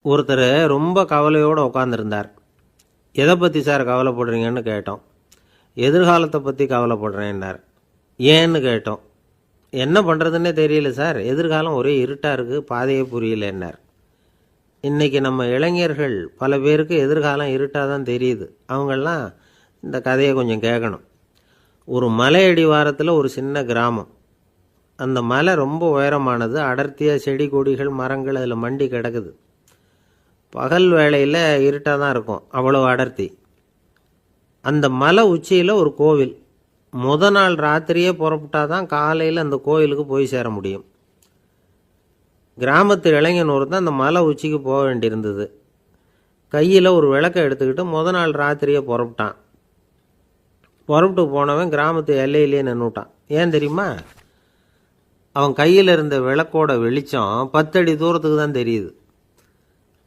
ஒருத்தர் ரொம்ப கவலையோடு உட்காந்துருந்தார். எதை பற்றி சார் கவலைப்படுறீங்கன்னு கேட்டோம். எதிர்காலத்தை பற்றி கவலைப்படுறேன்னார். ஏன்னு கேட்டோம். என்ன பண்ணுறதுன்னே தெரியல சார், எதிர்காலம் ஒரே இருட்டாக இருக்குது, பாதையே புரியலன்னார். இன்றைக்கி நம்ம இளைஞர்கள் பல பேருக்கு எதிர்காலம் இருட்டாக தான் தெரியுது. அவங்கெல்லாம் இந்த கதையை கொஞ்சம் கேட்கணும். ஒரு மலை அடிவாரத்தில் ஒரு சின்ன கிராமம். அந்த மலை ரொம்ப உயரமானது. அடர்த்தியாக செடி கொடிகள் மரங்கள் அதில் மண்டி கிடக்குது. பகல் வேளையில் இருட்டாக தான் இருக்கும், அவ்வளோ அடர்த்தி. அந்த மலை உச்சியில் ஒரு கோவில். நாள் ராத்திரியே புறப்பட்டால் தான் காலையில் அந்த கோவிலுக்கு போய் சேர முடியும். கிராமத்து இளைஞன் ஒருத்தன் அந்த மலை உச்சிக்கு போக வேண்டியிருந்தது. கையில் ஒரு விளக்கை எடுத்துக்கிட்டு நாள் ராத்திரியே புறப்பட்டான். புறப்பட்டு போனவன் கிராமத்து எல்லையிலேயே நின்றுட்டான். ஏன் தெரியுமா? அவன் கையில் இருந்த விளக்கோட வெளிச்சம் 10 அடி தூரத்துக்கு தான் தெரியுது.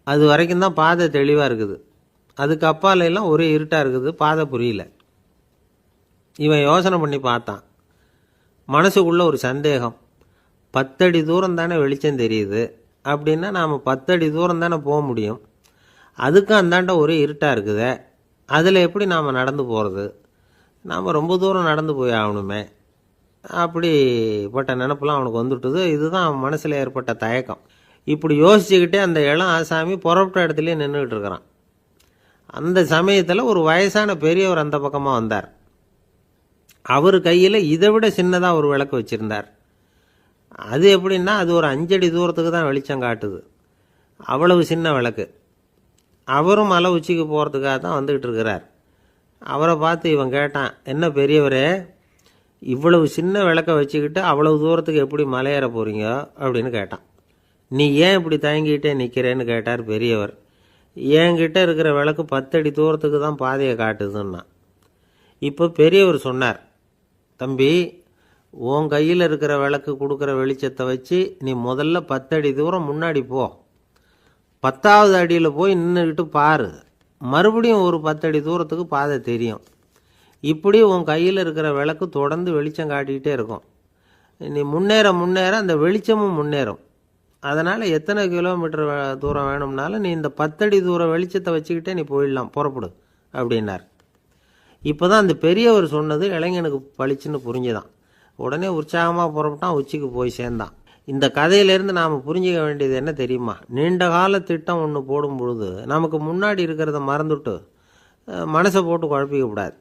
அது வரைக்கும் தான் பாதை தெளிவாக இருக்குது. அதுக்கு அப்பாலெல்லாம் ஒரே இருட்டாக இருக்குது, பாதை புரியல. இவன் யோசனை பண்ணி பார்த்தான். மனசுக்குள்ளே ஒரு சந்தேகம். 10 அடி தூரம் தானே வெளிச்சம் தெரியுது, அப்படின்னா நாம் 10 அடி தூரம் தானே போக முடியும். அதுக்கும் அந்தாண்ட ஒரே இருட்டாக இருக்குதே, அதில் எப்படி நாம் நடந்து போகிறது? நாம் ரொம்ப தூரம் நடந்து போய் ஆகணுமே. அப்படிப்பட்ட நினப்பெல்லாம் அவனுக்கு வந்துட்டுது. இதுதான் அவன் மனசில் ஏற்பட்ட தயக்கம். இப்படி யோசிச்சுக்கிட்டே அந்த இளம் ஆசாமி புறப்பட்ட இடத்துலையே நின்றுக்கிட்டு இருக்கிறான். அந்த சமயத்தில் ஒரு வயசான பெரியவர் அந்த பக்கமாக வந்தார். அவர் கையில் இதை விட சின்னதாக ஒரு விளக்கு வச்சுருந்தார். அது எப்படின்னா, அது ஒரு 5 அடி தூரத்துக்கு தான் வெளிச்சம் காட்டுது. அவ்வளவு சின்ன விளக்கு. அவரும் மலை உச்சிக்கு போகிறதுக்காக தான் வந்துக்கிட்டு இருக்கிறார். அவரை பார்த்து இவன் கேட்டான், என்ன பெரியவரே, இவ்வளவு சின்ன விளக்கை வச்சுக்கிட்டு அவ்வளவு தூரத்துக்கு எப்படி மலையேற போகிறீங்க அப்படின்னு கேட்டான். நீ ஏன் இப்படி தயங்கிட்டே நிற்கிறேன்னு கேட்டார் பெரியவர். என்கிட்ட இருக்கிற விளக்கு 10 அடி தூரத்துக்கு தான் பாதையை காட்டுதுன்னா. இப்போ பெரியவர் சொன்னார், தம்பி, உன் கையில் இருக்கிற விளக்கு கொடுக்குற வெளிச்சத்தை வச்சு நீ முதல்ல 10 அடி தூரம் முன்னாடி போ. 10வது அடியில் போய் நின்றுக்கிட்டு பாரு, மறுபடியும் ஒரு 10 அடி தூரத்துக்கு பாதை தெரியும். இப்படி உன் கையில் இருக்கிற விளக்கு தொடர்ந்து வெளிச்சம் காட்டிக்கிட்டே இருக்கும். நீ முன்னேற முன்னேற அந்த வெளிச்சமும் முன்னேறும். அதனால் எத்தனை கிலோமீட்டர் தூரம் வேணும்னாலும் நீ இந்த 10 அடி தூரம் வெளிச்சத்தை வச்சுக்கிட்டே நீ போயிடலாம், புறப்படு அப்படின்னார். இப்போ தான் அந்த பெரியவர் சொன்னது இளைஞனுக்கு பளிச்சுன்னு புரிஞ்சுதான். உடனே உற்சாகமாக புறப்பட்டான், உச்சிக்கு போய் சேர்ந்தான். இந்த கதையிலேருந்து நாம் புரிஞ்சிக்க வேண்டியது என்ன தெரியுமா? நீண்ட கால திட்டம் ஒன்று போடும் பொழுது நமக்கு முன்னாடி இருக்கிறத மறந்துட்டு மனசை போட்டு குழப்பிக்கக்கூடாது.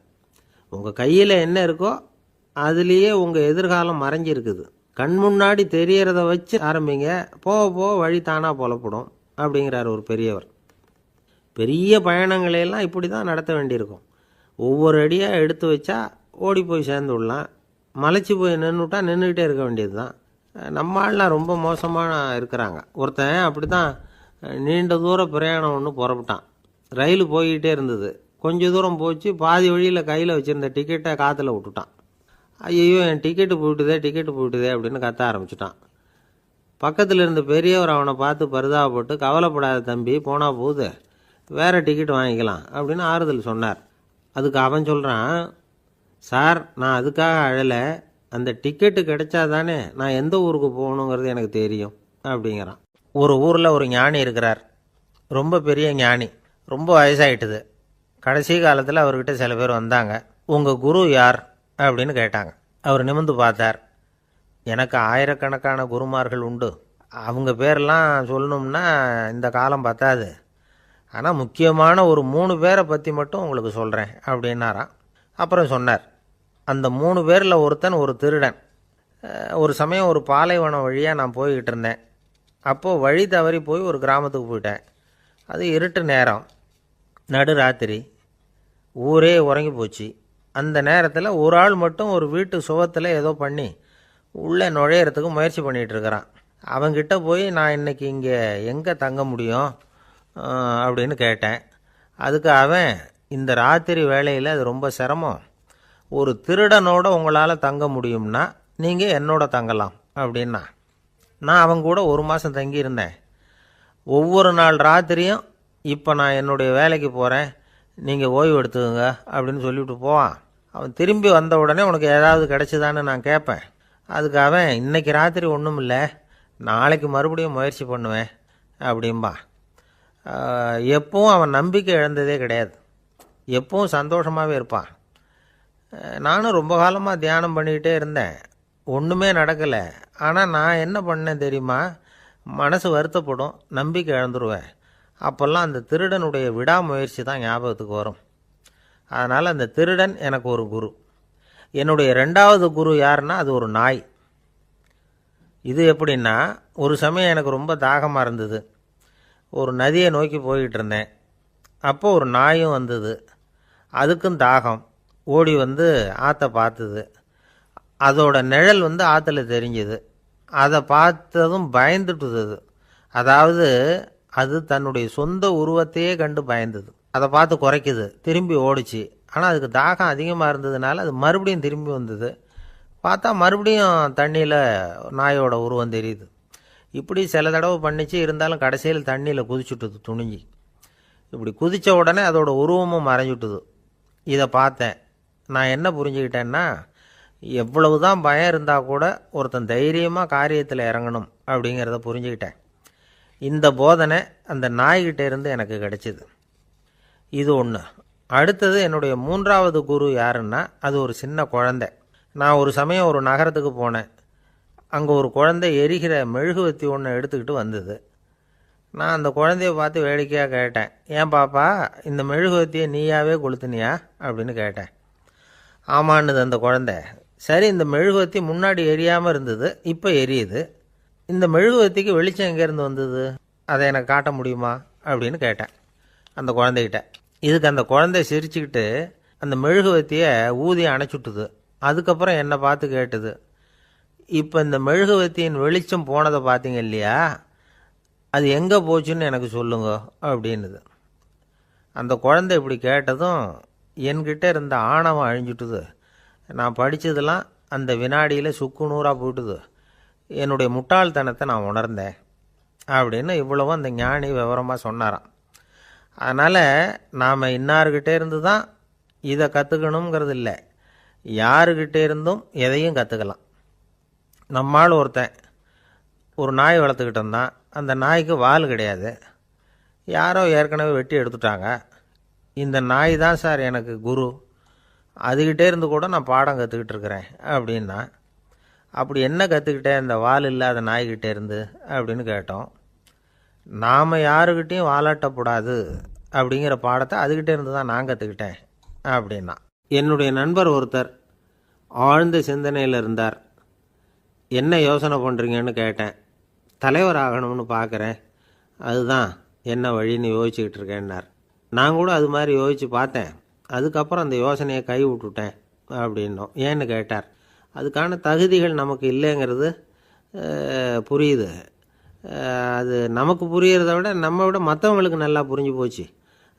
உங்கள் கையில் என்ன இருக்கோ அதுலேயே உங்கள் எதிர்காலம் மறைஞ்சிருக்குது. கண் முன்னாடி தெரியறத வச்சு ஆரம்பிங்க, போக போக வழி தானாக புலப்படும் அப்படிங்கிறார் ஒரு பெரியவர். பெரிய பயணங்களையெல்லாம் இப்படி தான் நடத்த வேண்டியிருக்கும். ஒவ்வொரு அடியாக எடுத்து வச்சா ஓடி போய் சேர்ந்து விடலாம். மலைச்சி போய் நின்றுட்டா நின்றுக்கிட்டே இருக்க வேண்டியது தான். நம்ம ஆள்லாம் ரொம்ப மோசமான இருக்கிறாங்க. ஒருத்தன் அப்படி தான் நீண்ட தூர பிரயாணம் ஒன்று புறப்பட்டான். ரயில் போய்கிட்டே இருந்தது. கொஞ்சம் தூரம் போச்சு, பாதி வழியில் கையில் வச்சுருந்த டிக்கெட்டை காற்றுல விட்டுட்டான். ஐயோ, என் டிக்கெட்டு போயிட்டுதே அப்படின்னு கத்த ஆரம்பிச்சிட்டான். பக்கத்தில் இருந்த பெரியவர் அவனை பார்த்து பரிதாபப்பட்டு, கவலைப்படாத தம்பி, போனால் போகுது, வேறு டிக்கெட் வாங்கிக்கலாம் அப்படின்னு ஆறுதல் சொன்னார். அதுக்கு அவன் சொல்கிறான், சார், நான் அதுக்காக அழலை, அந்த டிக்கெட்டு கிடைச்சா தானே நான் எந்த ஊருக்கு போகணுங்கிறது எனக்கு தெரியும் அப்படிங்கிறான். ஒரு ஊரில் ஒரு ஞானி இருக்கிறார். ரொம்ப பெரிய ஞானி, ரொம்ப வயசாகிட்டுது. கடைசி காலத்தில் அவர்கிட்ட சில பேர் வந்தாங்க. உங்கள் குரு யார் அப்படின்னு கேட்டாங்க. அவர் நிமிர்ந்து பார்த்தார். எனக்கு ஆயிரக்கணக்கான குருமார்கள் உண்டு, அவங்க பேரெல்லாம் சொல்லணும்னா இந்த காலம் பத்தாது. ஆனால் முக்கியமான ஒரு 3 பேரை பற்றி மட்டும் உங்களுக்கு சொல்கிறேன் அப்படின்னாராம். அப்புறம் சொன்னார், அந்த 3 பேரில் ஒருத்தன் ஒரு திருடன். ஒரு சமயம் ஒரு பாலைவனம் வழியாக நான் போய்கிட்டு இருந்தேன். அப்போது வழி தவறி போய் ஒரு கிராமத்துக்கு போயிட்டேன். அது இருட்டு நேரம், நடுராத்திரி, ஊரே உறங்கி போச்சு. அந்த நேரத்தில் ஒரு ஆள் மட்டும் ஒரு வீட்டு சுவத்தில் ஏதோ பண்ணி உள்ளே நுழையிறதுக்கு முயற்சி பண்ணிகிட்ருக்கிறான். அவங்கிட்ட போய் நான் இன்றைக்கி இங்கே எங்கே தங்க முடியும் அப்படின்னு கேட்டேன். அதுக்கு அவன், இந்த ராத்திரி வேளையில் அது ரொம்ப சிரமம், ஒரு திருடனோட உங்களால் தங்க முடியும்னா நீங்கள் என்னோட தங்கலாம் அப்படின்னா. நான் அவங்க கூட 1 மாதம் தங்கியிருந்தேன். ஒவ்வொரு நாள் ராத்திரியும் இப்போ நான் என்னுடைய வேலைக்கு போகிறேன், நீங்கள் ஓய்வு எடுத்துக்கோங்க அப்படின்னு சொல்லிவிட்டு போவான். அவன் திரும்பி வந்த உடனே உனக்கு ஏதாவது கிடச்சிதான்னு நான் கேட்பேன். அதுக்கு அவன், இன்றைக்கி ராத்திரி ஒன்றும் இல்லை, நாளைக்கு மறுபடியும் முயற்சி பண்ணுவேன் அப்படின்பா. எப்பவும் அவன் நம்பிக்கை இழந்ததே கிடையாது. எப்பவும் சந்தோஷமாகவே இருப்பான். நானும் ரொம்ப காலமாக தியானம் பண்ணிக்கிட்டே இருந்தேன். ஒன்றுமே நடக்கலை. ஆனால் நான் என்ன பண்ணேன் தெரியுமா? மனசு வருத்தப்படும், நம்பிக்கை இழந்துருவேன். அப்போல்லாம் அந்த திருடனுடைய விடாமுயற்சி தான் ஞாபகத்துக்கு வரும். அதனால் அந்த திருடன் எனக்கு ஒரு குரு. என்னுடைய 2வது குரு யாருன்னா அது ஒரு நாய். இது எப்படின்னா, ஒரு சமயம் எனக்கு ரொம்ப தாகமாக இருந்தது. ஒரு நதியை நோக்கி போய்கிட்டு இருந்தேன். அப்போ ஒரு நாயும் வந்தது. அதுக்கும் தாகம். ஓடி வந்து ஆற்றை பார்த்தது. அதோட நிழல் வந்து ஆற்றுல தெரிஞ்சுது. அதை பார்த்ததும் பயந்துட்டுது. அதாவது அது தன்னுடைய சொந்த உருவத்தையே கண்டு பயந்தது. அதை பார்த்து குறைக்குது, திரும்பி ஓடிச்சு. ஆனால் அதுக்கு தாகம் அதிகமாக இருந்ததுனால அது மறுபடியும் திரும்பி வந்தது. பார்த்தா மறுபடியும் தண்ணியில் நாயோட உருவம் தெரியுது. இப்படி சில தடவை பண்ணிச்சு. இருந்தாலும் கடைசியில் தண்ணியில் குதிச்சுட்டுது துணிஞ்சி. இப்படி குதித்த உடனே அதோட உருவமும் மறைஞ்சுட்டுது. இதை பார்த்தேன். நான் என்ன புரிஞ்சுக்கிட்டேன்னா, எவ்வளவு தான் பயம் இருந்தால் கூட ஒருத்தன் தைரியமாக காரியத்தில் இறங்கணும் அப்படிங்கிறத புரிஞ்சுக்கிட்டேன். இந்த போதனை அந்த நாய்கிட்ட இருந்து எனக்கு கிடைச்சிது. இது ஒன்று. அடுத்தது என்னுடைய 3வது குரு யாருன்னா அது ஒரு சின்ன குழந்தை. நான் ஒரு சமயம் ஒரு நகரத்துக்கு போனேன். அங்கே ஒரு குழந்தை எரிகிற மெழுகுவத்தி ஒன்று எடுத்துக்கிட்டு வந்தது. நான் அந்த குழந்தைய பார்த்து வேடிக்கையாக கேட்டேன், ஏன் பாப்பா இந்த மெழுகுவத்தியை நீயாவே கொளுத்துனியா அப்படின்னு கேட்டேன். ஆமான்னுது அந்த குழந்தை. சரி, இந்த மெழுகுவத்தி முன்னாடி எரியாமல் இருந்தது, இப்போ எரியுது. இந்த மெழுகுவத்திக்கு வெளிச்சம் எங்கேருந்து வந்தது, அதை எனக்கு காட்ட முடியுமா அப்படின்னு கேட்டேன் அந்த குழந்தைகிட்ட. இதுக்கு அந்த குழந்தை சிரிச்சுக்கிட்டு அந்த மெழுகுவத்தியை ஊதி அணைச்சுட்டுது. அதுக்கப்புறம் என்னை பார்த்து கேட்டுது, இப்போ இந்த மெழுகுவத்தியின் வெளிச்சம் போனதை பார்த்தீங்க இல்லையா, அது எங்கே போச்சுன்னு எனக்கு சொல்லுங்க அப்படின்னுது. அந்த குழந்தை இப்படி கேட்டதும் என்கிட்ட இருந்த ஆணவம் அழிஞ்சுட்டுது. நான் படித்ததெல்லாம் அந்த வினாடியில் சுக்கு நூறாக போயிட்டுது. என்னுடைய முட்டாள்தனத்தை நான் உணர்ந்தேன் அப்படின்னு இவ்வளவும் அந்த ஞானி விவரமாக சொன்னாராம். அதனால் நாம் இன்னார்கிட்டே இருந்து தான் இதை கற்றுக்கணுங்கிறது இல்லை, யாருக்கிட்டே இருந்தும் எதையும் கற்றுக்கலாம். நம்மால் ஒருத்தன் ஒரு நாய் வளர்த்துக்கிட்டு இருந்தான். அந்த நாய்க்கு வால் கிடையாது. யாரோ ஏற்கனவே வெட்டி எடுத்துட்டாங்க. இந்த நாய் தான் சார் எனக்கு குரு, அதுக்கிட்டே இருந்து கூட நான் பாடம் கற்றுக்கிட்டு இருக்கிறேன் அப்படின்னா. அப்படி என்ன கற்றுக்கிட்டேன் இந்த வால் இல்லாத நாய்கிட்டே இருந்து அப்படின்னு கேட்டோம். நாம் யாருக்கிட்டையும் வாலாட்டக்கூடாது அப்படிங்கிற பாடத்தை அதுக்கிட்டே இருந்து தான் நான் கற்றுக்கிட்டேன் அப்படின்னா. என்னுடைய நண்பர் ஒருத்தர் ஆழ்ந்த சிந்தனையில் இருந்தார். என்ன யோசனை பண்ணுறீங்கன்னு கேட்டேன். தலைவர் ஆகணும்னு பார்க்குறேன், அதுதான் என்ன வழின்னு யோசிச்சுக்கிட்டு இருக்கேன்னார். நான் கூட அது மாதிரி யோசித்து பார்த்தேன். அதுக்கப்புறம் அந்த யோசனையை கை விட்டுட்டேன் அப்படின்னோம். ஏன்னு கேட்டார். அதுக்கான தகுதிகள் நமக்கு இல்லைங்கிறது புரியுது. அது நமக்கு புரியறத விட நம்ம விட மற்றவங்களுக்கு நல்லா புரிஞ்சு போச்சு.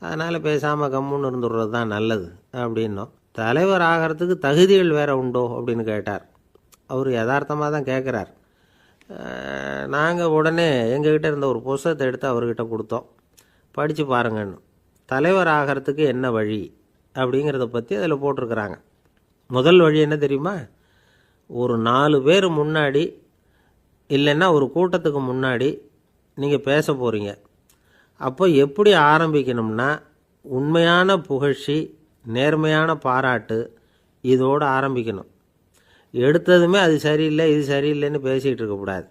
அதனால் பேசாமல் கம்முன்னு இருந்துடுறது தான் நல்லது அப்படின்னோம். தலைவர் ஆகிறதுக்கு தகுதிகள் வேறு உண்டோ அப்படின்னு கேட்டார். அவர் யதார்த்தமாக தான் கேட்குறார். நாங்கள் உடனே எங்ககிட்ட இருந்த ஒரு புஸ்தகத்தை எடுத்து அவர்கிட்ட கொடுத்தோம். படித்து பாருங்கன்னு. தலைவர் ஆகிறதுக்கு என்ன வழி அப்படிங்கிறத பற்றி அதில் போட்டிருக்கிறாங்க. முதல் வழி என்ன தெரியுமா? ஒரு 4 பேர் முன்னாடி இல்லைன்னா ஒரு கூட்டத்துக்கு முன்னாடி நீங்கள் பேச போகிறீங்க. அப்போ எப்படி ஆரம்பிக்கணும்னா, உண்மையான புகழ்ச்சி, நேர்மையான பாராட்டு, இதோடு ஆரம்பிக்கணும். எடுத்ததுமே அது சரியில்லை இது சரியில்லைன்னு பேசிகிட்டு இருக்கக்கூடாது.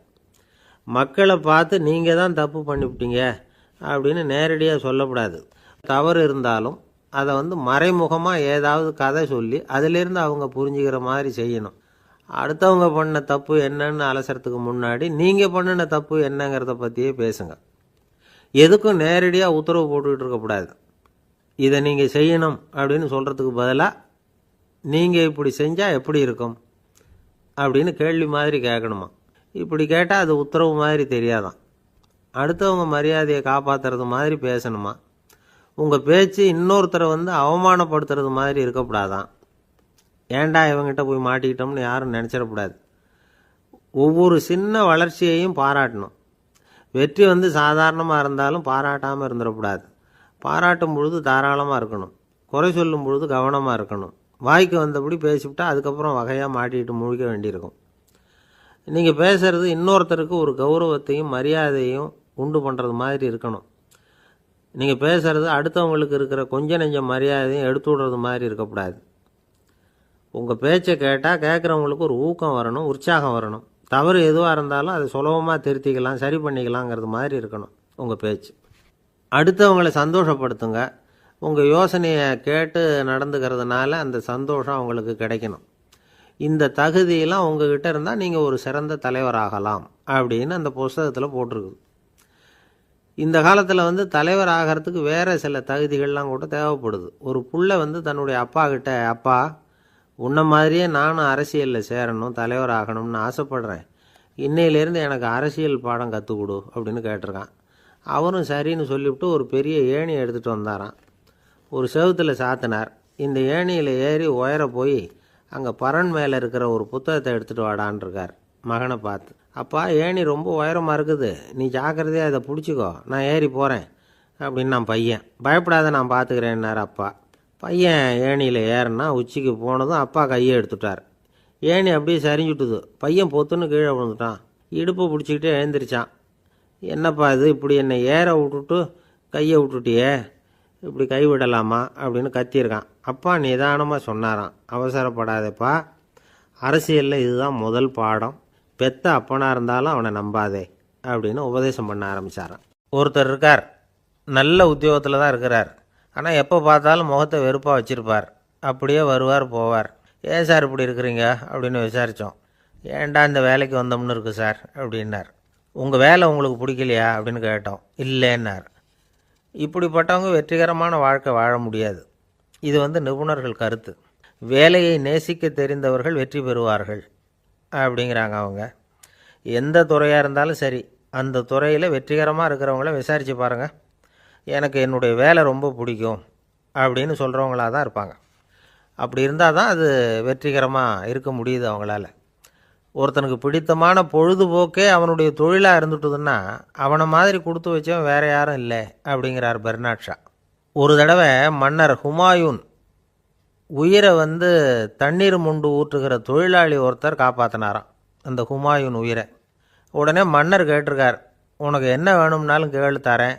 மக்களை பார்த்து நீங்கள் தான் தப்பு பண்ணிவிட்டீங்க அப்படின்னு நேரடியாக சொல்லக்கூடாது. தவறு இருந்தாலும் அதை மறைமுகமாக ஏதாவது கதை சொல்லி அதிலிருந்து அவங்க புரிஞ்சுக்கிற மாதிரி செய்யணும். அடுத்தவங்க பண்ண தப்பு என்னன்னு அலசறதுக்கு முன்னாடி நீங்கள் பண்ணின தப்பு என்னங்கிறத பற்றியே பேசுங்க. எதுக்கும் நேரடியாக உத்தரவு போட்டுக்கிட்டு இருக்கக்கூடாது. இதை நீங்கள் செய்யணும் அப்படின்னு சொல்கிறதுக்கு பதிலாக நீங்கள் இப்படி செஞ்சால் எப்படி இருக்கும் அப்படின்னு கேள்வி மாதிரி கேட்கணுமா. இப்படி கேட்டால் அது உத்தரவு மாதிரி தெரியாதான். அடுத்தவங்க மரியாதையை காப்பாற்றுறது மாதிரி பேசணுமா. உங்கள் பேச்சு இன்னொருத்தரை அவமானப்படுத்துறது மாதிரி இருக்கக்கூடாதான். ஏண்டா இவங்கிட்ட போய் மாட்டிக்கிட்டோம்னு யாரும் நினச்சிடக்கூடாது. ஒவ்வொரு சின்ன வளர்ச்சியையும் பாராட்டணும். வெற்றி சாதாரணமாக இருந்தாலும் பாராட்டாமல் இருந்துடக்கூடாது. பாராட்டும் பொழுது தாராளமாக இருக்கணும். குறை சொல்லும் பொழுது கவனமாக இருக்கணும். வாய்க்கு வந்தபடி பேசிவிட்டா அதுக்கப்புறம் வகையாக மாட்டிக்கிட்டு முழிக்க வேண்டியிருக்கும். நீங்கள் பேசுகிறது இன்னொருத்தருக்கு ஒரு கௌரவத்தையும் மரியாதையும் உண்டு பண்ணுறது மாதிரி இருக்கணும். நீங்கள் பேசுகிறது அடுத்தவங்களுக்கு இருக்கிற கொஞ்ச நெஞ்ச மரியாதையும் எடுத்து விடுறது மாதிரி இருக்கக்கூடாது. உங்கள் பேச்சை கேட்டால் கேட்குறவங்களுக்கு ஒரு ஊக்கம் வரணும், உற்சாகம் வரணும். தவறு எதுவாக இருந்தாலும் அதை சுலபமாக திருத்திக்கலாம், சரி பண்ணிக்கலாங்கிறது மாதிரி இருக்கணும் உங்கள் பேச்சு. அடுத்தவங்களை சந்தோஷப்படுத்துங்க. உங்கள் யோசனையை கேட்டு நடந்துக்கிறதுனால அந்த சந்தோஷம் அவங்களுக்கு கிடைக்கணும். இந்த தகுதியெல்லாம் உங்ககிட்ட இருந்தால் நீங்கள் ஒரு சிறந்த தலைவராகலாம் அப்படின்னு அந்த புஸ்தகத்தில் போட்டிருக்குது. இந்த காலத்தில் தலைவர் ஆகிறதுக்கு வேறு சில தகுதிகள்லாம் கூட தேவைப்படுது. ஒரு புள்ள தன்னுடைய அப்பா கிட்ட, அப்பா உன்ன மாதிரியே நானும் அரசியலில் சேரணும், தலைவர் ஆகணும்னு ஆசைப்படுறேன், இன்னையிலேருந்து எனக்கு அரசியல் பாடம் கற்றுக் கொடு அப்படின்னு கேட்டிருக்கான். அவரும் சரின்னு சொல்லிவிட்டு ஒரு பெரிய ஏணியை எடுத்துகிட்டு வந்தாராம். ஒரு செவுத்தில் சாத்தினார். இந்த ஏணியில் ஏறி உயர போய் அங்கே பரன் மேலே இருக்கிற ஒரு புத்தகத்தை எடுத்துகிட்டு வாடான் இருக்கார் மகனை பார்த்து. அப்பா, ஏணி ரொம்ப உயரமாக இருக்குது, நீ ஜாக்கிரதையாக அதை பிடிச்சிக்கோ, நான் ஏறி போகிறேன் அப்படின்னு நான் பையன். பயப்படாத, நான் பார்த்துக்கிறேன்னார் அப்பா. பையன் ஏணியில் ஏறினா உச்சிக்கு போனதும் அப்பா கையை எடுத்துட்டார். ஏணி அப்படியே சரிஞ்சுட்டுது. பையன் பொத்துன்னு கீழே விழுந்துட்டான். இடுப்பை பிடிச்சிக்கிட்டே எழுந்திரிச்சான். என்னப்பா இது, இப்படி என்னை ஏற விட்டுட்டு கையை விட்டுட்டியே, இப்படி கை விடலாமா அப்படின்னு கத்தியிருக்கான். அப்பா நிதானமாக சொன்னாராம், அவசரப்படாதேப்பா, அரசியலில் இதுதான் முதல் பாடம், பெத்த அப்பனாக இருந்தாலும் அவனை நம்பாதே அப்படின்னு உபதேசம் பண்ண ஆரம்பித்தாரான். ஒருத்தர் இருக்கார், நல்ல உத்தியோகத்தில் தான் இருக்கிறார், ஆனால் எப்போ பார்த்தாலும் முகத்தை வெறுப்பாக வச்சுருப்பார். அப்படியே வருவார் போவார். ஏன் சார் இப்படி இருக்கிறீங்க அப்படின்னு விசாரித்தோம். ஏன்டா இந்த வேலைக்கு வந்தோம்னு இருக்குது சார் அப்படின்னார். உங்கள் வேலை உங்களுக்கு பிடிக்கலையா அப்படின்னு கேட்டோம். இல்லைன்னார். இப்படிப்பட்டவங்க வெற்றிகரமான வாழ்க்கை வாழ முடியாது. இது நிபுணர்கள் கருத்து. வேலையை நேசிக்க தெரிந்தவர்கள் வெற்றி பெறுவார்கள் அப்படிங்கிறாங்க அவங்க. எந்த துறையாக இருந்தாலும் சரி, அந்த துறையில் வெற்றிகரமாக இருக்கிறவங்கள விசாரித்து பாருங்கள். எனக்கு என்னுடைய வேலை ரொம்ப பிடிக்கும் அப்படின்னு சொல்கிறவங்களாக தான் இருப்பாங்க. அப்படி இருந்தால் தான் அது வெற்றிகரமாக இருக்க முடியுது அவங்களால. ஒருத்தனுக்கு பிடித்தமான பொழுதுபோக்கே அவனுடைய தொழிலாக இருந்துட்டுதுன்னா அவனை மாதிரி கொடுத்து வச்சவன் வேறு யாரும் இல்லை அப்படிங்கிறார் பெர்னாட் ஷா. ஒரு தடவை மன்னர் ஹுமாயூன் உயிரை தண்ணீர் முண்டு ஊற்றுகிற தொழிலாளி ஒருத்தர் காப்பாற்றினாராம் அந்த ஹுமாயூன் உயிரை. உடனே மன்னர் கேட்டிருக்கார், உனக்கு என்ன வேணும்னாலும் கேளு தரேன்,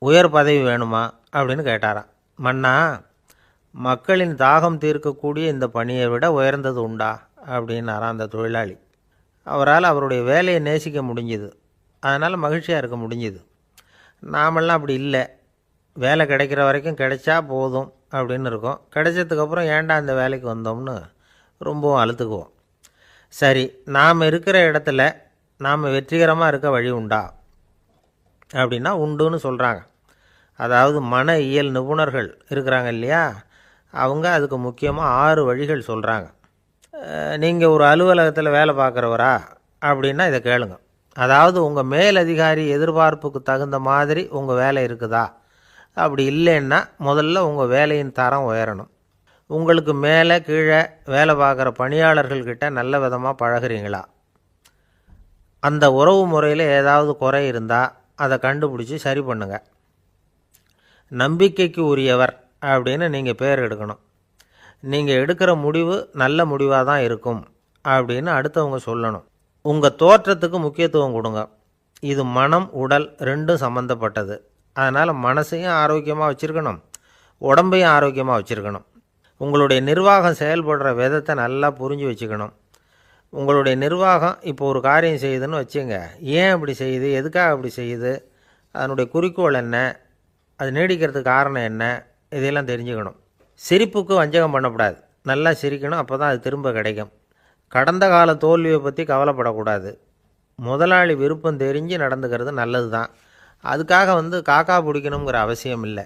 உயர் பதவி வேணுமா அப்படின்னு கேட்டாராம். மன்னா, மக்களின் தாகம் தீர்க்கக்கூடிய இந்த பணியை விட உயர்ந்தது உண்டா அப்படின்னாராம் அந்த தொழிலாளி. அவரால் அவருடைய வேலையை நேசிக்க முடிஞ்சுது, அதனால் மகிழ்ச்சியாக இருக்க முடிஞ்சுது. நாமெல்லாம் அப்படி இல்லை, வேலை கிடைக்கிற வரைக்கும் கிடைச்சா போதும் அப்படின்னு இருக்கோம். கிடைச்சதுக்கப்புறம் ஏன்டா இந்த வேலைக்கு வந்தோம்னு ரொம்பவும் அழுத்துக்குவோம். சரி, நாம் இருக்கிற இடத்துல நாம் வெற்றிகரமாக இருக்க வழி உண்டா அப்படின்னா உண்டுன்னு சொல்கிறாங்க. அதாவது மன இயல் நிபுணர்கள் இருக்கிறாங்க இல்லையா, அவங்க அதுக்கு முக்கியமாக 6 வழிகள் சொல்கிறாங்க. நீங்கள் ஒரு அலுவலகத்தில் வேலை பார்க்குறவரா அப்படின்னா இதை கேளுங்க. அதாவது உங்கள் மேலதிகாரி எதிர்பார்ப்புக்கு தகுந்த மாதிரி உங்கள் வேலை இருக்குதா? அப்படி இல்லைன்னா முதல்ல உங்கள் வேலையின் தரம் உயரணும். உங்களுக்கு மேலே கீழே வேலை பார்க்குற பணியாளர்கள்கிட்ட நல்ல விதமாக பழகிறீங்களா? அந்த உறவு முறையில் ஏதாவது குறை இருந்தால் அதை கண்டுபிடிச்சி சரி பண்ணுங்க. நம்பிக்கைக்கு உரியவர் அப்படின்னு நீங்கள் பேர் எடுக்கணும். நீங்கள் எடுக்கிற முடிவு நல்ல முடிவாக தான் இருக்கும் அப்படின்னு அடுத்தவங்க சொல்லணும். உங்கள் தோற்றத்துக்கு முக்கியத்துவம் கொடுங்க. இது மனம் உடல் ரெண்டும் சம்மந்தப்பட்டது. அதனால் மனசையும் ஆரோக்கியமாக வச்சுருக்கணும், உடம்பையும் ஆரோக்கியமாக வச்சுருக்கணும். உங்களுடைய நிர்வாகம் செயல்படுற விதத்தை நல்லா புரிஞ்சு வச்சுக்கணும். உங்களுடைய நிர்வாகம் இப்போ ஒரு காரியம் செய்யுதுன்னு வச்சுங்க, ஏன் அப்படி செய்யுது, எதுக்காக அப்படி செய்யுது, அதனுடைய குறிக்கோள் என்ன, அது நீடிக்கிறதுக்கு காரணம் என்ன, இதையெல்லாம் தெரிஞ்சுக்கணும். சிரிப்புக்கு வஞ்சகம் பண்ணக்கூடாது, நல்லா சிரிக்கணும், அப்போ தான் அது திரும்ப கிடைக்கும். கடந்த கால தோல்வியை பற்றி கவலைப்படக்கூடாது. முதலாளி விருப்பம் தெரிஞ்சு நடந்துக்கிறது நல்லது தான். அதுக்காக காக்கா பிடிக்கணுங்கிற அவசியம் இல்லை.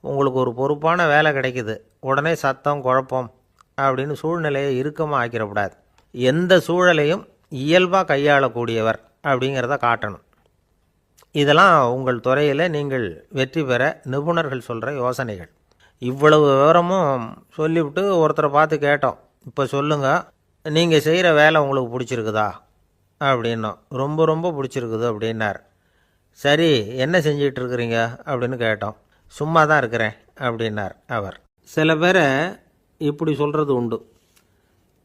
உங்களுக்கு ஒரு பொறுப்பான வேலை கிடைக்குது, உடனே சத்தம் குழப்பம் அப்படின்னு சூழ்நிலையை இறுக்கமாக ஆக்கிடக்கூடாது. எந்த சூழலையும் இயல்பாக கையாளக்கூடியவர் அப்படிங்கிறத காட்டணும். இதெல்லாம் உங்கள் துறையில் நீங்கள் வெற்றி பெற நிபுணர்கள் சொல்கிற யோசனைகள். இவ்வளவு விவரமும் சொல்லிவிட்டு ஒருத்தரை பார்த்து கேட்டோம், இப்போ சொல்லுங்கள், நீங்கள் செய்கிற வேலை உங்களுக்கு பிடிச்சிருக்குதா அப்படின்னோம். ரொம்ப ரொம்ப பிடிச்சிருக்குது அப்படின்னார். சரி, என்ன செஞ்சிகிட்ருக்குறீங்க அப்படின்னு கேட்டோம். சும்மா தான் இருக்கிறேன் அப்படின்னார் அவர். சில பேரை இப்படி சொல்கிறது உண்டு,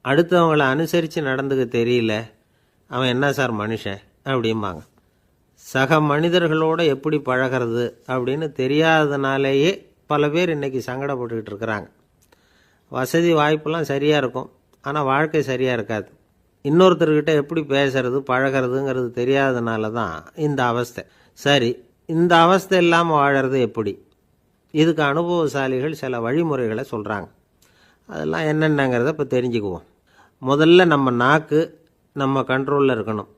அடுத்தவங்களை அனுசரித்து நடந்துக்க தெரியல, அவன் என்ன சார் மனுஷன் அப்படிம்பாங்க. சக மனிதர்களோடு எப்படி பழகிறது அப்படின்னு தெரியாததுனாலேயே பல பேர் இன்றைக்கி சங்கடப்பட்டுக்கிட்டு இருக்கிறாங்க. வசதி வாய்ப்பெல்லாம் சரியாக இருக்கும், ஆனால் வாழ்க்கை சரியாக இருக்காது. இன்னொருத்தர்கிட்ட எப்படி பேசுறது பழகிறதுங்கிறது தெரியாததுனால தான் இந்த அவஸ்தை. சரி, இந்த அவஸ்தை இல்லாமல் வாழறது எப்படி? இதுக்கு அனுபவசாலிகள் சில வழிமுறைகளை சொல்கிறாங்க. அதெல்லாம் என்னென்னங்கிறத இப்போ தெரிஞ்சுக்குவோம். முதல்ல நம்ம நாக்கு நம்ம கண்ட்ரோலில் இருக்கணும்.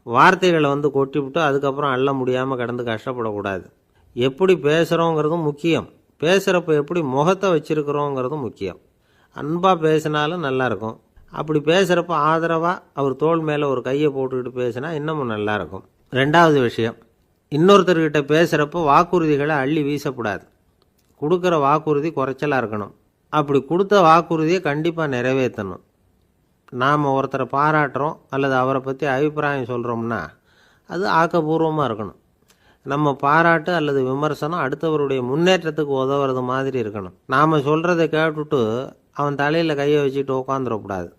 வார்த்தைகளை கொட்டிவிட்டு அதுக்கப்புறம் அள்ள முடியாமல் கடந்து கஷ்டப்படக்கூடாது. எப்படி பேசுகிறோங்கிறதும் முக்கியம், பேசுகிறப்ப எப்படி முகத்தை வச்சுருக்கிறோங்கிறதும் முக்கியம். அன்பாக பேசினாலும் நல்லாயிருக்கும். அப்படி பேசுகிறப்ப ஆதரவாக அவர் தோள் மேலே ஒரு கையை போட்டுக்கிட்டு பேசினா இன்னமும் நல்லாயிருக்கும். ரெண்டாவது விஷயம், இன்னொருத்தர்கிட்ட பேசுகிறப்போ வாக்குறுதிகளை அள்ளி வீசக்கூடாது. கொடுக்குற வாக்குறுதி குறைச்சலாக இருக்கணும். அப்படி கொடுத்த வாக்குறுதியை கண்டிப்பாக நிறைவேற்றணும். நாம் ஒருத்தரை பாராட்டுறோம் அல்லது அவரை பற்றி அபிப்பிராயம் சொல்கிறோம்னா அது ஆக்கப்பூர்வமாக இருக்கணும். நம்ம பாராட்டு அல்லது விமர்சனம் அடுத்தவருடைய முன்னேற்றத்துக்கு உதவுறது மாதிரி இருக்கணும். நாம் சொல்கிறத கேட்டுட்டு அவன் தலையில் கையை வச்சுட்டு உட்காந்துடக்கூடாது.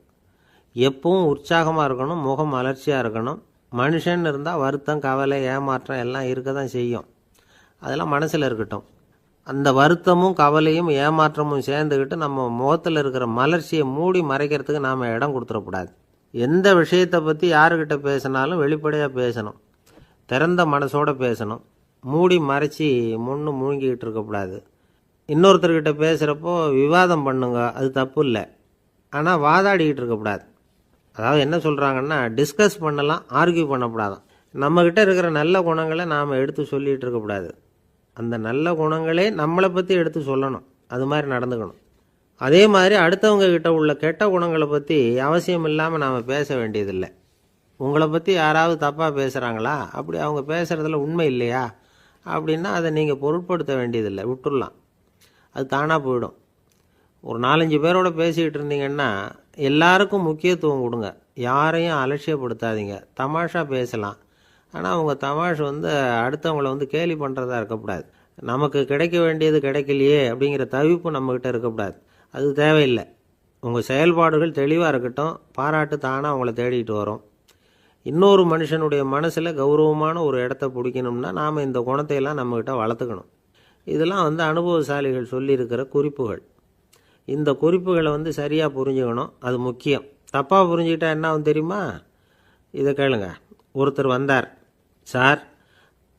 எப்பவும் உற்சாகமாக இருக்கணும், முகம் மலர்ச்சியாக இருக்கணும். மனுஷன் இருந்தால் வருத்தம், கவலை, ஏமாற்றம் எல்லாம் இருக்க தான் செய்யும். அதெல்லாம் மனசில் இருக்கட்டும். அந்த வருத்தமும் கவலையும் ஏமாற்றமும் சேர்ந்துக்கிட்டு நம்ம முகத்தில் இருக்கிற மலர்ச்சியை மூடி மறைக்கிறதுக்கு நாம் இடம் கொடுத்துடக்கூடாது. எந்த விஷயத்தை பற்றி யாருக்கிட்ட பேசினாலும் வெளிப்படையாக பேசணும், திறந்த மனசோடு பேசணும். மூடி மறைச்சி முன்னு மூழ்கிக்கிட்டு இருக்கக்கூடாது. இன்னொருத்தர்கிட்ட பேசுகிறப்போ விவாதம் பண்ணுங்க, அது தப்பு இல்லை. ஆனால் வாதாடிக்கிட்டு இருக்கக்கூடாது. அதாவது என்ன சொல்கிறாங்கன்னா, டிஸ்கஸ் பண்ணலாம், ஆர்கியூ பண்ணக்கூடாதான். நம்மக்கிட்ட இருக்கிற நல்ல குணங்களை நாம் எடுத்து சொல்லிகிட்டு இருக்கக்கூடாது. அந்த நல்ல குணங்களே நம்மளை பற்றி எடுத்து சொல்லணும். அது மாதிரி நடந்துக்கணும். அதே மாதிரி அடுத்தவங்க கிட்ட உள்ள கெட்ட குணங்களை பற்றி அவசியம் இல்லாமல் நாம் பேச வேண்டியதில்லை. உங்களை பற்றி யாராவது தப்பாக பேசுகிறாங்களா, அப்படி அவங்க பேசுகிறதுல உண்மை இல்லையா அப்படின்னா அதை நீங்கள் பொருட்படுத்த வேண்டியதில்லை, விட்டுடலாம். அது தானாக போயிடும். ஒரு 4-5 பேரோட பேசிக்கிட்டு இருந்தீங்கன்னா எல்லாருக்கும் முக்கியத்துவம் கொடுங்க, யாரையும் அலட்சியப்படுத்தாதீங்க. தமாஷா பேசலாம், ஆனால் அவங்க தமாஷ் அடுத்தவங்களை கேலி பண்ணுறதா இருக்கக்கூடாது. நமக்கு கிடைக்க வேண்டியது கிடைக்கலையே அப்படிங்கிற தவிப்பு நம்மக்கிட்ட இருக்கக்கூடாது. அது தேவையில்லை. உங்கள் செயல்பாடுகள் தெளிவாக இருக்கட்டும், பாராட்டு தானாக அவங்கள தேடிட்டு வரும். இன்னொரு மனுஷனுடைய மனசில் கௌரவமான ஒரு இடத்த பிடிக்கணும்னா நாம் இந்த குணத்தையெல்லாம் நம்மக்கிட்ட வளர்த்துக்கணும். இதெல்லாம் அனுபவசாலிகள் சொல்லியிருக்கிற குறிப்புகள். இந்த குறிப்புகளை சரியாக புரிஞ்சுக்கணும், அது முக்கியம். தப்பாக புரிஞ்சுக்கிட்டா என்ன ஆகும் தெரியுமா? இதை கேளுங்க. ஒருத்தர் வந்தார், சார்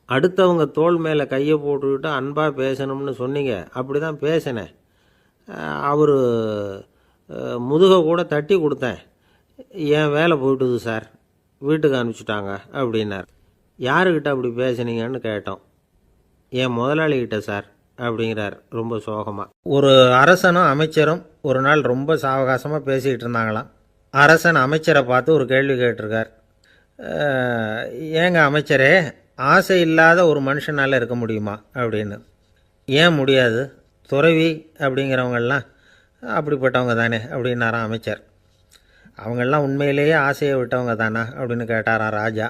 அடுத்தவங்க தோள் மேலே கையை போட்டுக்கிட்டு அன்பாக பேசணும்னு சொன்னீங்க, அப்படி தான் பேசினேன். அவர் முதுகை கூட தட்டி கொடுத்தேன், என் வேலை போயிட்டுது சார், வீட்டுக்கு அனுப்பிச்சிட்டாங்க அப்படின்னார். யாருக்கிட்ட அப்படி பேசுனீங்கன்னு கேட்டோம். என் முதலாளிகிட்ட சார் அப்படிங்கிறார் ரொம்ப சோகமாக. ஒரு அரசனும் அமைச்சரும் ஒரு நாள் ரொம்ப சாவகாசமாக பேசிக்கிட்டு இருந்தாங்களாம். அரசன் அமைச்சரை பார்த்து ஒரு கேள்வி கேட்டிருக்கார். ஏங்க அமைச்சரே, ஆசை இல்லாத ஒரு மனுஷனால் இருக்க முடியுமா அப்படின்னு. ஏன் முடியாது, துறவி அப்படிங்கிறவங்கெல்லாம் அப்படிப்பட்டவங்க தானே அப்படின்னாராம் அமைச்சர். அவங்கெல்லாம் உண்மையிலேயே ஆசையை விட்டவங்க தானா அப்படின்னு கேட்டாராம் ராஜா.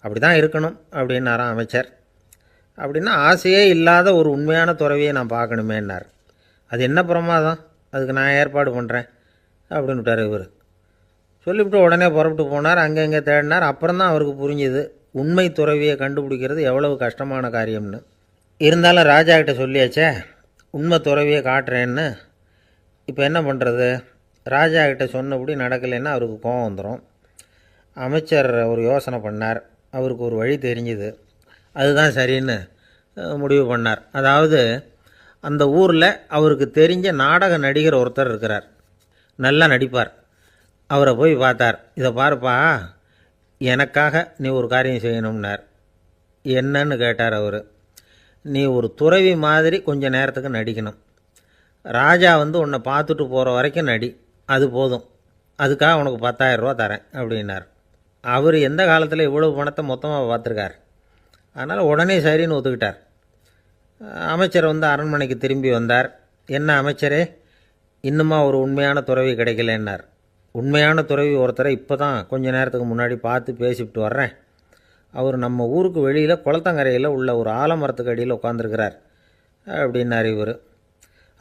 அப்படி தான் இருக்கணும் அப்படின்னாராம் அமைச்சர். அப்படின்னா ஆசையே இல்லாத ஒரு உண்மையான துறவியை நான் பார்க்கணுமேன்னார். அது என்ன பிரமாதம், அதுக்கு நான் ஏற்பாடு பண்ணுறேன் அப்படின்னு விட்டார் இவர். சொல்லிவிட்டு உடனே புறப்பட்டு போனார். அங்கங்கே தேடினார். அப்புறம் தான் அவருக்கு புரிஞ்சுது உண்மை துறவியை கண்டுபிடிக்கிறது எவ்வளவு கஷ்டமான காரியம்னு. இருந்தாலும் ராஜா கிட்ட சொல்லியாச்சே, உண்மை துறவியை காட்டுறேன்னு. இப்போ என்ன பண்ணுறது? ராஜா கிட்ட சொன்னபடி நடக்கலைன்னா அவருக்கு கோபம் வந்துடும். அமைச்சர் ஒரு யோசனை பண்ணார். அவருக்கு ஒரு வழி தெரிஞ்சுது. அதுதான் சரின்னு முடிவு பண்ணார். அதாவது அந்த ஊரில் அவருக்கு தெரிஞ்ச நாடக நடிகர் ஒருத்தர் இருக்கிறார், நல்லா நடிப்பார். அவரை போய் பார்த்தார். இதை பாருப்பா, எனக்காக நீ ஒரு காரியம் செய்யணும்னார். என்னன்னு கேட்டார் அவர். நீ ஒரு துறவி மாதிரி கொஞ்சம் நேரத்துக்கு நடிக்கணும். ராஜா உன்னை பார்த்துட்டு போகிற வரைக்கும் நடி, அது போதும். அதுக்காக உனக்கு 10,000 ரூபா தரேன் அப்படின்னார். அவர் எந்த காலத்தில் இவ்வளவு பணத்தை மொத்தமாக பார்த்துருக்கார். அதனால் உடனே சரின்னு ஒத்துக்கிட்டார். அமைச்சர் அரண்மனைக்கு திரும்பி வந்தார். என்ன அமைச்சரே, இன்னுமா ஒரு உண்மையான துறவி கிடைக்கலன்னார். உண்மையான துறவி ஒருத்தரை இப்போ தான் கொஞ்ச நேரத்துக்கு முன்னாடி பார்த்து பேசிவிட்டு வர்றேன். அவர் நம்ம ஊருக்கு வெளியில் குளத்தங்கரையில் உள்ள ஒரு ஆலமரத்துக்கு அடியில் உட்காந்துருக்கிறார் அப்படின்னார் இவர்.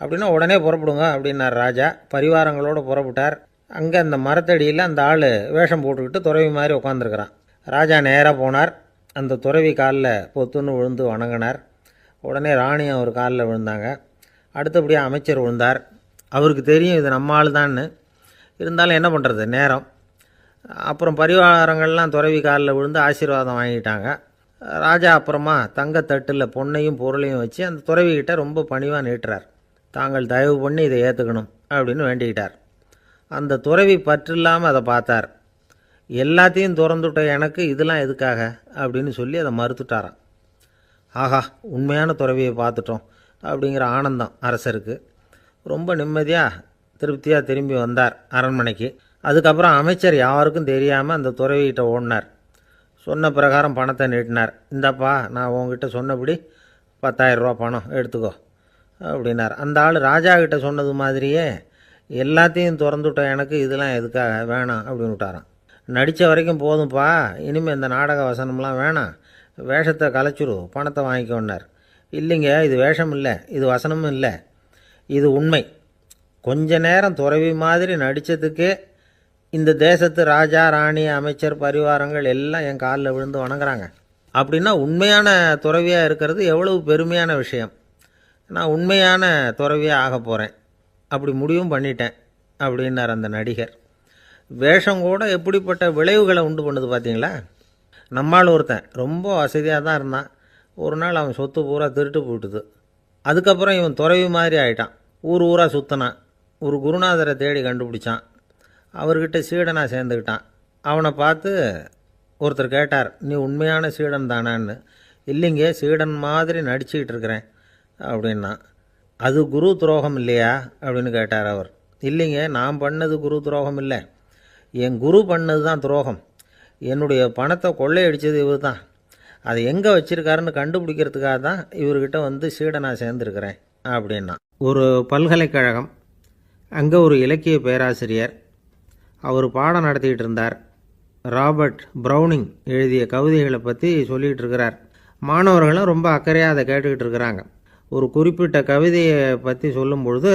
அப்படின்னா உடனே புறப்படுங்க அப்படின்னார் ராஜா. பரிவாரங்களோடு புறப்பட்டார். அங்கே அந்த மரத்தடியில் அந்த ஆள் வேஷம் போட்டுக்கிட்டு துறவி மாதிரி உட்காந்துருக்கிறான். ராஜா நேராக போனார். அந்த துறவி காலில் பொத்துன்னு விழுந்து வணங்கினார். உடனே ராணியும் அவர் காலில் விழுந்தாங்க. அடுத்தபடியாக அமைச்சர் விழுந்தார். அவருக்கு தெரியும் இது நம்ம ஆள் தான்னு. இருந்தாலும் என்ன பண்ணுறது, நேரம். அப்புறம் பரிவாரங்கள்லாம் துறவி காலில் விழுந்து ஆசீர்வாதம் வாங்கிட்டாங்க. ராஜா அப்புறமா தங்கத்தட்டில் பொன்னையும் பொருளையும் வச்சு அந்த துறவிக்கிட்ட ரொம்ப பணிவாக நீட்டுறார். தாங்கள் தயவு பண்ணி இதை ஏற்றுக்கணும் அப்படின்னு வேண்டிக்கிட்டார். அந்த துறவி பற்று இல்லாமல் அதை பார்த்தார். எல்லாத்தையும் திறந்துவிட்ட எனக்கு இதெல்லாம் எதுக்காக அப்படின்னு சொல்லி அதை மறுத்துட்டாராம். ஆஹா, உண்மையான துறவியை பார்த்துட்டோம் அப்படிங்கிற ஆனந்தம் அரசருக்கு. ரொம்ப நிம்மதியாக திருப்தியாக திரும்பி வந்தார் அரண்மனைக்கு. அதுக்கப்புறம் அமைச்சர் யாருக்கும் தெரியாமல் அந்த துறவிகிட்ட ஓடினார். சொன்ன பிரகாரம் பணத்தை நீட்டினார். இந்தாப்பா, நான் உங்ககிட்ட சொன்னபடி 10,000 ரூபா பணம் எடுத்துக்கோ அப்படின்னார். அந்த ஆள் ராஜா கிட்ட சொன்னது மாதிரியே எல்லாத்தையும் திறந்துவிட்ட எனக்கு இதெல்லாம் எதுக்காக வேணாம் அப்படின்னு விட்டாராம். நடித்த வரைக்கும் போதும்ப்பா, இனிமேல் இந்த நாடக வசனம்லாம் வேணாம், வேஷத்தை கலைச்சிரு, பணத்தை வாங்கிக்கோன்னார். இல்லைங்க, இது வேஷம் இல்லை, இது வசனமும் இல்லை, இது உண்மை. கொஞ்ச நேரம் துறவி மாதிரி நடித்ததுக்கே இந்த தேசத்து ராஜா, ராணி, அமைச்சர், பரிவாரங்கள் எல்லாம் என் காலில் விழுந்து வணங்குறாங்க. அப்படின்னா உண்மையான துறவியாக இருக்கிறது எவ்வளவு பெருமையான விஷயம். நான் உண்மையான துறவியாக ஆக போகிறேன், அப்படி முடிவும் பண்ணிட்டேன் அப்படின்னார் அந்த நடிகர். வேஷம் கூட எப்படிப்பட்ட விளைவுகளை உண்டு பண்ணுது பார்த்தீங்களா. நம்மால் ஒருத்தன் ரொம்ப வசதியாக தான் இருந்தான். ஒரு நாள் அவன் சொத்து பூரா திருட்டு போட்டுது. அதுக்கப்புறம் இவன் துறவி மாதிரி ஆகிட்டான். ஊர் ஊராக சுற்றினான். ஒரு குருநாதரை தேடி கண்டுபிடிச்சான். அவர்கிட்ட சீடனாக சேர்ந்துக்கிட்டான். அவனை பார்த்து ஒருத்தர் கேட்டார், நீ உண்மையான சீடன் தானான்னு. இல்லைங்க, சீடன் மாதிரி நடிச்சுக்கிட்டு இருக்கிறேன் அப்படின்னா. அது குரு துரோகம் இல்லையா அப்படின்னு கேட்டார் அவர். இல்லைங்க, நான் பண்ணது குரு துரோகம் இல்லை, என் குரு பண்ணது தான் துரோகம். என்னுடைய பணத்தை கொள்ளையடித்தது இவர் தான். அதை எங்கே வச்சுருக்காருன்னு கண்டுபிடிக்கிறதுக்காக தான் இவர்கிட்ட வந்து சீடனாக சேர்ந்துருக்கிறேன் அப்படின்னா. ஒரு பல்கலைக்கழகம், அங்கே ஒரு இலக்கிய பேராசிரியர், அவர் பாடம் நடத்திக்கிட்டு இருந்தார். ராபர்ட் ப்ரௌனிங் எழுதிய கவிதைகளை பற்றி சொல்லிகிட்டு இருக்கிறார். மாணவர்களும் ரொம்ப அக்கறையாக அதை கேட்டுக்கிட்டு இருக்கிறாங்க. ஒரு குறிப்பிட்ட கவிதையை பற்றி சொல்லும் பொழுது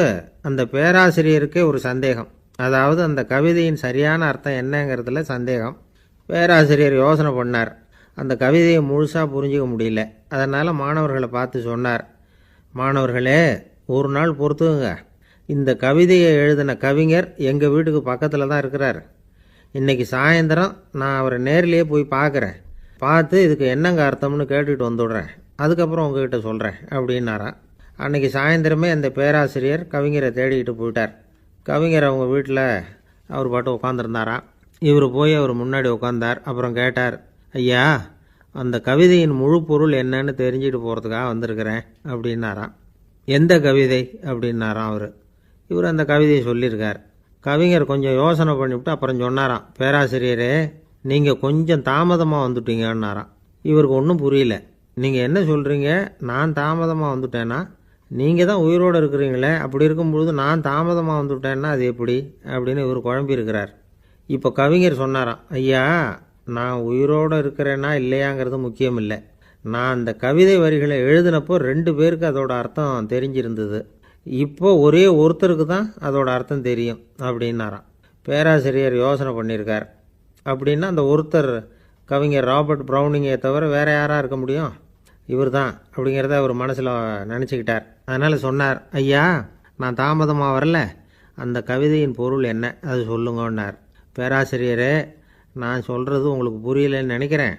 அந்த பேராசிரியருக்கே ஒரு சந்தேகம். அதாவது அந்த கவிதையின் சரியான அர்த்தம் என்னங்கிறதுல சந்தேகம். பேராசிரியர் யோசனை பண்ணார். அந்த கவிதையை முழுசாக புரிஞ்சிக்க முடியல. அதனால் மாணவர்களை பார்த்து சொன்னார், மாணவர்களே, ஒரு நாள் பொறுத்துக்குங்க. இந்த கவிதையை எழுதின கவிஞர் எங்கள் வீட்டுக்கு பக்கத்தில் தான் இருக்கிறார். இன்றைக்கி சாயந்தரம் நான் அவரை நேரிலேயே போய் பார்க்குறேன். பார்த்து இதுக்கு என்னங்க அர்த்தம்னு கேட்டுட்டு வந்துடுறேன். அதுக்கப்புறம் உங்ககிட்ட சொல்கிறேன் அப்படின்னாராம். அன்றைக்கி சாயந்தரமே அந்த பேராசிரியர் கவிஞரை தேடிக்கிட்டு போயிட்டார். கவிஞர் அவங்க வீட்டில் அவர் பாட்டு உட்காந்துருந்தாராம். இவர் போய் அவர் முன்னாடி உட்காந்தார். அப்புறம் கேட்டார், ஐயா, அந்த கவிதையின் முழு பொருள் என்னன்னு தெரிஞ்சுட்டு போகிறதுக்காக வந்திருக்கிறேன் அப்படின்னாராம். எந்த கவிதை அப்படின்னாராம் அவர். இவர் அந்த கவிதையை சொல்லியிருக்கார். கவிஞர் கொஞ்சம் யோசனை பண்ணிவிட்டு அப்புறம் சொன்னாராம், பேராசிரியரே, நீங்கள் கொஞ்சம் தாமதமாக வந்துட்டீங்கன்னாராம். இவருக்கு ஒன்றும் புரியல. நீங்கள் என்ன சொல்கிறீங்க, நான் தாமதமாக வந்துட்டேன்னா? நீங்கள் தான் உயிரோடு இருக்கிறீங்களே, அப்படி இருக்கும்பொழுது நான் தாமதமாக வந்துட்டேன்னா அது எப்படி அப்படின்னு இவர் குழம்பியிருக்கிறார். இப்போ கவிஞர் சொன்னாராம், ஐயா, நான் உயிரோடு இருக்கிறேன்னா இல்லையாங்கிறது முக்கியம் இல்லை. நான் அந்த கவிதை வரிகளை எழுதினப்போ 2 பேருக்கு அதோட அர்த்தம் தெரிஞ்சிருந்தது. இப்போ ஒரே ஒருத்தருக்கு தான் அதோட அர்த்தம் தெரியும் அப்படின்னாராம். பேராசிரியர் யோசனை பண்ணியிருக்கார். அப்படின்னா அந்த ஒருத்தர் கவிஞர் ராபர்ட் ப்ரௌனிங்கை தவிர வேறு யாராக இருக்க முடியும்? இவர் தான் அப்படிங்கிறத அவர் மனசில் நினச்சிக்கிட்டார். அதனால் சொன்னார், ஐயா, நான் தாமதமாக வரல, அந்த கவிதையின் பொருள் என்ன அது சொல்லுங்கன்னார். பேராசிரியரே, நான் சொல்கிறது உங்களுக்கு புரியலைன்னு நினைக்கிறேன்.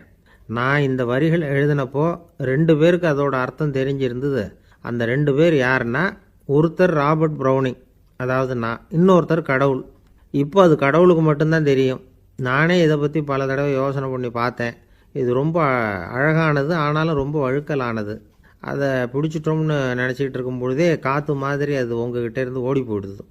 நான் இந்த வரிகள் எழுதினப்போ 2 பேருக்கு அதோட அர்த்தம் தெரிஞ்சிருந்தது. அந்த 2 பேர் யாருன்னா, ஒருத்தர் ராபர்ட் ப்ரௌனிங், அதாவது நான், இன்னொருத்தர் கடவுள். இப்போ அது கடவுளுக்கு மட்டும்தான் தெரியும். நானே இதை பற்றி பல தடவை யோசனை பண்ணி பார்த்தேன். இது ரொம்ப அழகானது, ஆனாலும் ரொம்ப வழுக்கலானது. அதை பிடிச்சிட்டோம்னு நினச்சிக்கிட்டு இருக்கும் பொழுதே காற்று மாதிரி அது உங்ககிட்ட இருந்து ஓடி போயிடுது.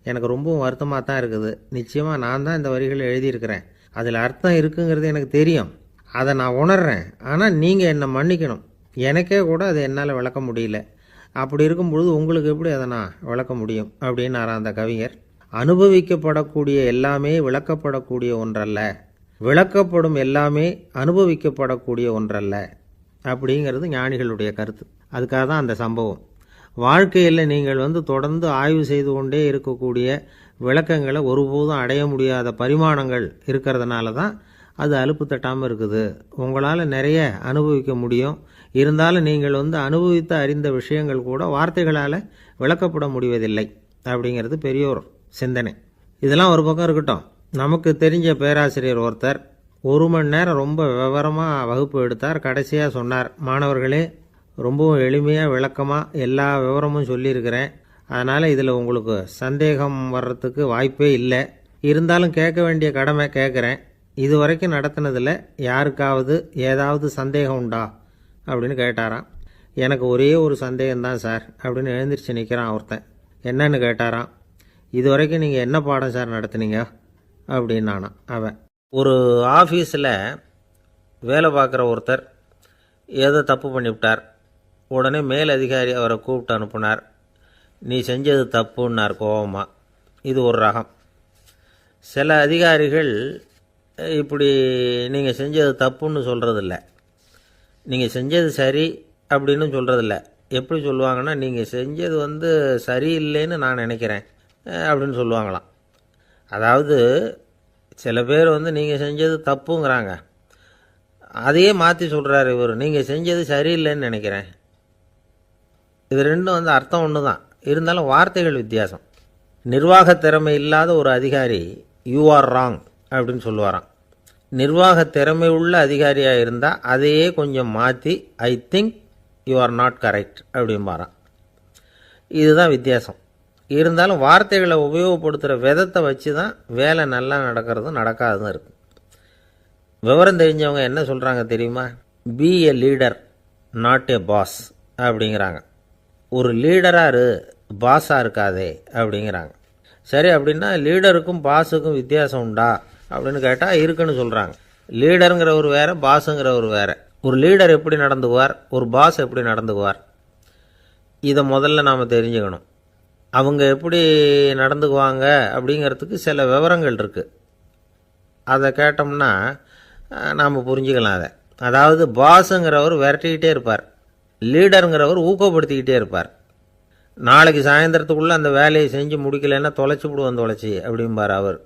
எனக்கு ரொம்பவும் வருத்தமாக தான் இருக்குது. நிச்சயமாக நான் தான் இந்த வரிகளை எழுதியிருக்கிறேன். அதில் அர்த்தம் இருக்குங்கிறது எனக்கு தெரியும், அதை நான் உணர்றேன். ஆனால் நீங்கள் என்னை மன்னிக்கணும். எனக்கே கூட அதை என்னால் விளக்க முடியல. அப்படி இருக்கும் பொழுது உங்களுக்கு எப்படி அதை நான் விளக்க முடியும் அப்படின்னாரா அந்த கவிஞர். அனுபவிக்கப்படக்கூடிய எல்லாமே விளக்கப்படக்கூடிய ஒன்றல்ல, விளக்கப்படும் எல்லாமே அனுபவிக்கப்படக்கூடிய ஒன்றல்ல அப்படிங்கிறது ஞானிகளுடைய கருத்து. அதுக்காக தான் அந்த சம்பவம். வாழ்க்கையில் நீங்கள் தொடர்ந்து ஆய்வு செய்து கொண்டே இருக்கக்கூடிய விளக்கங்களை ஒருபோதும் அடைய முடியாத பரிமாணங்கள் இருக்கிறதுனால தான் அது அலுப்பு தட்டாமல் இருக்குது. உங்களால் நிறைய அனுபவிக்க முடியும். இருந்தாலும் நீங்கள் அனுபவித்து அறிந்த விஷயங்கள் கூட வார்த்தைகளால் விளக்கப்பட முடிவதில்லை அப்படிங்கிறது பெரியோர் சிந்தனை. இதெல்லாம் ஒரு பக்கம் இருக்கட்டும். நமக்கு தெரிஞ்ச பேராசிரியர் ஒருத்தர் 1 மணி நேரம் ரொம்ப விவரமாக வகுப்பு எடுத்தார். கடைசியாக சொன்னார், மாணவர்களே, ரொம்பவும் எளிமையாக விளக்கமாக எல்லா விவரமும் சொல்லியிருக்கிறேன். அதனால் இதில் உங்களுக்கு சந்தேகம் வர்றதுக்கு வாய்ப்பே இல்லை. இருந்தாலும் கேட்க வேண்டிய கடமை கேட்குறேன். இது வரைக்கும் நடத்தினதில் யாருக்காவது ஏதாவது சந்தேகம் உண்டா அப்படின்னு கேட்டாராம். எனக்கு ஒரே ஒரு சந்தேகம்தான் சார் அப்படின்னு எழுந்திரிச்சு நிற்கிறான் ஒருத்தன். என்னன்னு கேட்டாராம். இது வரைக்கும் நீங்கள் என்ன பாடம் சார் நடத்துனீங்க அப்படின்னானா அவன். ஒரு ஆஃபீஸில் வேலை பார்க்குற ஒருத்தர் ஏதோ தப்பு பண்ணிவிட்டார். உடனே மேலதிகாரி அவரை கூப்பிட்டு அனுப்புனார். நீ செஞ்சது தப்புன்னார் கோபமாக. இது ஒரு ரகம். சில அதிகாரிகள் இப்படி நீங்கள் செஞ்சது தப்புன்னு சொல்கிறதில்ல, நீங்கள் செஞ்சது சரி அப்படின்னு சொல்கிறதில்ல. எப்படி சொல்லுவாங்கன்னா, நீங்கள் செஞ்சது சரியில்லைன்னு நான் நினைக்கிறேன் அப்படின்னு சொல்லுவாங்களாம். அதாவது சில பேர் நீங்கள் செஞ்சது தப்புங்கிறாங்க, அதையே மாற்றி சொல்கிறாரு இவர், நீங்கள் செஞ்சது சரியில்லைன்னு நினைக்கிறேன். இது ரெண்டும் அர்த்தம் ஒன்று தான், இருந்தாலும் வார்த்தைகள் வித்தியாசம். நிர்வாக திறமை இல்லாத ஒரு அதிகாரி யூ ஆர் ராங் அப்படின்னு சொல்லுவாராம். நிர்வாக திறமை உள்ள அதிகாரியாக இருந்தால் அதையே கொஞ்சம் மாற்றி I think you are not correct அப்படிம்பாராம். இதுதான் வித்தியாசம். இருந்தாலும் வார்த்தைகளை உபயோகப்படுத்துகிற விதத்தை வச்சு தான் வேலை நல்லா நடக்கிறதும் நடக்காததும் இருக்குது. விவரம் தெரிஞ்சவங்க என்ன சொல்கிறாங்க தெரியுமா? Be a leader not a boss அப்படிங்கிறாங்க. ஒரு லீடராக இரு, பாஸாக இருக்காதே அப்படிங்கிறாங்க. சரி, அப்படின்னா லீடருக்கும் பாஸுக்கும் வித்தியாசம் உண்டா அப்படின்னு கேட்டால் இருக்குன்னு சொல்கிறாங்க. லீடருங்கிறவர் வேறு, பாஸுங்கிறவர் வேறு. ஒரு லீடர் எப்படி நடந்துக்குவார், ஒரு பாஸ் எப்படி நடந்துக்குவார், இதை முதல்ல நாம் தெரிஞ்சுக்கணும். அவங்க எப்படி நடந்துக்குவாங்க அப்படிங்கிறதுக்கு சில விவரங்கள் இருக்குது. அதை கேட்டோம்னா நாம் புரிஞ்சுக்கலாம் அதை. அதாவது பாஸுங்கிறவர் விரட்டிக்கிட்டே இருப்பார், லீடருங்கிறவர் ஊக்கப்படுத்திக்கிட்டே இருப்பார். நாளைக்கு சாயந்தரத்துக்குள்ளே அந்த வேலையை செஞ்சு முடிக்கலைன்னா தொலைச்சி விடுவோம் தொலைச்சி அப்படிம்பார் அவர்.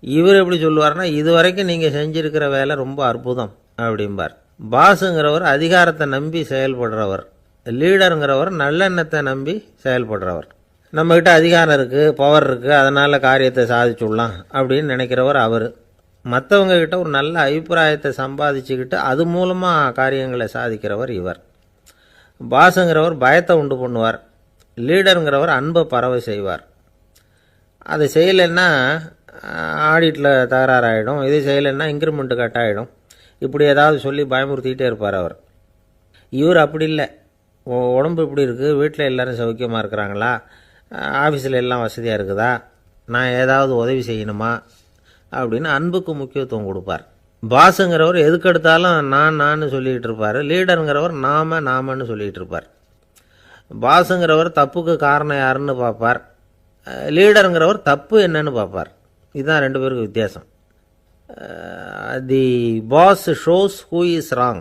இவர் எப்படி சொல்லுவார்னா, இது வரைக்கும் நீங்கள் செஞ்சுருக்கிற வேலை ரொம்ப அற்புதம் அப்படிம்பார். பாஸுங்கிறவர் அதிகாரத்தை நம்பி செயல்படுறவர், லீடருங்கிறவர் நல்லெண்ணத்தை நம்பி செயல்படுறவர். நம்மக்கிட்ட அதிகாரம் இருக்குது, பவர் இருக்குது, அதனால் காரியத்தை சாதிச்சுடலாம் அப்படின்னு நினைக்கிறவர் அவர். மற்றவங்கக்கிட்ட ஒரு நல்ல அபிப்பிராயத்தை சம்பாதிச்சுக்கிட்டு அது மூலமாக காரியங்களை சாதிக்கிறவர் இவர். பாஸுங்கிறவர் பயத்தை உண்டு பண்ணுவார், லீடருங்கிறவர் அன்பை பரவ செய்வார். அதை செய்யலைன்னா ஆடிட்டில் தகராறாயிடும், இது செய்யலைன்னா இன்க்ரிமெண்ட்டு கட் ஆகிடும், இப்படி ஏதாவது சொல்லி பயமுறுத்திக்கிட்டே இருப்பார் அவர். இவர் அப்படி இல்லை. உடம்பு இப்படி இருக்குது, வீட்டில் எல்லோரும் சௌக்கியமாக இருக்கிறாங்களா, ஆஃபீஸில் எல்லாம் வசதியாக இருக்குதா, நான் ஏதாவது உதவி செய்யணுமா அப்படின்னு அன்புக்கு முக்கியத்துவம் கொடுப்பார். பாஸுங்கிறவர் எதுக்கெடுத்தாலும் நான் சொல்லிகிட்டு இருப்பார், லீடருங்கிறவர் நாமன்னு சொல்லிகிட்டு இருப்பார். பாஸுங்கிறவர் தப்புக்கு காரணம் யாருன்னு பார்ப்பார், லீடருங்கிறவர் தப்பு என்னன்னு பார்ப்பார். இதுதான் ரெண்டு பேருக்கு வித்தியாசம். The boss shows who is wrong,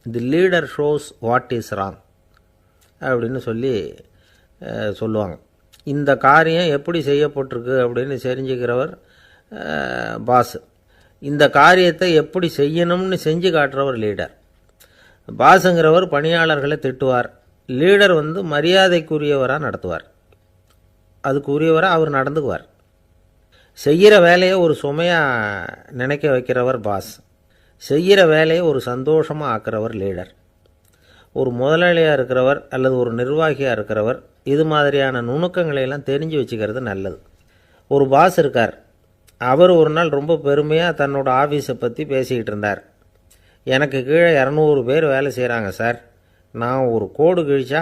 the leader shows what is wrong அப்படின்னு சொல்லுவாங்க. இந்த காரியம் எப்படி செய்யப்பட்டிருக்கு அப்படின்னு தெரிஞ்சுக்கிறவர் பாஸ். இந்த காரியத்தை எப்படி செய்யணும்னு செஞ்சு காட்டுறவர் லீடர். பாஸுங்கிறவர் பணியாளர்களை திட்டுவார், லீடர் மரியாதைக்குரியவராக நடத்துவார், அதுக்குரியவராக அவர் நடந்துக்குவார். செய்கிற வேலையை ஒரு சுமையாக நினைக்க வைக்கிறவர் பாஸ், செய்கிற வேலையை ஒரு சந்தோஷமாக ஆக்கிறவர் லீடர். ஒரு முதலாளியாக இருக்கிறவர் அல்லது ஒரு நிர்வாகியாக இருக்கிறவர் இது மாதிரியான நுணுக்கங்களையெல்லாம் தெரிஞ்சு வச்சுக்கிறது நல்லது. ஒரு பாஸ் இருக்கார், அவர் ஒரு நாள் ரொம்ப பெருமையாக தன்னோட ஆஃபீஸை பற்றி பேசிக்கிட்டு இருந்தார். எனக்கு கீழே 200 பேர் வேலை செய்கிறாங்க சார், நான் ஒரு கோடு கிழிச்சா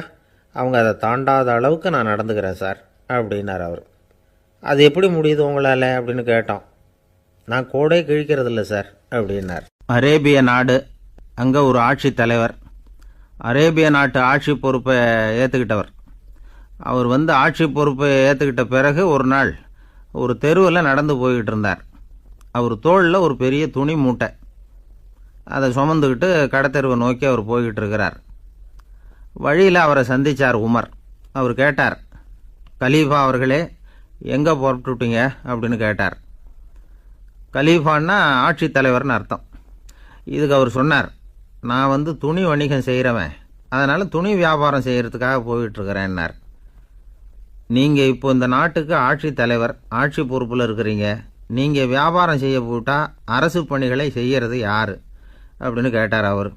அவங்க அதை தாண்டாத அளவுக்கு நான் நடந்துக்கிறேன் சார் அப்படின்னார் அவர். அது எப்படி முடியுது உங்களால் அப்படின்னு கேட்டோம். நான் கோடே கிழிக்கிறதில்ல சார் அப்படின்னார். அரேபிய நாடு, அங்கே ஒரு ஆட்சி தலைவர், அரேபிய நாட்டு ஆட்சி பொறுப்பை ஏற்றுக்கிட்டவர். அவர் ஆட்சி பொறுப்பை ஏற்றுக்கிட்ட பிறகு ஒரு நாள் ஒரு தெருவில் நடந்து போய்கிட்டு இருந்தார். அவர் தோளில் ஒரு பெரிய துணி மூட்டை, அதை சுமந்துக்கிட்டு கடத்தெருவை நோக்கி அவர் போய்கிட்டு இருக்கிறார். வழியில் அவரை சந்தித்தார் உமர். அவர் கேட்டார், கலீஃபா அவர்களே, எங்கே புறப்பட்டுட்டீங்க அப்படின்னு கேட்டார். கலீஃபான்னா ஆட்சி தலைவர்னு அர்த்தம். இதுக்கு அவர் சொன்னார், நான் துணி வணிகம் செய்கிறவன், அதனால் துணி வியாபாரம் செய்கிறதுக்காக போயிட்டுருக்கிறேன்னார். நீங்கள் இப்போ இந்த நாட்டுக்கு ஆட்சி தலைவர், ஆட்சி பொறுப்பில் இருக்கிறீங்க, நீங்கள் வியாபாரம் செய்ய போட்டால் அரசு பணிகளை செய்கிறது யார் அப்படின்னு கேட்டார் அவர்.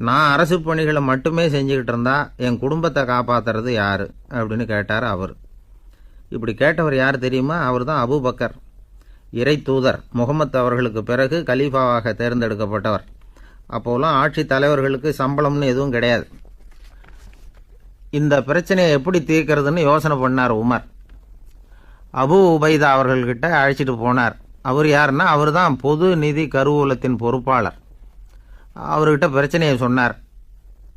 நான் அரசு பணிகளை மட்டுமே செஞ்சுக்கிட்டு இருந்தா என் குடும்பத்தை காப்பாற்றுறது யார் அப்படின்னு கேட்டார் அவர். இப்படி கேட்டவர் யார் தெரியுமா? அவர் தான் அபூபக்கர், இறை தூதர் முகமது அவர்களுக்கு பிறகு கலீஃபாவாக தேர்ந்தெடுக்கப்பட்டவர். அப்போலாம் ஆட்சி தலைவர்களுக்கு சம்பளம்னு எதுவும் கிடையாது. இந்த பிரச்சனையை எப்படி தீர்க்கிறதுன்னு யோசனை பண்ணார் உமர். அபு உபைதா அவர்கள்கிட்ட அழைச்சிட்டு போனார். அவர் யாருன்னா, அவர் தான் பொது நிதி கருவூலத்தின் பொறுப்பாளர். அவர்கிட்ட பிரச்சனையை சொன்னார்.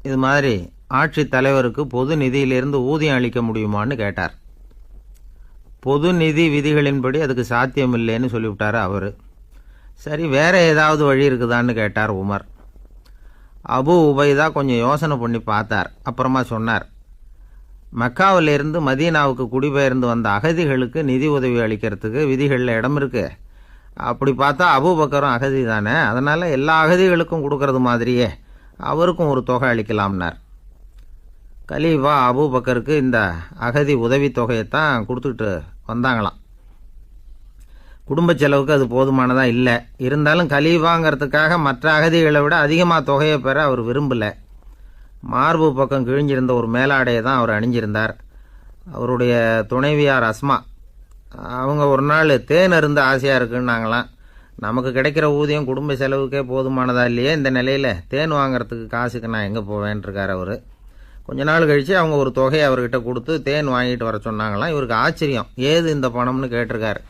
இது மாதிரி ஆட்சி தலைவருக்கு பொது நிதியிலிருந்து ஊதியம் அளிக்க முடியுமான்னு கேட்டார். பொது நிதி விதிகளின்படி அதுக்கு சாத்தியம் இல்லைன்னு சொல்லிவிட்டார் அவர். சரி, வேற ஏதாவது வழி இருக்குதான்னு கேட்டார் உமர். அபு உபைதா கொஞ்சம் யோசனை பண்ணி பார்த்தார். அப்புறமா சொன்னார், மக்காவிலிருந்து மதீனாவுக்கு குடிபெயர்ந்து வந்த அகதிகளுக்கு நிதி உதவி அளிக்கிறதுக்கு விதிகளில் இடம் இருக்கு. அப்படி பார்த்தா அபூபக்கரும் அகதி தானே, அதனால் எல்லா அகதிகளுக்கும் கொடுக்கறது மாதிரியே அவருக்கும் ஒரு தொகை அளிக்கலாம்னார். கலீஃபா அபூபக்கருக்கு இந்த அகதி உதவி தொகையைத்தான் கொடுத்துட்டு வந்தாங்களாம். குடும்ப செலவுக்கு அது போதுமானதாக இல்லை. இருந்தாலும் கலீஃபாங்கிறதுக்காக மற்ற அகதிகளை விட அதிகமாக தொகையை பெற அவர் விரும்பலை. மார்பு பக்கம் கிழிஞ்சிருந்த ஒரு மேலாடையை தான் அவர் அணிஞ்சிருந்தார். அவருடைய துணைவியார் அஸ்மா, அவங்க ஒரு நாள் தேன் அருந்த ஆசையாக இருக்குன்னாங்களாம். நமக்கு கிடைக்கிற ஊதியம் குடும்ப செலவுக்கே போதுமானதா இல்லையே, இந்த நிலையில் தேன் வாங்கிறதுக்கு காசுக்கு நான் எங்கே போவேன்ருக்கார் அவர். கொஞ்ச நாள் கழித்து அவங்க ஒரு தொகையை அவர்கிட்ட கொடுத்து தேன் வாங்கிட்டு வர சொன்னாங்களாம். இவருக்கு ஆச்சரியம், ஏது இந்த பணம்னு கேட்டிருக்காரு.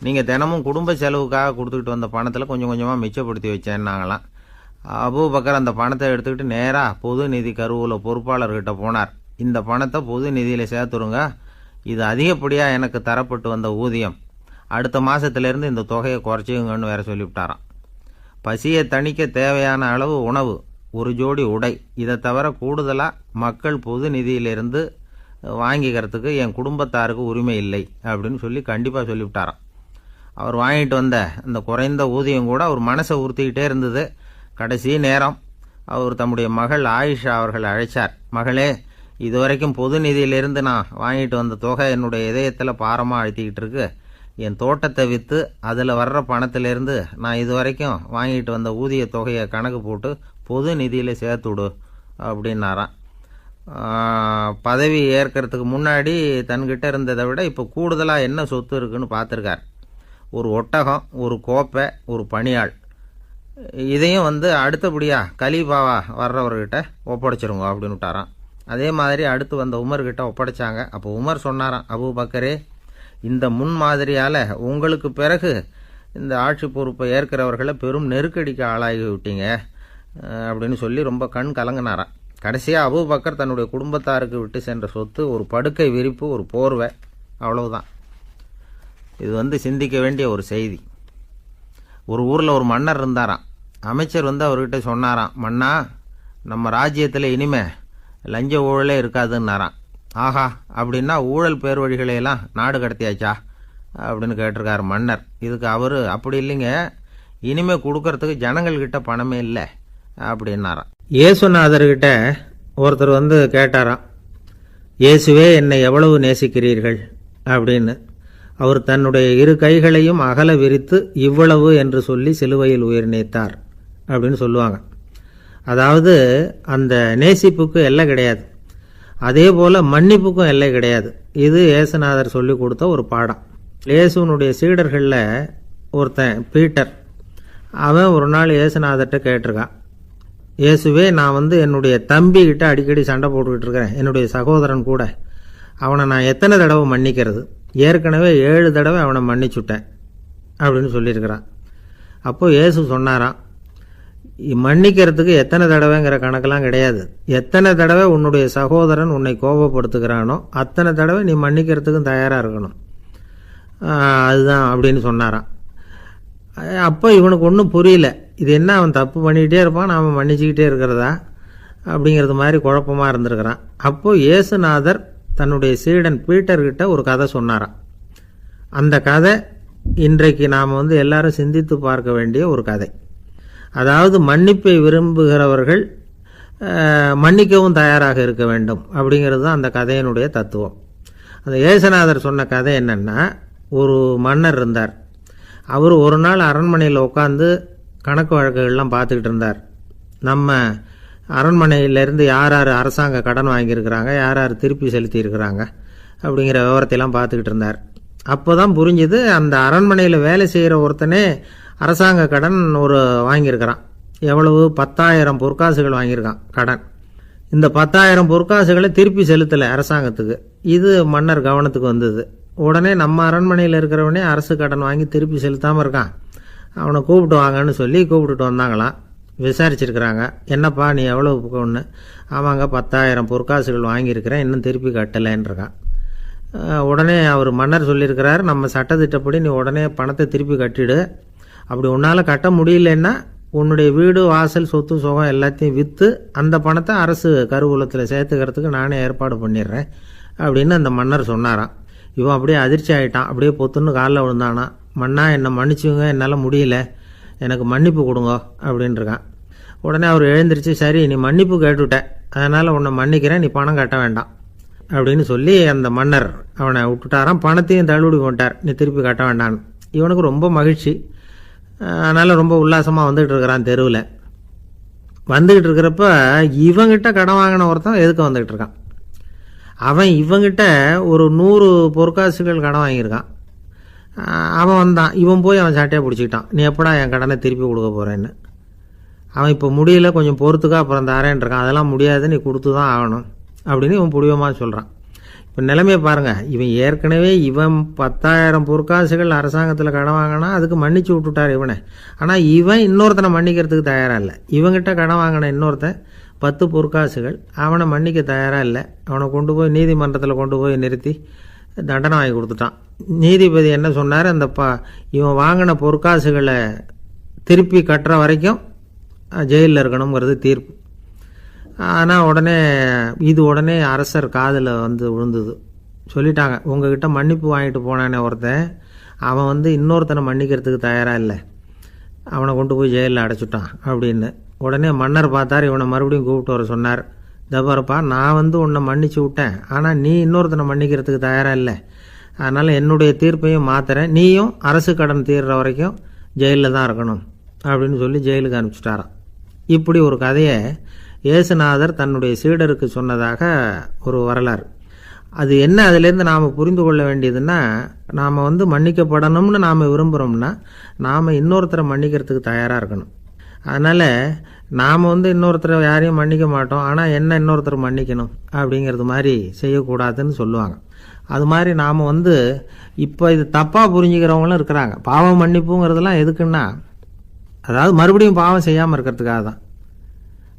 நீங்கள் தினமும் குடும்ப செலவுக்காக கொடுத்துக்கிட்டு வந்த பணத்தில் கொஞ்சம் கொஞ்சமாக மிச்சப்படுத்தி வச்சேன்னாங்களாம். அபூபக்கர் அந்த பணத்தை எடுத்துக்கிட்டு நேராக பொது நிதி கருவூல பொறுப்பாளர்கிட்ட போனார். இந்த பணத்தை பொது நிதியில் சேர்த்துருங்க, இது அதிகப்படியாக எனக்கு தரப்பட்டு வந்த ஊதியம், அடுத்த மாதத்துலேருந்து இந்த தொகையை குறைச்சிங்கன்னு வேற சொல்லிவிட்டாராம். பசியை தணிக்க தேவையான அளவு உணவு, ஒரு ஜோடி உடை, இதை தவிர கூடுதலாக மக்கள் பொது நிதியிலிருந்து வாங்கிக்கிறதுக்கு என் குடும்பத்தாருக்கு உரிமை இல்லை அப்படின்னு சொல்லி கண்டிப்பாக சொல்லிவிட்டாராம். அவர் வாங்கிட்டு வந்த அந்த குறைந்த ஊதியம் கூட அவர் மனசை உறுத்திக்கிட்டே இருந்தது. கடைசி நேரம் அவர் தம்முடைய மகள் ஆயிஷா அவர்கள் அழைச்சார். மகளே, இதுவரைக்கும் பொது நிதியிலிருந்து நான் வாங்கிட்டு வந்த தொகை என்னுடைய இதயத்தில் பாரமாக அழுத்திக்கிட்டு இருக்கு. என் தோட்டத்தை விற்று அதில் வர்ற பணத்திலிருந்து நான் இதுவரைக்கும் வாங்கிட்டு வந்த ஊதிய தொகையை கணக்கு போட்டு பொது நிதியில் சேர்த்துடு அப்படின்னாராம். பதவி ஏற்கிறதுக்கு முன்னாடி தன்கிட்ட இருந்ததை விட இப்போ கூடுதலாக என்ன சொத்து இருக்குன்னு பார்த்துருக்கார். ஒரு ஒட்டகம், ஒரு கோப்பை, ஒரு பணியாள். இதையும் அடுத்தபடியாக கலீஃபாவா வர்றவர்கிட்ட ஒப்படைச்சிருங்க அப்படின்னு விட்டாராம். அதே மாதிரி அடுத்து வந்த உமர்கிட்ட ஒப்படைச்சாங்க. அப்போ உமர் சொன்னாராம், அபூபக்கரே, இந்த முன்மாதிரியால் உங்களுக்கு பிறகு இந்த ஆட்சி பொறுப்பை ஏற்கிறவர்களை பெரும் நெருக்கடிக்கு ஆளாகி விட்டீங்க அப்படின்னு சொல்லி ரொம்ப கண் கலங்கினாராம். கடைசியாக அபூபக்கர் தன்னுடைய குடும்பத்தாருக்கு விட்டு சென்ற சொத்து ஒரு படுக்கை விரிப்பு, ஒரு போர்வை, அவ்வளவுதான். இது சிந்திக்க வேண்டிய ஒரு செய்தி. ஒரு ஊரில் ஒரு மன்னர் இருந்தாராம். அமைச்சர் அவர்கிட்ட சொன்னாராம், மன்னா, நம்ம ராஜ்யத்தில் இனிமே லஞ்ச ஊழலே இருக்காதுன்னாராம். ஆஹா, அப்படின்னா ஊழல் பேர் வழிகளையெல்லாம் நாடு கடத்தியாச்சா அப்படின்னு கேட்டிருக்காரு மன்னர். இதுக்கு அவர், அப்படி இல்லைங்க, இனிமே கொடுக்கறதுக்கு ஜனங்கள்கிட்ட பணமே இல்லை அப்படின்னாராம். இயேசுநாதர்கிட்ட ஒருத்தர் கேட்டாராம், இயேசுவே, என்னை எவ்வளவு நேசிக்கிறீர்கள் அப்படின்னு. அவர் தன்னுடைய இரு கைகளையும் அகல விரித்து இவ்வளவு என்று சொல்லி சிலுவையில் உயிர் நீத்தார் அப்படின்னு சொல்லுவாங்க. அதாவது அந்த நேசிப்புக்கு எல்லை கிடையாது, அதே போல் மன்னிப்புக்கும் எல்லை கிடையாது. இது இயேசுநாதர் சொல்லி கொடுத்த ஒரு பாடம். இயேசுனுடைய சீடர்களில் ஒருத்தன் பீட்டர், அவன் ஒரு நாள் இயேசுநாதர்கிட்ட கேட்டிருக்கான், இயேசுவே, நான் என்னுடைய தம்பிக்கிட்ட அடிக்கடி சண்டை போட்டுக்கிட்டு இருக்கிறேன், என்னுடைய சகோதரன் கூட. அவனை நான் எத்தனை தடவை மன்னிக்கிறது? ஏற்கனவே 7 தடவை அவனை மன்னிச்சுட்டேன் அப்படின்னு சொல்லியிருக்கிறான். அப்போது இயேசு சொன்னாராம், மன்னிக்கிறதுக்கு எத்தனை தடவைங்கிற கணக்கெல்லாம் கிடையாது. எத்தனை தடவை உன்னுடைய சகோதரன் உன்னை கோபப்படுத்துகிறானோ அத்தனை தடவை நீ மன்னிக்கிறதுக்கும் தயாராக இருக்கணும், அதுதான் அப்படின்னு சொன்னாராம். அப்போ இவனுக்கு ஒன்றும் புரியல, இது என்ன அவன் தப்பு பண்ணிக்கிட்டே இருப்பான், நாம் மன்னிச்சுக்கிட்டே இருக்கிறதா அப்படிங்கிறது மாதிரி குழப்பமாக இருந்திருக்கிறான். அப்போது இயேசுநாதர் தன்னுடைய சீடன் பீட்டர்கிட்ட ஒரு கதை சொன்னாராம். அந்த கதை இன்றைக்கு நாம் எல்லாரும் சிந்தித்து பார்க்க வேண்டிய ஒரு கதை. அதாவது மன்னிப்பை விரும்புகிறவர்கள் மன்னிக்கவும் தயாராக இருக்க வேண்டும் அப்படிங்கிறது தான் அந்த கதையினுடைய தத்துவம். அந்த ஏசுநாதர் சொன்ன கதை என்னென்னா, ஒரு மன்னர் இருந்தார். அவர் ஒரு நாள் அரண்மனையில் உட்காந்து கணக்கு வழக்குகள்லாம் பார்த்துக்கிட்டு இருந்தார். நம்ம அரண்மனையிலேருந்து யார் யார் அரசாங்க கடன் வாங்கியிருக்கிறாங்க, யார் யார் திருப்பி செலுத்தியிருக்கிறாங்க அப்படிங்கிற விவரத்தையெல்லாம் பார்த்துக்கிட்டு இருந்தார். அப்போ தான் புரிஞ்சுது, அந்த அரண்மனையில் வேலை செய்கிற ஒருத்தனே அரசாங்க கடன் வாங்கியிருக்கிறான். எவ்வளவு? 10,000 பொற்காசுகள் வாங்கியிருக்கான் கடன். இந்த 10,000 பொற்காசுகளை திருப்பி செலுத்தலை அரசாங்கத்துக்கு. இது மன்னர் கவனத்துக்கு வந்தது. உடனே நம்ம அரண்மனையில் இருக்கிறவனே அரசு கடன் வாங்கி திருப்பி செலுத்தாமல் இருக்கான், அவனை கூப்பிட்டு வாங்கன்னு சொல்லி கூப்பிட்டுட்டு வந்தாங்களாம். விசாரிச்சிருக்கிறாங்க, என்னப்பா நீ எவ்வளோ ஒன்று? ஆமாங்க 10,000 பொற்காசுகள் வாங்கியிருக்கிறேன், இன்னும் திருப்பி கட்டலைன்றிருக்கான். உடனே அவர் மன்னர் சொல்லியிருக்கிறார், நம்ம சட்டத்திட்டப்படி நீ உடனே பணத்தை திருப்பி கட்டிடு. அப்படி உன்னால் கட்ட முடியலன்னா உன்னுடைய வீடு வாசல் சொத்து சுகம் எல்லாத்தையும் விற்று அந்த பணத்தை அரசு கருவூலத்தில் சேர்த்துக்கிறதுக்கு நானே ஏற்பாடு பண்ணிடுறேன் அப்படின்னு அந்த மன்னர் சொன்னாராம். இவன் அப்படியே அதிர்ச்சி ஆகிட்டான். அப்படியே பொத்துன்னு காலில் விழுந்தானா, மன்னா என்னை மன்னிச்சுங்க, என்னால் முடியல, எனக்கு மன்னிப்பு கொடுங்க அப்படின்ட்டுருக்கான். உடனே அவர் எழுந்திரிச்சு, சரி நீ மன்னிப்பு கேட்டுவிட்ட, அதனால் உன்னை மன்னிக்கிறேன், நீ பணம் கட்ட வேண்டாம் அப்படின்னு சொல்லி அந்த மன்னர் அவனை விட்டுட்டாராம். பணத்தையும் தள்ளுபடி போட்டார், நீ திருப்பி கட்ட வேண்டான்னு. இவனுக்கு ரொம்ப மகிழ்ச்சி. அதனால் ரொம்ப உல்லாசமாக வந்துகிட்டு இருக்கிறான். தெருவில் வந்துக்கிட்டு இருக்கிறப்ப இவங்கிட்ட கடன் வாங்கின ஒருத்தன் எதுக்கு வந்துக்கிட்டு இருக்கான். அவன் இவங்கிட்ட ஒரு 100 பொற்காசுகள் கடன் வாங்கியிருக்கான். அவன் வந்தான், இவன் போய் அவன் சாட்டையாக பிடிச்சிக்கிட்டான், நீ எப்படா என் கடனை திருப்பி கொடுக்க போகிறேன்னு. அவன் இப்போ முடியல, கொஞ்சம் பொறுத்துக்கா, அப்புறம் தரேன் இருக்கான். அதெல்லாம் முடியாது, நீ கொடுத்து தான் ஆகணும் அப்படின்னு இவன் புடிவமாக சொல்கிறான். இப்போ நிலைமையை பாருங்கள், இவன் ஏற்கனவே 10,000 பொற்காசுகள் அரசாங்கத்தில் கடன் வாங்கினா அதுக்கு மன்னிச்சு விட்டுட்டார் இவனை. ஆனால் இவன் இன்னொருத்தனை மன்னிக்கிறதுக்கு தயாராக இல்லை. இவங்கிட்ட கடன் வாங்கின இன்னொருத்தன் 10 பொற்காசுகள், அவனை மன்னிக்க தயாராக இல்லை. அவனை கொண்டு போய் நீதிமன்றத்தில் கொண்டு போய் நிறுத்தி தண்டனை வாங்கி கொடுத்துட்டான். நீதிபதி என்ன சொன்னார், அந்த இவன் வாங்கின பொற்காசுகளை திருப்பி கட்டுற வரைக்கும் ஜெயிலில் இருக்கணுங்கிறது தீர்ப்பு. ஆனால் உடனே அரசர் காதில் விழுந்தது. சொல்லிட்டாங்க, உங்ககிட்ட மன்னிப்பு வாங்கிட்டு போனானே ஒருத்தன், அவன் இன்னொருத்தனை மன்னிக்கிறதுக்கு தயாராக இல்லை, அவனை கொண்டு போய் ஜெயிலில் அடைச்சிட்டான் அப்படின்னு. உடனே மன்னர் பார்த்தார், இவனை மறுபடியும் கூப்பிட்டு வர சொன்னார். தபாரப்பா, நான் உன்னை மன்னிச்சு விட்டேன், ஆனால் நீ இன்னொருத்தனை மன்னிக்கிறதுக்கு தயாராக இல்லை, அதனால் என்னுடைய தீர்ப்பையும் மாற்றுறேன், நீயும் அரசு கடன் தீர்ற வரைக்கும் ஜெயிலில் தான் இருக்கணும் அப்படின்னு சொல்லி ஜெயிலுக்கு அனுப்பிச்சிட்டாராம். இப்படி ஒரு கதையை இயேசுநாதர் தன்னுடைய சீடருக்கு சொன்னதாக ஒரு வரலாறு. அது என்ன, அதிலேருந்து நாம் புரிந்து கொள்ள வேண்டியதுன்னா, நாம் மன்னிக்கப்படணும்னு நாம் விரும்புகிறோம்னா நாம் இன்னொருத்தரை மன்னிக்கிறதுக்கு தயாராக இருக்கணும். அதனால் நாம் இன்னொருத்தரை யாரையும் மன்னிக்க மாட்டோம், ஆனால் என்ன இன்னொருத்தர் மன்னிக்கணும் அப்படிங்கிறது மாதிரி செய்யக்கூடாதுன்னு சொல்லுவாங்க. அது மாதிரி நாம் இப்போ இது தப்பாக புரிஞ்சுக்கிறவங்களும் இருக்கிறாங்க. பாவம் மன்னிப்புங்கிறதுலாம் எதுக்குன்னா, அதாவது மறுபடியும் பாவம் செய்யாமல் இருக்கிறதுக்காக தான்.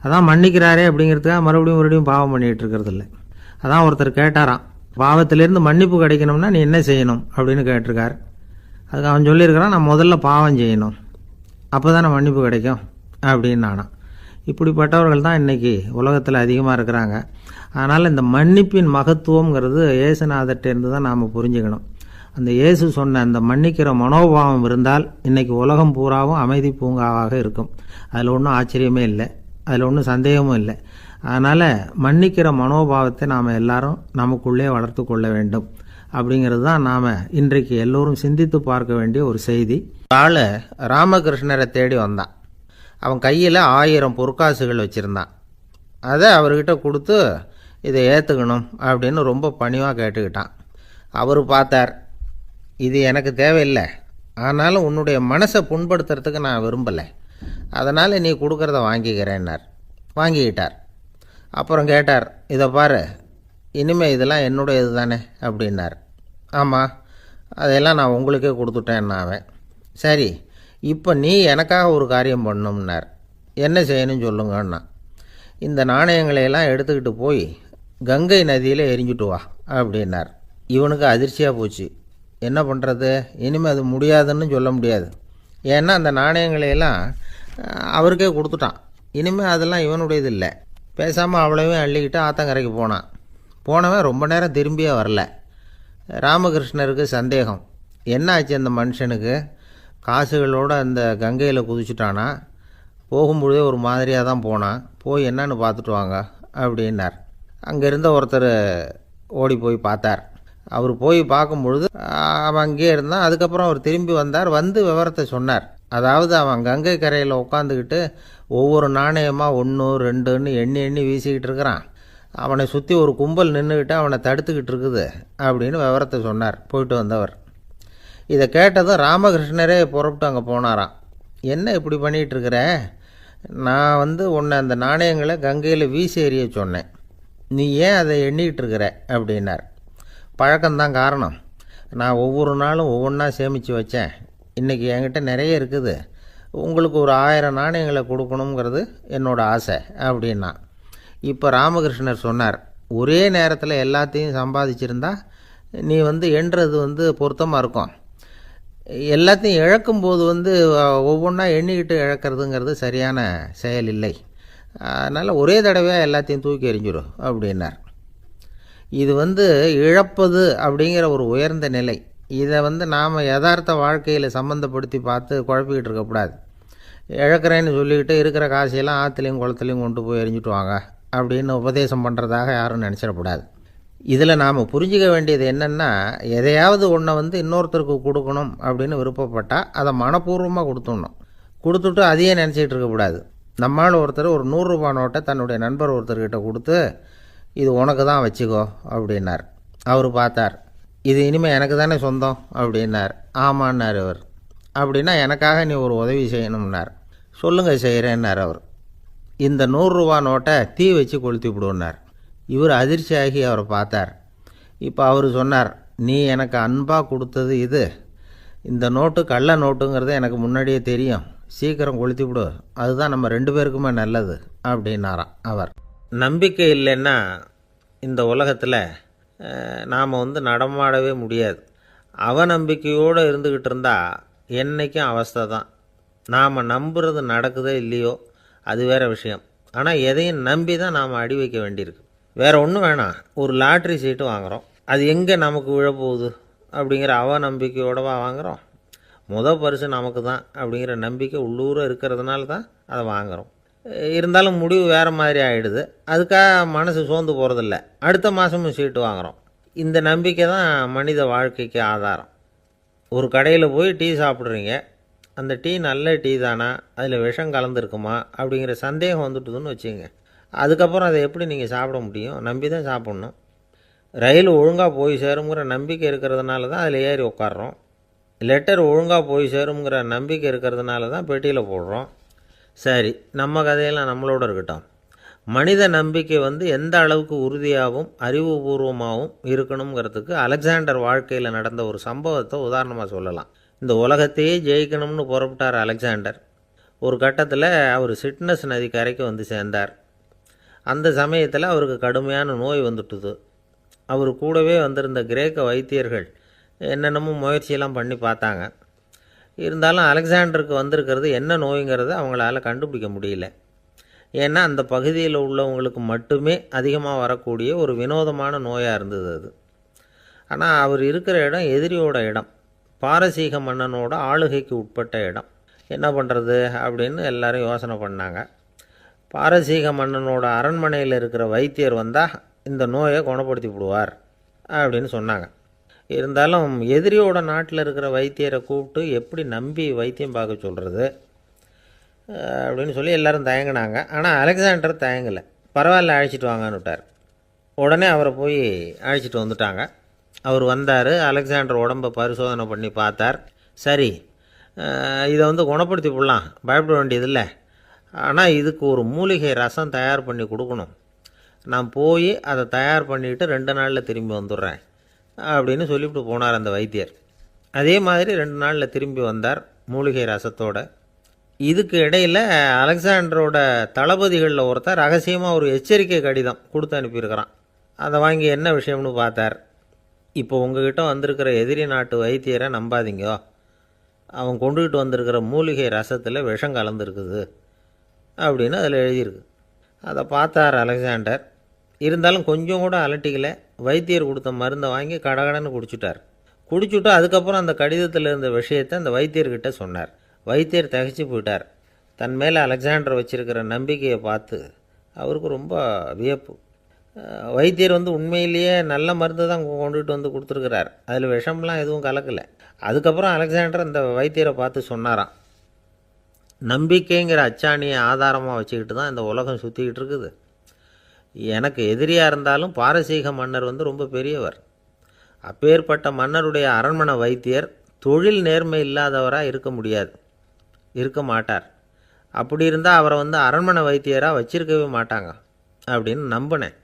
அதான் மன்னிக்கிறாரே அப்படிங்கிறதுக்காக மறுபடியும் பாவம் பண்ணிகிட்டு இருக்கிறது இல்லை. அதான் ஒருத்தர் கேட்டாராம், பாவத்திலேருந்து மன்னிப்பு கிடைக்கணும்னா நீ என்ன செய்யணும் அப்படின்னு கேட்டிருக்கார். அதுக்கு அவன் சொல்லியிருக்கிறான், நான் முதல்ல பாவம் செய்யணும், அப்போ தானே மன்னிப்பு கிடைக்கும் அப்படின்னு நானா. இப்படிப்பட்டவர்கள் தான் இன்றைக்கி உலகத்தில் அதிகமாக இருக்கிறாங்க. அதனால் இந்த மன்னிப்பின் மகத்துவங்கிறது இயேசுநாதர்கிட்டேருந்து தான் நாம் புரிஞ்சுக்கணும். அந்த இயேசு சொன்ன அந்த மன்னிக்கிற மனோபாவம் இருந்தால் இன்றைக்கி உலகம் பூராவும் அமைதி பூங்காவாக இருக்கும். அதில் ஒன்றும் ஆச்சரியமே இல்லை, அதில் ஒன்றும் சந்தேகமும் இல்லை. அதனால் மன்னிக்கிற மனோபாவத்தை நாம் எல்லாரும் நமக்குள்ளே வளர்த்து கொள்ள வேண்டும் அப்படிங்கிறது தான் நாம் இன்றைக்கு எல்லோரும் சிந்தித்து பார்க்க வேண்டிய ஒரு செய்தி. ஆள் ராமகிருஷ்ணரை தேடி வந்தான். அவன் கையில் 1000 பொற்காசுகள் வச்சுருந்தான். அதை அவர்கிட்ட கொடுத்து இதை ஏற்றுக்கணும் அப்படின்னு ரொம்ப பணிவாக கேட்டுக்கிட்டான். அவர் பார்த்தார், இது எனக்கு தேவையில்லை, ஆனாலும் உன்னுடைய மனசை புண்படுத்துறதுக்கு நான் விரும்பலை, அதனால் நீ கொடுக்குறத வாங்கிக்கிறேன்னார். வாங்கிக்கிட்டார். அப்புறம் கேட்டார், இதை பாரு, இனிமேல் இதெல்லாம் என்னுடைய இது தானே அப்படின்னார். ஆமாம், அதையெல்லாம் நான் உங்களுக்கே கொடுத்துட்டேன்னா அவன். சரி, இப்போ நீ எனக்காக ஒரு காரியம் பண்ணணும்னார். என்ன செய்யணும்னு சொல்லுங்கன்னா, இந்த நாணயங்களையெல்லாம் எடுத்துக்கிட்டு போய் கங்கை நதியில் எரிஞ்சுட்டு வா அப்படின்னார். இவனுக்கு அதிர்ச்சியாக போச்சு. என்ன பண்ணுறது, இனிமேல் அது முடியாதுன்னு சொல்ல முடியாது. ஏன்னா அந்த நாணயங்களையெல்லாம் அவருக்கே கொடுத்துட்டான். இனிமேல் அதெல்லாம் இவனுடையது இல்லை. பேசாமல் அவ்வளோவே அள்ளிக்கிட்டு ஆத்தங்கரைக்கு போனான். போனவன் ரொம்ப நேரம் திரும்பியே வரல. ராமகிருஷ்ணருக்கு சந்தேகம், என்ன ஆச்சு அந்த மனுஷனுக்கு, காசுகளோடு அந்த கங்கையில் குதிச்சுட்டானா, போகும்பொழுதே ஒரு மாதிரியாக தான் போனான். போய் என்னன்னு பார்த்துட்டு வாங்க அப்படின்னார். அங்கே இருந்த ஒருத்தர் ஓடி போய் பார்த்தார். அவர் போய் பார்க்கும்பொழுது அவன் அங்கேயே இருந்தான். அதுக்கப்புறம் அவர் திரும்பி வந்தார். வந்து விவரத்தை சொன்னார். அதாவது அவன் கங்கை கரையில் உட்காந்துக்கிட்டு ஒவ்வொரு நாணயமாக 1 2ன்னு எண்ணி எண்ணி வீசிக்கிட்டு இருக்கிறான். அவனை சுற்றி ஒரு கும்பல் நின்றுக்கிட்டு அவனை தடுத்துக்கிட்டு இருக்குது அப்படின்னு விவரத்தை சொன்னார் போயிட்டு வந்தவர். இதை கேட்டதும் ராமகிருஷ்ணரே புறப்பட்டு அங்கே போனாராம். என்ன இப்படி பண்ணிகிட்டு இருக்கிற? நான் உன்னை அந்த நாணயங்களை கங்கையில் வீசி எறிய சொன்னேன். நீ ஏன் அதை எண்ணிக்கிட்டு இருக்கிற அப்படின்னார். பழக்கம்தான் காரணம். நான் ஒவ்வொரு நாளும் ஒவ்வொன்றா சேமித்து வச்சேன். இன்றைக்கி என்கிட்ட நிறைய இருக்குது. உங்களுக்கு ஒரு 1000 நாணயங்களை கொடுக்கணுங்கிறது என்னோடய ஆசை அப்படின்னா. இப்போ ராமகிருஷ்ணர் சொன்னார், ஒரே நேரத்தில் எல்லாத்தையும் சம்பாதிச்சிருந்தா நீ எண்ணுறது பொருத்தமாக இருக்கும். எல்லாத்தையும் இழக்கும்போது ஒவ்வொன்றா எண்ணிக்கிட்டு இழக்கிறதுங்கிறது சரியான செயல் இல்லை. அதனால் ஒரே தடவையாக எல்லாத்தையும் தூக்கி எறிஞ்சிடும் அப்படின்னார். இது இழப்பது அப்படிங்கிற ஒரு உயர்ந்த நிலை. இதை நாம் யதார்த்த வாழ்க்கையில் சம்மந்தப்படுத்தி பார்த்து குழப்பிக்கிட்டு இருக்கக்கூடாது. இழக்கிறேன்னு சொல்லிக்கிட்டு இருக்கிற காசையெல்லாம் ஆற்றுலையும் குளத்துலையும் கொண்டு போய் எறிஞ்சிட்டு வாங்க அப்படின்னு உபதேசம் பண்ணுறதாக யாரும் நினச்சிடக்கூடாது. இதில் நாம் புரிஞ்சிக்க வேண்டியது என்னென்னா, எதையாவது ஒன்றை இன்னொருத்தருக்கு கொடுக்கணும் அப்படின்னு விருப்பப்பட்டால் அதை மனப்பூர்வமாக கொடுத்துடணும். கொடுத்துட்டு அதையே நினச்சிக்கிட்டு இருக்கக்கூடாது. நம்மால் ஒருத்தர் ஒரு 100 ரூபா நோட்டை தன்னுடைய நண்பர் ஒருத்தர்கிட்ட கொடுத்து, இது உனக்கு தான் வச்சுக்கோ அப்படின்னார். அவர் பார்த்தார். இது இனிமேல் எனக்கு தானே சொந்தம் அப்படின்னார். ஆமான்னார் அவர். அப்படின்னா எனக்காக நீ ஒரு உதவி செய்யணும்னார். சொல்லுங்கள் செய்கிறேன்னார் அவர். இந்த 100 ரூபா நோட்டை தீ வச்சு கொளுத்தி விடுன்னார். இவர் அதிர்ச்சியாகி அவரை பார்த்தார். இப்போ அவர் சொன்னார், நீ எனக்கு அன்பாக கொடுத்தது இது. இந்த நோட்டு கள்ள நோட்டுங்கிறது எனக்கு முன்னாடியே தெரியும். சீக்கிரம் கொளுத்தி விடு, அதுதான் நம்ம 2 பேருக்குமே நல்லது அப்படின்னாராம் அவர். நம்பிக்கை இல்லைன்னா இந்த உலகத்தில் நாம் நடமாடவே முடியாது. அவநம்பிக்கையோடு இருந்துக்கிட்டு இருந்தால் என்றைக்கும் அவஸ்தை தான். நாம் நம்புறது நடக்குதோ இல்லையோ அது வேறு விஷயம். ஆனால் எதையும் நம்பி தான் நாம் அடி வைக்க வேண்டியிருக்கு. வேறு ஒன்றும் வேணாம், ஒரு லாட்ரி சீட்டு வாங்குகிறோம். அது எங்கே நமக்கு விழப்போகுது அப்படிங்கிற அவநம்பிக்கையோடவா வாங்குகிறோம்? பரிசு நமக்கு தான் அப்படிங்கிற நம்பிக்கை உள்ளூர இருக்கிறதுனால தான் அதை வாங்குகிறோம். இருந்தாலும் முடிவு வேறு மாதிரி ஆகிடுது. அதுக்காக மனசு சோர்ந்து போகிறதில்ல. அடுத்த மாதமும் சீட்டு வாங்குகிறோம். இந்த நம்பிக்கை தான் மனித வாழ்க்கைக்கு ஆதாரம். ஒரு கடையில் போய் டீ சாப்பிட்றீங்க. அந்த டீ நல்ல டீ தானா, அதில் விஷம் கலந்துருக்குமா அப்படிங்கிற சந்தேகம் வந்துட்டுதுன்னு வச்சுங்க. அதுக்கப்புறம் அதை எப்படி நீங்கள் சாப்பிட முடியும்? நம்பி தான் சாப்பிட்ணும். ரயில் ஒழுங்காக போய் சேருங்கிற நம்பிக்கை இருக்கிறதுனால தான் அதில் ஏறி உட்காடுறோம். லெட்டர் ஒழுங்காக போய் சேருங்கிற நம்பிக்கை இருக்கிறதுனால தான் பெட்டியில் போடுறோம். சரி, நம்ம கதையெல்லாம் நம்மளோட இருக்கட்டும். மனித நம்பிக்கை எந்த அளவுக்கு உறுதியாகவும் அறிவுபூர்வமாகவும் இருக்கணுங்கிறதுக்கு அலெக்சாண்டர் வாழ்க்கையில் நடந்த ஒரு சம்பவத்தை உதாரணமாக சொல்லலாம். இந்த உலகத்தையே ஜெயிக்கணும்னு புறப்பட்டார் அலெக்சாண்டர். ஒரு கட்டத்தில் அவர் சிட்னஸ் நதி கரைக்கு சேர்ந்தார். அந்த சமயத்தில் அவருக்கு கடுமையான நோய் வந்துட்டுது. அவர் கூடவே வந்திருந்த கிரேக்க வைத்தியர்கள் என்னென்னமோ முயற்சியெல்லாம் பண்ணி பார்த்தாங்க. இருந்தாலும் அலெக்சாண்டருக்கு வந்திருக்கிறது என்ன நோய்ங்கிறத அவங்களால கண்டுபிடிக்க முடியல. ஏன்னா அந்த பகுதியில் உள்ளவங்களுக்கு மட்டுமே அதிகமாக வரக்கூடிய ஒரு வினோதமான நோயாக இருந்தது அது. ஆனால் அவர் இருக்கிற இடம் எதிரியோட இடம், பாரசீக மன்னனோட ஆளுகைக்கு உட்பட்ட இடம். என்ன பண்ணுறது அப்படின்னு எல்லாரும் யோசனை பண்ணாங்க. பாரசீக மன்னனோட அரண்மனையில் இருக்கிற வைத்தியர் வந்தால் இந்த நோயை குணப்படுத்தி விடுவார் அப்படின்னு சொன்னாங்க. இருந்தாலும் எதிரியோட நாட்டில் இருக்கிற வைத்தியரை கூப்பிட்டு எப்படி நம்பி வைத்தியம் பார்க்க சொல்கிறது அப்படின்னு சொல்லி எல்லோரும் தயங்கினாங்க. ஆனால் அலெக்சாண்டர் தயங்கலை. பரவாயில்ல, அழைச்சிட்டு வாங்கன்னு விட்டார். உடனே அவரை போய் அழைச்சிட்டு வந்துட்டாங்க. அவர் வந்தார். அலெக்சாண்டர் உடம்பை பரிசோதனை பண்ணி பார்த்தார். சரி, இதை குணப்படுத்தி விடலாம், பயப்பட வேண்டியதில்லை. ஆனால் இதுக்கு ஒரு மூலிகை ரசம் தயார் பண்ணி கொடுக்கணும். நான் போய் அதை தயார் பண்ணிவிட்டு 2 நாளில் திரும்பி வந்துடுறேன் அப்படின்னு சொல்லிவிட்டு போனார் அந்த வைத்தியர். அதே மாதிரி 2 நாளில் திரும்பி வந்தார் மூலிகை ரசத்தோட. இதுக்கு இடையில் அலெக்சாண்டரோட தளபதிகளில் ஒருத்தர் ரகசியமாக ஒரு எச்சரிக்கை கடிதம் கொடுத்து அனுப்பியிருக்கிறான். அதை வாங்கி என்ன விஷயம்னு பார்த்தார். இப்போ உங்ககிட்ட வந்திருக்கிற எதிரி நாட்டு வைத்தியரை நம்பாதீங்க. அவன் கொண்டுகிட்டு வந்திருக்கிற மூலிகை ரசத்தில் விஷம் கலந்துருக்குது அப்படின்னு அதில் எழுதியிருக்கு. அதை பார்த்தார் அலெக்சாண்டர். இருந்தாலும் கொஞ்சம் கூட அலட்டிக்கலை. வைத்தியர் கொடுத்த மருந்தை வாங்கி கடகடன்னு குடிச்சுட்டு அதுக்கப்புறம் அந்த கடிதத்தில் இருந்த விஷயத்தை அந்த வைத்தியர்கிட்ட சொன்னார். வைத்தியர் திகைச்சு போயிட்டார். தன் மேலே அலெக்சாண்டர் வச்சிருக்கிற நம்பிக்கையை பார்த்து அவருக்கு ரொம்ப வியப்பு. வைத்தியர் உண்மையிலேயே நல்ல மருந்து தான் கொண்டுகிட்டு வந்து கொடுத்துருக்கிறார், அதில் விஷம்லாம் எதுவும் கலக்கலை. அதுக்கப்புறம் அலெக்சாண்டர் அந்த வைத்தியரை பார்த்து சொன்னாராம், நம்பிக்கைங்கிற அச்சாணியை ஆதாரமாக வச்சுக்கிட்டு தான் இந்த உலகம் சுற்றிக்கிட்டு இருக்குது. எனக்கு எதிரியாக இருந்தாலும் பாரசீக மன்னர் ரொம்ப பெரியவர். அப்பேற்பட்ட மன்னருடைய அரண்மனை வைத்தியர் தொழில் நேர்மை இல்லாதவராக இருக்க மாட்டார். அப்படி இருந்தால் அவரை அரண்மனை வைத்தியராக வச்சிருக்கவே மாட்டாங்க அப்படின்னு நம்பினேன்.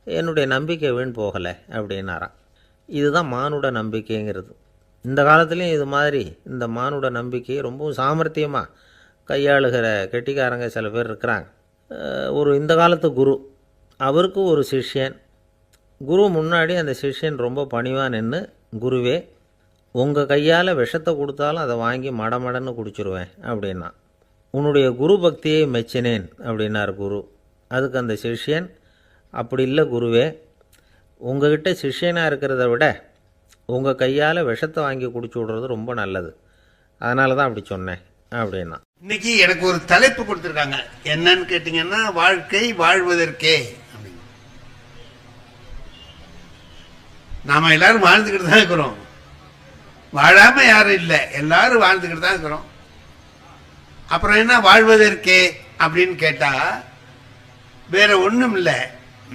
என்னுடைய நம்பிக்கை வீண் போகலை அப்படின்னாராம். இதுதான் மானுட நம்பிக்கைங்கிறது. இந்த காலத்துலேயும் இது மாதிரி இந்த மானுட நம்பிக்கையை ரொம்பவும் சாமர்த்தியமாக கையாளுகிற கெட்டிக்காரங்க சில பேர் இருக்கிறாங்க. இந்த காலத்து குரு, அவருக்கு ஒரு சிஷ்யன். குரு முன்னாடி அந்த சிஷ்யன் ரொம்ப பணிவாக நின்று, குருவே உங்கள் கையால் விஷத்தை கொடுத்தாலும் அதை வாங்கி மடமடன்னு குடிச்சிருவேன் அப்படின்னா. உன்னுடைய குரு பக்தியை மெச்சினேன் அப்படின்னார் குரு. அதுக்கு அந்த சிஷ்யன், அப்படி இல்லை குருவே, உங்ககிட்ட சிஷ்யனாக இருக்கிறத விட உங்கள் கையால் விஷத்தை வாங்கி குடிச்சு விடுறது ரொம்ப நல்லது, அதனால தான் அப்படி சொன்னேன் அப்படின்னா. இன்னைக்கு எனக்கு ஒரு தலைப்பு கொடுத்துருக்காங்க, என்னன்னு கேட்டீங்கன்னா வாழ்க்கை வாழ்வதற்கே. நாம எல்லாரும் வாழ்ந்துக்கிட்டு தான் இருக்கிறோம், வாழாம யாரும் இல்லை, எல்லாரும் வாழ்ந்துக்கிட்டு தான் இருக்கிறோம். அப்புறம் என்ன வாழ்வதற்கே அப்படின்னு கேட்டா வேற ஒண்ணும் இல்லை.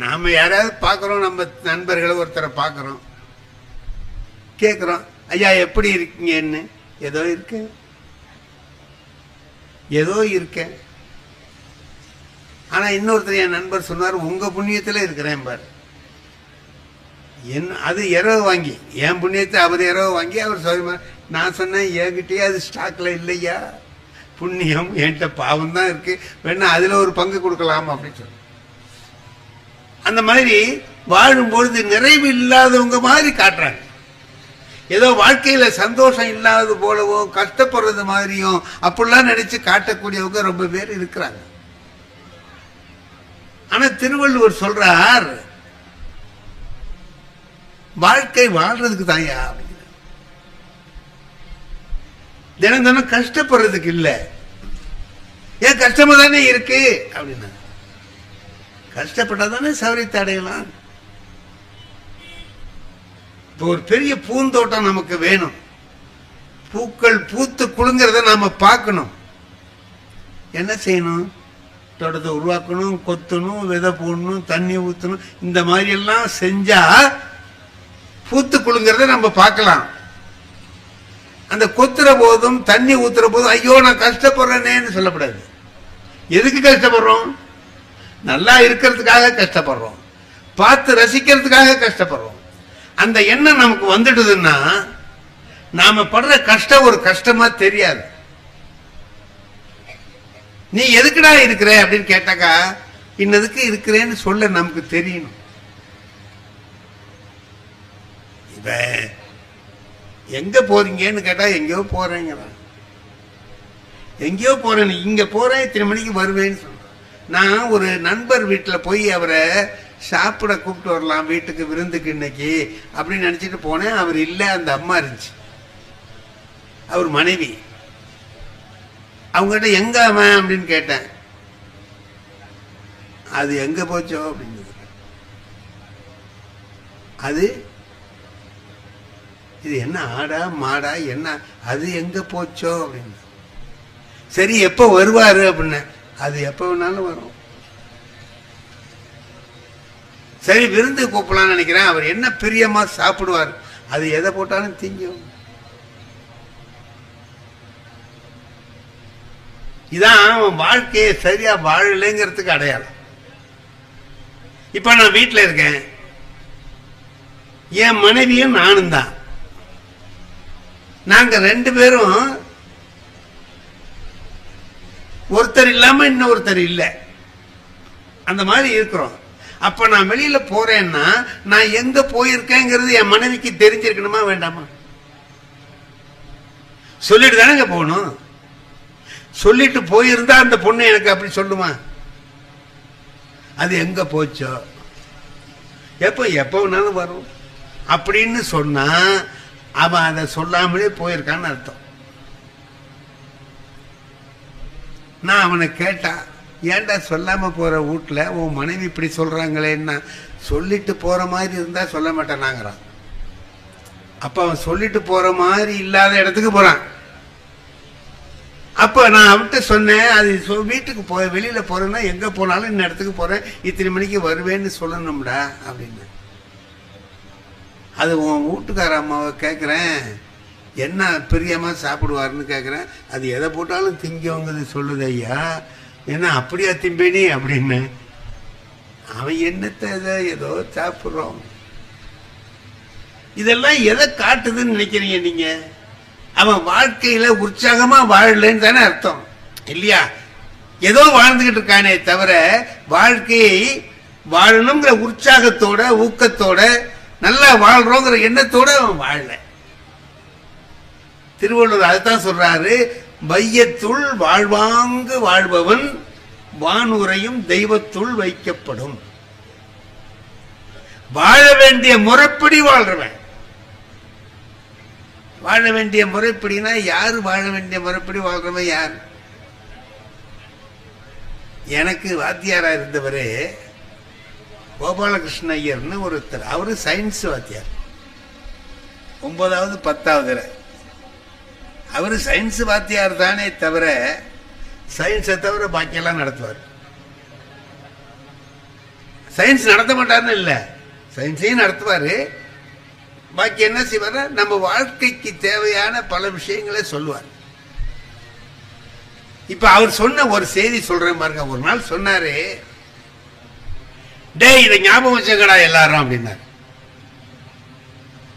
நாம யாராவது பார்க்கிறோம், நம்ம நண்பர்களை ஒருத்தரை பார்க்கிறோம், கேட்கிறோம், ஐயா எப்படி இருக்கீங்கன்னு. ஏதோ இருக்கேன். ஆனா இன்னொருத்தர் என் நண்பர் சொன்னார், உங்க புண்ணியத்துல இருக்கிறேன் பாரு. அது இரவு வாங்கி, என் புண்ணியத்தை அவர் இரவு வாங்கி அவர் சொல்லுமா. நான் சொன்னேன், என்கிட்டயே அது ஸ்டாக்ல இல்லையா, புண்ணியம் என்கிட்ட பாவம் தான் இருக்கு, வேணா அதுல ஒரு பங்கு கொடுக்கலாம் அப்படின்னு சொன்ன. அந்த மாதிரி வாழும்பொழுது நிறைவு இல்லாதவங்க மாதிரி காட்டுறாங்க. ஏதோ வாழ்க்கையில சந்தோஷம் இல்லாதது போலவோ கஷ்டப்படுறது மாதிரியும் அப்படிலாம் நினைச்சு காட்டக்கூடியவங்க ரொம்ப பேர் இருக்கிறாங்க. ஆனா திருவள்ளுவர் சொல்றார், வாழ்க்கை வாழ்றதுக்கு தாயா, தினம் தினம் கஷ்டப்படுறதுக்கு இல்ல. ஏன் கஷ்டமா தானே இருக்கு அப்படின்னா, கஷ்டப்பட்டாதானே சௌரியத்தை அடையலாம். இப்போ ஒரு பெரிய பூந்தோட்டம் நமக்கு வேணும், பூக்கள் பூத்து குலுங்கிறத நாம பார்க்கணும். என்ன செய்யணும்? தோட்டத்தை உருவாக்கணும், கொத்தணும், விதை போடணும், தண்ணி ஊற்றணும். இந்த மாதிரி எல்லாம் செஞ்சா பூத்து குலுங்கிறத நம்ம பார்க்கலாம். அந்த கொத்துற போதும் தண்ணி ஊத்துற போதும் ஐயோ நான் கஷ்டப்படுறேன்னு சொல்லக்கூடாது. எதுக்கு கஷ்டப்படுறோம்? நல்லா இருக்கிறதுக்காக கஷ்டப்படுறோம், பார்த்து ரசிக்கிறதுக்காக கஷ்டப்படுறோம். அந்த எண்ணம் நமக்கு வந்துடுதுன்னா நாம படுற கஷ்டம் ஒரு கஷ்டமா தெரியாது. நீ எதுக்குடா இருக்கிற அப்படின்னு கேட்டாக்கா, இன்னதுக்கு இருக்கிறேன்னு சொல்ல நமக்கு தெரியணும். இப்ப எங்க போறீங்கன்னு கேட்டா எங்கேயோ போறேங்கிறான். எங்கேயோ போறேன், இங்க போறேன், இத்தனை மணிக்கு வருவேன்னு சொல்றேன். நான் ஒரு நண்பர் வீட்டில் போய் அவரை சாப்பிட கூப்பிட்டு வரலாம் வீட்டுக்கு விருந்துக்கு இன்னைக்கு அப்படின்னு நினைச்சிட்டு போனேன். அவர் இல்லை, அந்த அம்மா இருந்துச்சு, அவர் மனைவி. அவங்ககிட்ட எங்க அவன் அப்படின்னு கேட்டேன். அது எங்க போச்சோ அப்படின்னு. அது இது என்ன ஆடா மாடா என்ன, அது எங்க போச்சோ அப்படின்னு. சரி எப்போ வருவாரு அப்படின்னு. அது எப்போ வேணாலும் வரும். சரி விருந்து கூப்பிடலான்னு நினைக்கிறேன், அவர் என்ன பிரியமா சாப்பிடுவார், அது எதை போட்டாலும் திங்கும். இதான் அவன் வாழ்க்கையை சரியா வாழலைங்கிறதுக்கு அடையாளம். இப்ப நான் வீட்டில் இருக்கேன், என் மனைவியும் நானும் தான். நாங்க ரெண்டு பேரும் ஒருத்தர் இல்லாம இன்னொருத்தர் இல்லை, அந்த மாதிரி இருக்கிறோம். அப்ப நான் வெளியில போறேன்னா நான் எங்க போயிருக்கேங்கிறது என் மனைவிக்கு தெரிஞ்சிருக்கணுமா வேண்டாமா? சொல்லிட்டு தானே போகணும். சொல்லிட்டு போயிருந்தா அந்த பொண்ணு எனக்கு அப்படி சொல்லுமா? அது எங்க போச்சோ, எப்ப வேணாலும் வரும் அப்படின்னு சொன்னா அவன் அதை சொல்லாமலே போயிருக்கான்னு அர்த்தம். நான் அவனை கேட்டா, ஏன்டா சொல்லாம போற வீட்டுல உன் மனைவி இப்படி சொல்றாங்களேன்னா, சொல்லிட்டு போற மாதிரி இருந்தா சொல்ல மாட்டானாங்கிறான். அப்ப அவன் சொல்லிட்டு போற மாதிரி இல்லாத இடத்துக்கு போறான். அப்ப நான் அவன்கிட்ட சொன்னேன், அது வீட்டுக்கு போய் வெளியில போறேன்னா எங்க போனாலும் இந்த இடத்துக்கு போறேன், இத்தனை மணிக்கு வருவேன்னு சொல்லணும்டா அப்படின்னு. அது உன் வீட்டுக்கார அம்மாவை கேட்குறேன், என்ன பிரியமா சாப்பிடுவாருன்னு கேட்குறேன். அது எதை போட்டாலும் திங்கவங்க சொல்லுது ஐயா, என்ன அப்படியா திம்பேனி அப்படின்னு. அவன் என்னத்தை ஏதோ சாப்பிட்றோம். இதெல்லாம் எதை காட்டுதுன்னு நினைக்கிறீங்க நீங்க? அவன் வாழ்க்கையில உற்சாகமா வாழலன்னு தானே அர்த்தம் இல்லையா? ஏதோ வாழ்ந்துகிட்டு இருக்கானே தவிர வாழ்க்கையை வாழணுங்கிற உற்சாகத்தோட ஊக்கத்தோட நல்லா வாழ்றோங்கிற எண்ணத்தோட அவன் வாழல. திருவள்ளுவர் அதுதான் சொல்றாரு, வையத்துள் வாழ்வாங்கு வாழ்பவன் வானுரையும் தெய்வத்துள் வைக்கப்படும். வாழ வேண்டிய முறைப்படி வாழ்றவன். வாழ வேண்டிய முறைப்படினா யாரு வாழ வேண்டிய முறைப்படி வாழ்றவன் யார்? எனக்கு வாத்தியாரா இருந்தவரே கோபாலகிருஷ்ண ஐயர்னு ஒருத்தர். அவரு சயின்ஸ் வாத்தியார், 9வது 10வது. அவரு சயின்ஸ் வாத்தியார் தானே தவிர சயின்ஸை தவிர பாக்கியெல்லாம் நடத்துவார். சயின்ஸ் நடத்த மாட்டார்னு இல்லை, சயின்ஸையும் நடத்துவாரு. பாக்கி என்ன செய்வார், நம்ம வாழ்க்கைக்கு தேவையான பல விஷயங்களை சொல்லுவார். இப்ப அவர் சொன்ன ஒரு செய்தி சொல்றேன் பாருங்க. ஒரு நாள் சொன்னாரு, டே இதை ஞாபகம் வச்சுக்கடா எல்லாரும் அப்படின்னாரு.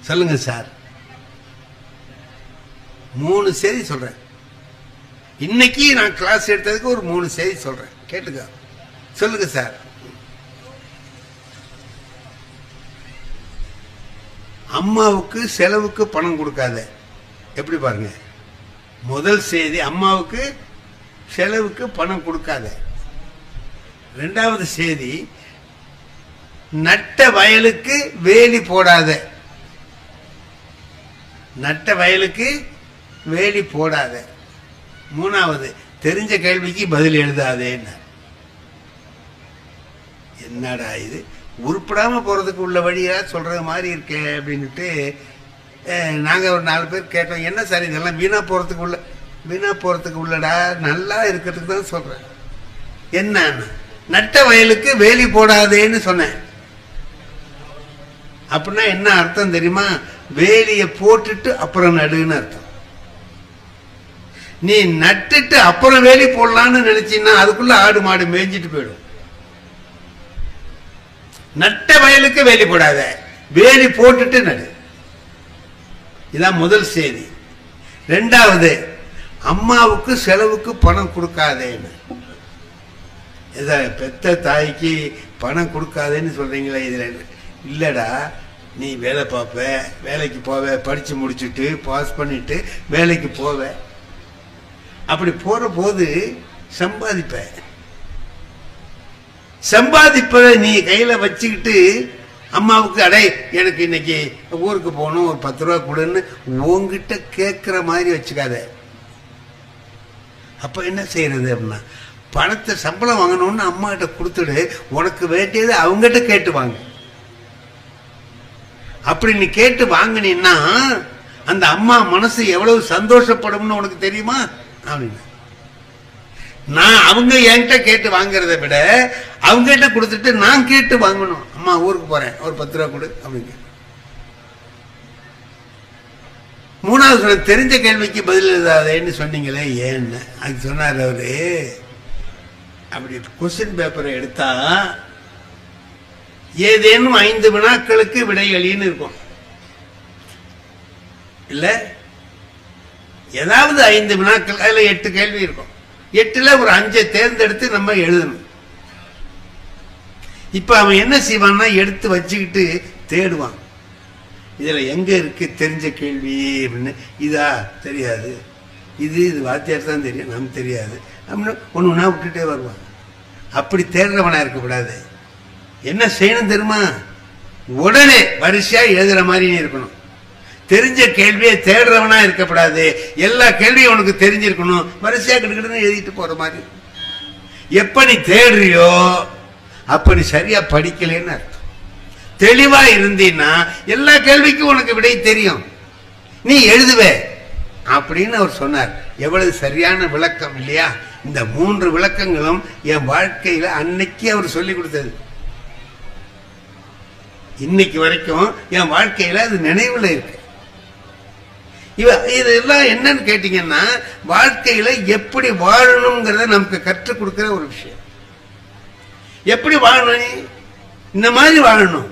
சொல்லுங்க சார். 3 செய்தி சொல்றேன். இன்னைக்கு நான் கிளாஸ் எடுத்ததுக்கு ஒரு 3 செய்தி சொல்றேன், கேட்டுக்க. சொல்லுங்க சார். அம்மாவுக்கு செலவுக்கு பணம் கொடுக்காத. எப்படி பாருங்க, முதல் செய்தி அம்மாவுக்கு செலவுக்கு பணம் கொடுக்காத. 2வது செய்தி நட்ட வயலுக்கு வேலி போடாத. நட்ட வயலுக்கு வேலி போடாத. 3வது தெரிஞ்ச கேள்விக்கு பதில் எழுதாதேன்னு. என்னடா இது, உருப்படாம போறதுக்கு உள்ள வழியா சொல்றது மாதிரி இருக்கே அப்படின்னுட்டு நாங்க ஒரு 4 பேர் கேட்டோம். என்ன சார் இதெல்லாம் வீணா போறதுக்கு உள்ளடா, நல்லா இருக்கிறதுக்கு தான் சொல்றேன். என்ன, நட்ட வயலுக்கு வேலி போடாதேன்னு சொன்னேன். அப்படின்னா என்ன அர்த்தம் தெரியுமா? வேலியை போட்டுட்டு அப்புறம் நடுன்னு அர்த்தம். நீ நட்டுட்டு அப்புறம் வேலி போடலான்னு நினைச்சீங்கன்னா அதுக்குள்ள ஆடு மாடு மேய்ஞ்சிட்டு போயிடும். நட்ட வயலுக்கு வேலி போடாத, வேலி போட்டுட்டு நடு. இதான் முதல் செய்தி. 2வது அம்மாவுக்கு செலவுக்கு பணம் கொடுக்காதேன்னு. இத பெத்த தாய்க்கு பணம் கொடுக்காதேன்னு சொல்றீங்களா? இதுல இல்லடா, நீ வேலை பார்ப்ப, வேலைக்கு போவ, படிச்சு முடிச்சுட்டு பாஸ் பண்ணிட்டு வேலைக்கு போவ. அப்படி போற போது சம்பாதிப்பதை நீ கையில வச்சுக்கிட்டு அம்மாவுக்கு அடை எனக்கு இன்னைக்கு ஊருக்கு போகணும் ஒரு 10 ரூபா கொடுன்னு உங்ககிட்ட கேட்கிற மாதிரி வச்சுக்காத. அப்ப என்ன செய்யறது அப்படின்னா, பணத்தை சம்பளம் வாங்கணும்னு அம்மா கிட்ட கொடுத்துடு, உனக்கு வேண்டியது அவங்ககிட்ட கேட்டு வாங்க. அப்படி நீ கேட்டு வாங்கினீன்னா அந்த அம்மா மனசு எவ்வளவு சந்தோஷப்படும்னு உனக்கு தெரியுமா? அப்படின்னு நான் அவங்க என்கிட்ட கேட்டு வாங்குறத விட அவங்க கிட்ட கொடுத்துட்டு நான் கேட்டு வாங்கணும். அம்மா ஊருக்கு போறேன் ஒரு 10 ரூபா கொடு அப்படிங்க. 3வது சொன்ன தெரிஞ்ச கேள்விக்கு பதில் எழுதாதேன்னு சொன்னீங்களே, ஏன்னு அது சொன்னார் அவரு. அப்படி கொஸ்டின் பேப்பரை எடுத்தா ஏதேனும் 5 வினாக்களுக்கு விடைகளின்னு இருக்கும் இல்ல, ஏதாவது 5 வினாக்கள், அதுல 8 கேள்வி இருக்கும். 8ல ஒரு 5 தேர்ந்தெடுத்து நம்ம எழுதணும். இப்ப அவன் என்ன செய்வான்னா எடுத்து வச்சுக்கிட்டு தேடுவான், இதுல எங்க இருக்கு தெரிஞ்ச கேள்வி அப்படின்னு. இதா தெரியாது, இது வாத்தியார் தான் தெரியும், நமக்கு தெரியாது அப்படின்னு ஒண்ணு விட்டுட்டே வருவான். அப்படி தேடுறவனா இருக்கக்கூடாது. என்ன செய்யணும் தெரியுமா? உடனே வரிசையா எழுதுற மாதிரி இருக்கணும். தெரிஞ்ச கேள்வியை தேடுறவனா இருக்கப்படாது. எல்லா கேள்வியும் உனக்கு தெரிஞ்சிருக்கணும். வரிசையா கிட்டக்கிட்டு எழுதிட்டு போற மாதிரி. எப்ப நீ தேடுறியோ அப்ப நீ சரியா படிக்கலன்னு அர்த்தம். தெளிவா இருந்தீன்னா எல்லா கேள்விக்கும் உனக்கு விடை தெரியும், நீ எழுதுவே அப்படின்னு அவர் சொன்னார். எவ்வளவு சரியான விளக்கம் இல்லையா? இந்த 3 விளக்கங்களும் என் வாழ்க்கையில அன்னைக்கு அவர் சொல்லி கொடுத்தது. இன்னைக்கு வரைக்கும் என் வாழ்க்கையில அது நினைவுல இருக்கு. இதெல்லாம் என்னன்னு கேட்டீங்கன்னா, வாழ்க்கையில எப்படி வாழணுங்கிறத நமக்கு கற்றுக் கொடுக்கிற ஒரு விஷயம். எப்படி வாழணும்? இந்த மாதிரி வாழணும்.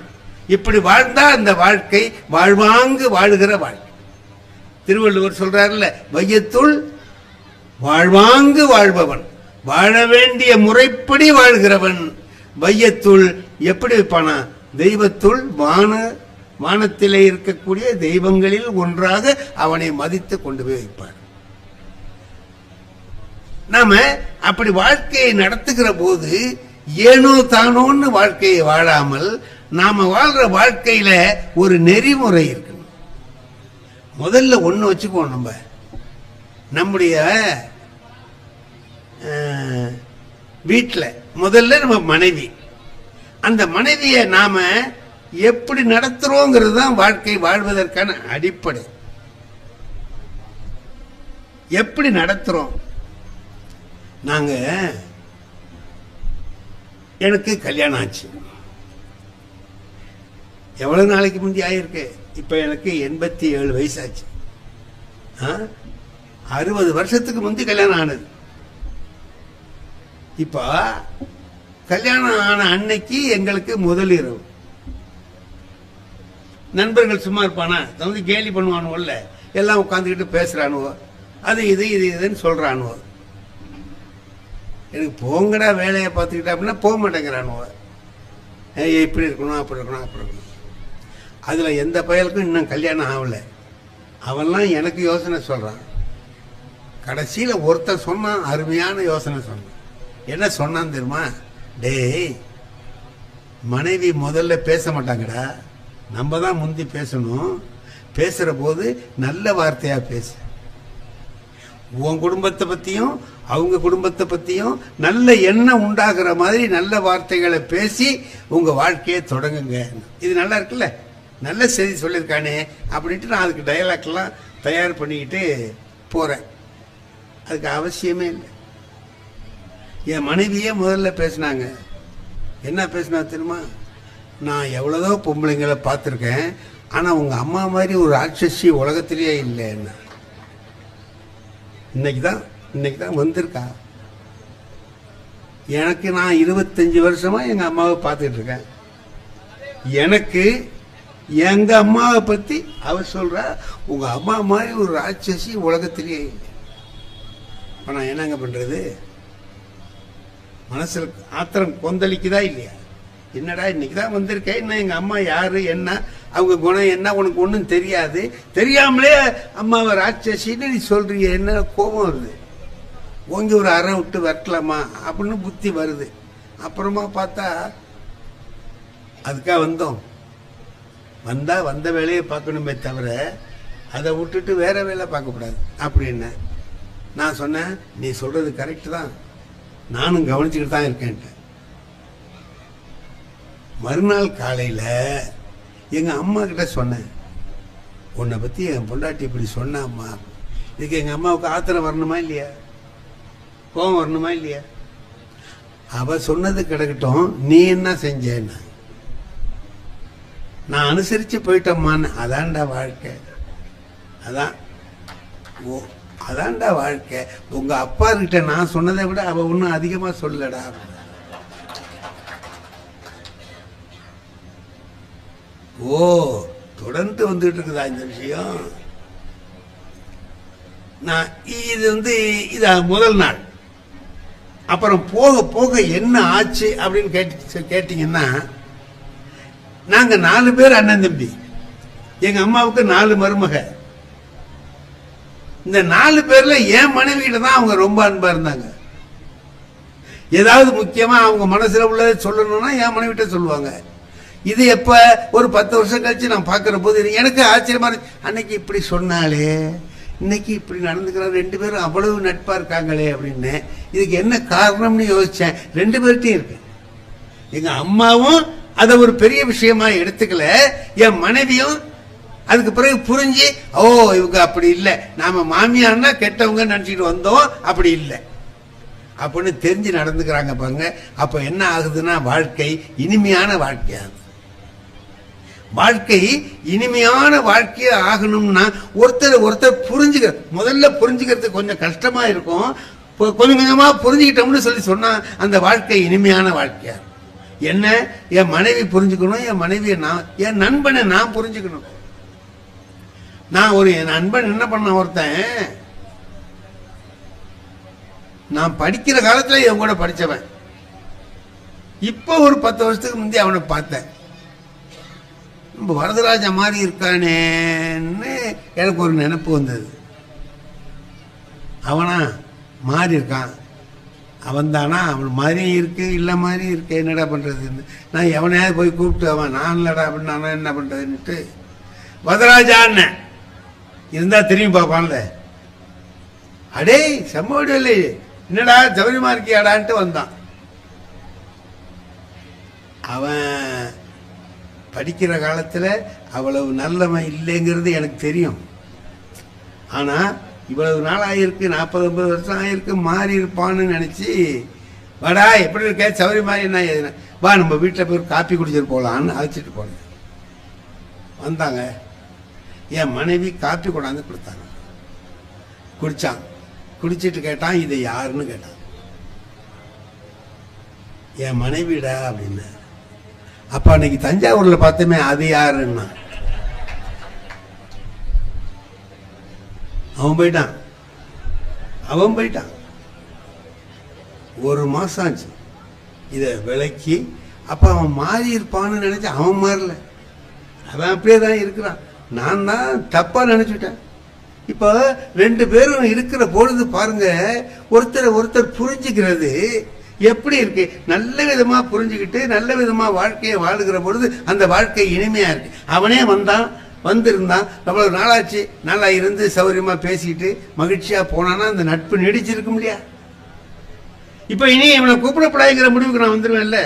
இப்படி வாழ்ந்தா அந்த வாழ்க்கை வாழ்வாங்கு வாழுகிற வாழ்க்கை. திருவள்ளுவர் சொல்றாருல்ல, வையத்துள் வாழ்வாங்கு வாழ்பவன், வாழ வேண்டிய முறைப்படி வாழ்கிறவன். வையத்துள் எப்படி வைப்பானா? தெய்வத்துள் வானத்திலே இருக்கக்கூடிய தெய்வங்களில் ஒன்றாக அவனை மதித்து கொண்டு போய் வைப்பார். நாம அப்படி வாழ்க்கையை நடத்துகிற போது ஏனோ தானோன்னு வாழ்க்கையை வாழாமல் நாம வாழ்ற வாழ்க்கையில ஒரு நெறிமுறை இருக்கு. முதல்ல ஒண்ணு வச்சுக்குவோம். நம்முடைய வீட்டுல முதல்ல நம்ம மனைவி, அந்த மனைவியை நாம எப்படி நடத்துறோங்கிறது தான் வாழ்க்கை வாழ்வதற்கான அடிப்படை. எப்படி நடத்துறோம்? நாங்க எனக்கு கல்யாணம் ஆச்சு. எவ்வளவு நாளைக்கு முந்தி ஆயிருக்கு? இப்ப எனக்கு 87 வயசாச்சு. 60 வருஷத்துக்கு முந்தி கல்யாணம் ஆனது. இப்ப கல்யாணம் ஆன அன்னைக்கு எங்களுக்கு முதல் இரவு. நண்பர்கள் சும்மா இருப்பானா? வந்து கேலி பண்ணுவானுவல்ல, எல்லாம் உட்காந்துக்கிட்டு பேசுறானுவோ, அது இது இது இதுன்னு சொல்றானுவோ. எனக்கு போங்கடா வேலையை பார்த்துக்கிட்டா அப்படின்னா போக மாட்டேங்கிறானுவோ. இப்படி இருக்கணும், அப்படி இருக்கணும், அப்படி இருக்கணும். அதுல எந்த பயலுக்கும் இன்னும் கல்யாணம் ஆகல. அவன்லாம் எனக்கு யோசனை சொல்றான். கடைசியில ஒருத்தர் சொன்னான், அருமையான யோசனை சொன்னான். என்ன சொன்னான் தெரியுமா? டேய், மனைவி முதல்ல பேச மாட்டாங்கடா, நம்ம தான் முந்தி பேசணும். பேசுற போது நல்ல வார்த்தையா பேசு. உன் குடும்பத்தை பத்தியும் அவங்க குடும்பத்தை பத்தியும் நல்ல எண்ணம் உண்டாகிற மாதிரி நல்ல வார்த்தைகளை பேசி உங்க வாழ்க்கையை தொடங்குங்க. இது நல்லா இருக்குல்ல, நல்ல செய்தி சொல்லியிருக்கானே அப்படின்ட்டு நான் அதுக்கு டயலாக் எல்லாம் தயார் பண்ணிக்கிட்டு போறேன். அதுக்கு அவசியமே இல்லை. என் மனைவியே முதல்ல பேசினாங்க. என்ன பேசினா தெரியுமா? நான் எவ்வளவோ பொம்பளைங்களை பார்த்துருக்கேன், ஆனா உங்க அம்மா மாதிரி ஒரு ராட்சசி உலகத்திலேயே இல்லைன்னா. இன்னைக்கு தான் வந்திருக்கா. எனக்கு நான் 25 வருஷமா எங்க அம்மாவை பார்த்துட்டு இருக்கேன். எனக்கு எங்க அம்மாவை பத்தி அவ சொல்றா, உங்க அம்மா மாதிரி ஒரு ராட்சசி உலகத்திலேயே இல்லை. நான் என்னங்க பண்றது? மனசுல ஆத்திரம் கொந்தளிக்குதா இல்லையா? என்னடா இன்னைக்கு தான் வந்திருக்கேன், என்ன எங்க அம்மா யாரு, என்ன அவங்க குணம் என்ன உனக்கு ஒன்றும் தெரியாது, தெரியாமலே அம்மாவை ராட்சசின்னு நீ சொல்றீங்க. என்ன கோபம் வருது, ஓங்கி ஒரு அறை விட்டு வெட்டலாமா அப்படின்னு புத்தி வருது. அப்புறமா பார்த்தா அதுக்காக வந்த வேலையை பார்க்கணுமே தவிர அதை விட்டுட்டு வேற வேலை பார்க்கக்கூடாது அப்படின்னு நான் சொன்னேன். நீ சொல்றது கரெக்ட் தான், நானும் கவனிச்சுக்கிட்டு தான் இருக்கேன். மறுநாள் காலையில எங்க அம்மா கிட்ட சொன்னேன், உன்னை பத்தி என் பொண்டாட்டி இப்படி சொன்ன அம்மா. இதுக்கு எங்க அம்மாவுக்கு ஆத்திரம் வரணுமா இல்லையா, கோபம் வரணுமா இல்லையா? அவ சொன்னது கிடக்கட்டும், நீ என்ன செஞ்சேன்னா நான் அனுசரிச்சு போயிட்டோம்மான்னு. அதான்டா வாழ்க்கை, அதான்டா வாழ்க்கை. உங்க அப்பா கிட்ட நான் சொன்னதை விட அவ ஒன்னும் அதிகமா சொல்லடா. ஓ, தொடர்ந்து வந்துட்டு இருக்குதா இந்த விஷயம்? நான் இது முதல் நாள். அப்புறம் போக போக என்ன ஆச்சு அப்படின்னு கேட்டீங்கன்னா, நாங்க 4 பேர் அண்ணன் தம்பி, எங்க அம்மாவுக்கு 4 மருமக. இந்த 4 பேர்ல என் மனைவியில தான் அவங்க ரொம்ப அன்பா இருந்தாங்க. ஏதாவது முக்கியமா அவங்க மனசுல உள்ளதை சொல்லணும்னா என் மனைவிட்ட சொல்லுவாங்க. இது எப்ப ஒரு 10 வருஷம் கழிச்சு நான் பார்க்கிற போது எனக்கு ஆச்சரியமா இருக்கு. அன்னைக்கு இப்படி சொன்னாலே இன்னைக்கு இப்படி நடந்துக்கிறாங்க, 2 பேரும் அவ்வளவு நட்பா இருக்காங்களே அப்படின்னு. இதுக்கு என்ன காரணம்னு யோசிச்சேன். 2 பேர்ட்டையும் இருக்கு. எங்க அம்மாவும் அதை ஒரு பெரிய விஷயமா எடுத்துக்கல, என் மனைவியும் அதுக்கு பிறகு புரிஞ்சு, ஓ இவங்க அப்படி இல்லை, நாம மாமியார்னா கெட்டவங்க நினைச்சிட்டு வந்தோம், அப்படி இல்லை அப்படின்னு தெரிஞ்சு நடந்துக்கிறாங்க பாருங்க. அப்ப என்ன ஆகுதுன்னா வாழ்க்கை இனிமையான வாழ்க்கையாகுது. வாழ்க்கை இனிமையான வாழ்க்கையா ஆகணும்னா ஒருத்தர் புரிஞ்சுக்க, முதல்ல புரிஞ்சுக்கிறது கொஞ்சம் கஷ்டமா இருக்கும். கொஞ்சம் கொஞ்சமா புரிஞ்சுக்கிட்டோம்னு சொல்லி சொன்னா அந்த வாழ்க்கை இனிமையான வாழ்க்கையா. என்ன, என் மனைவி புரிஞ்சுக்கணும், என் மனைவியை நான், என் நண்பனை நான் புரிஞ்சுக்கணும். நான் ஒரு என் நண்பன் என்ன பண்ண, ஒருத்தன் நான் படிக்கிற காலத்துல என் கூட படிச்சவன், இப்ப ஒரு 10 வருஷத்துக்கு முந்தைய அவனை பார்த்தேன். நம்ம வரதராஜா மாதிரி இருக்கானேன்னு எனக்கு ஒரு நினைப்பு வந்தது. அவனா மாறி இருக்கான், அவன் தானா, அவன் மாதிரியும் இருக்கு இல்ல மாதிரி இருக்கு, என்னடா பண்றதுன்னு நான் எவனையாவது போய் கூப்பிட்டு அவன் நான் இல்லடா அப்படின்னு நானும் என்ன பண்றதுன்னுட்டு வரதராஜான்னு இருந்தா தெரியும் பாப்பான்ல, அடே செம்மோடி இல்லை என்னடா சௌரியமா இருக்கியாடான்ட்டு வந்தான். அவன் படிக்கிற காலத்துல அவ்வளவு நல்லவன் இல்லைங்கிறது எனக்கு தெரியும். ஆனா இவ்வளவு நாள் ஆயிருக்கு, 40-50 வருஷம் ஆயிருக்கு, மாறி இருப்பான்னு நினைச்சு, வாடா எப்படி இருக்க சௌரி மாதிரி என்ன எதுனா வா நம்ம வீட்டில் போய் காப்பி குடிச்சிட்டு போகலான்னு அழைச்சிட்டு போனேன். வந்தாங்க, என் மனைவி காப்பி கொண்டாந்து கொடுத்தாங்க. குடிச்சான், குடிச்சிட்டு கேட்டான் இதை யாருன்னு கேட்டான். என் மனைவிடா அப்படின்னு. அப்ப அன்னைக்கு தஞ்சாவூர்ல பார்த்தோமே அது யாருன்னா அவன் போயிட்டான். ஒரு மாசம் ஆச்சு இத விலைக்கு. அப்ப அவன் மாறி இருப்பான்னு நினைச்சு அவன் மாறல, அவன் அப்படியே தான் இருக்கிறான். நான் தான் தப்பா நினைச்சுட்டேன். இப்ப 2 பேரும் இருக்கிற பொழுது பாருங்க, ஒருத்தர் புரிஞ்சுக்கிறது எப்படி இருக்கு. நல்ல விதமா புரிஞ்சுக்கிட்டு நல்ல விதமா வாழ்க்கையை வாழுகிற பொழுது அந்த வாழ்க்கை இனிமையா இருக்கு. அவனே வந்திருந்தான், அவ்வளவு நாளாச்சு, நல்லா இருந்து சௌரியமா பேசிட்டு மகிழ்ச்சியா போனானா அந்த நட்பு நீடிச்சிருக்கும் இல்லையா. இப்ப இனி இவனை கூப்பிடப்படாதுங்கிற முடிவுக்கு நான் வந்துருவேன்ல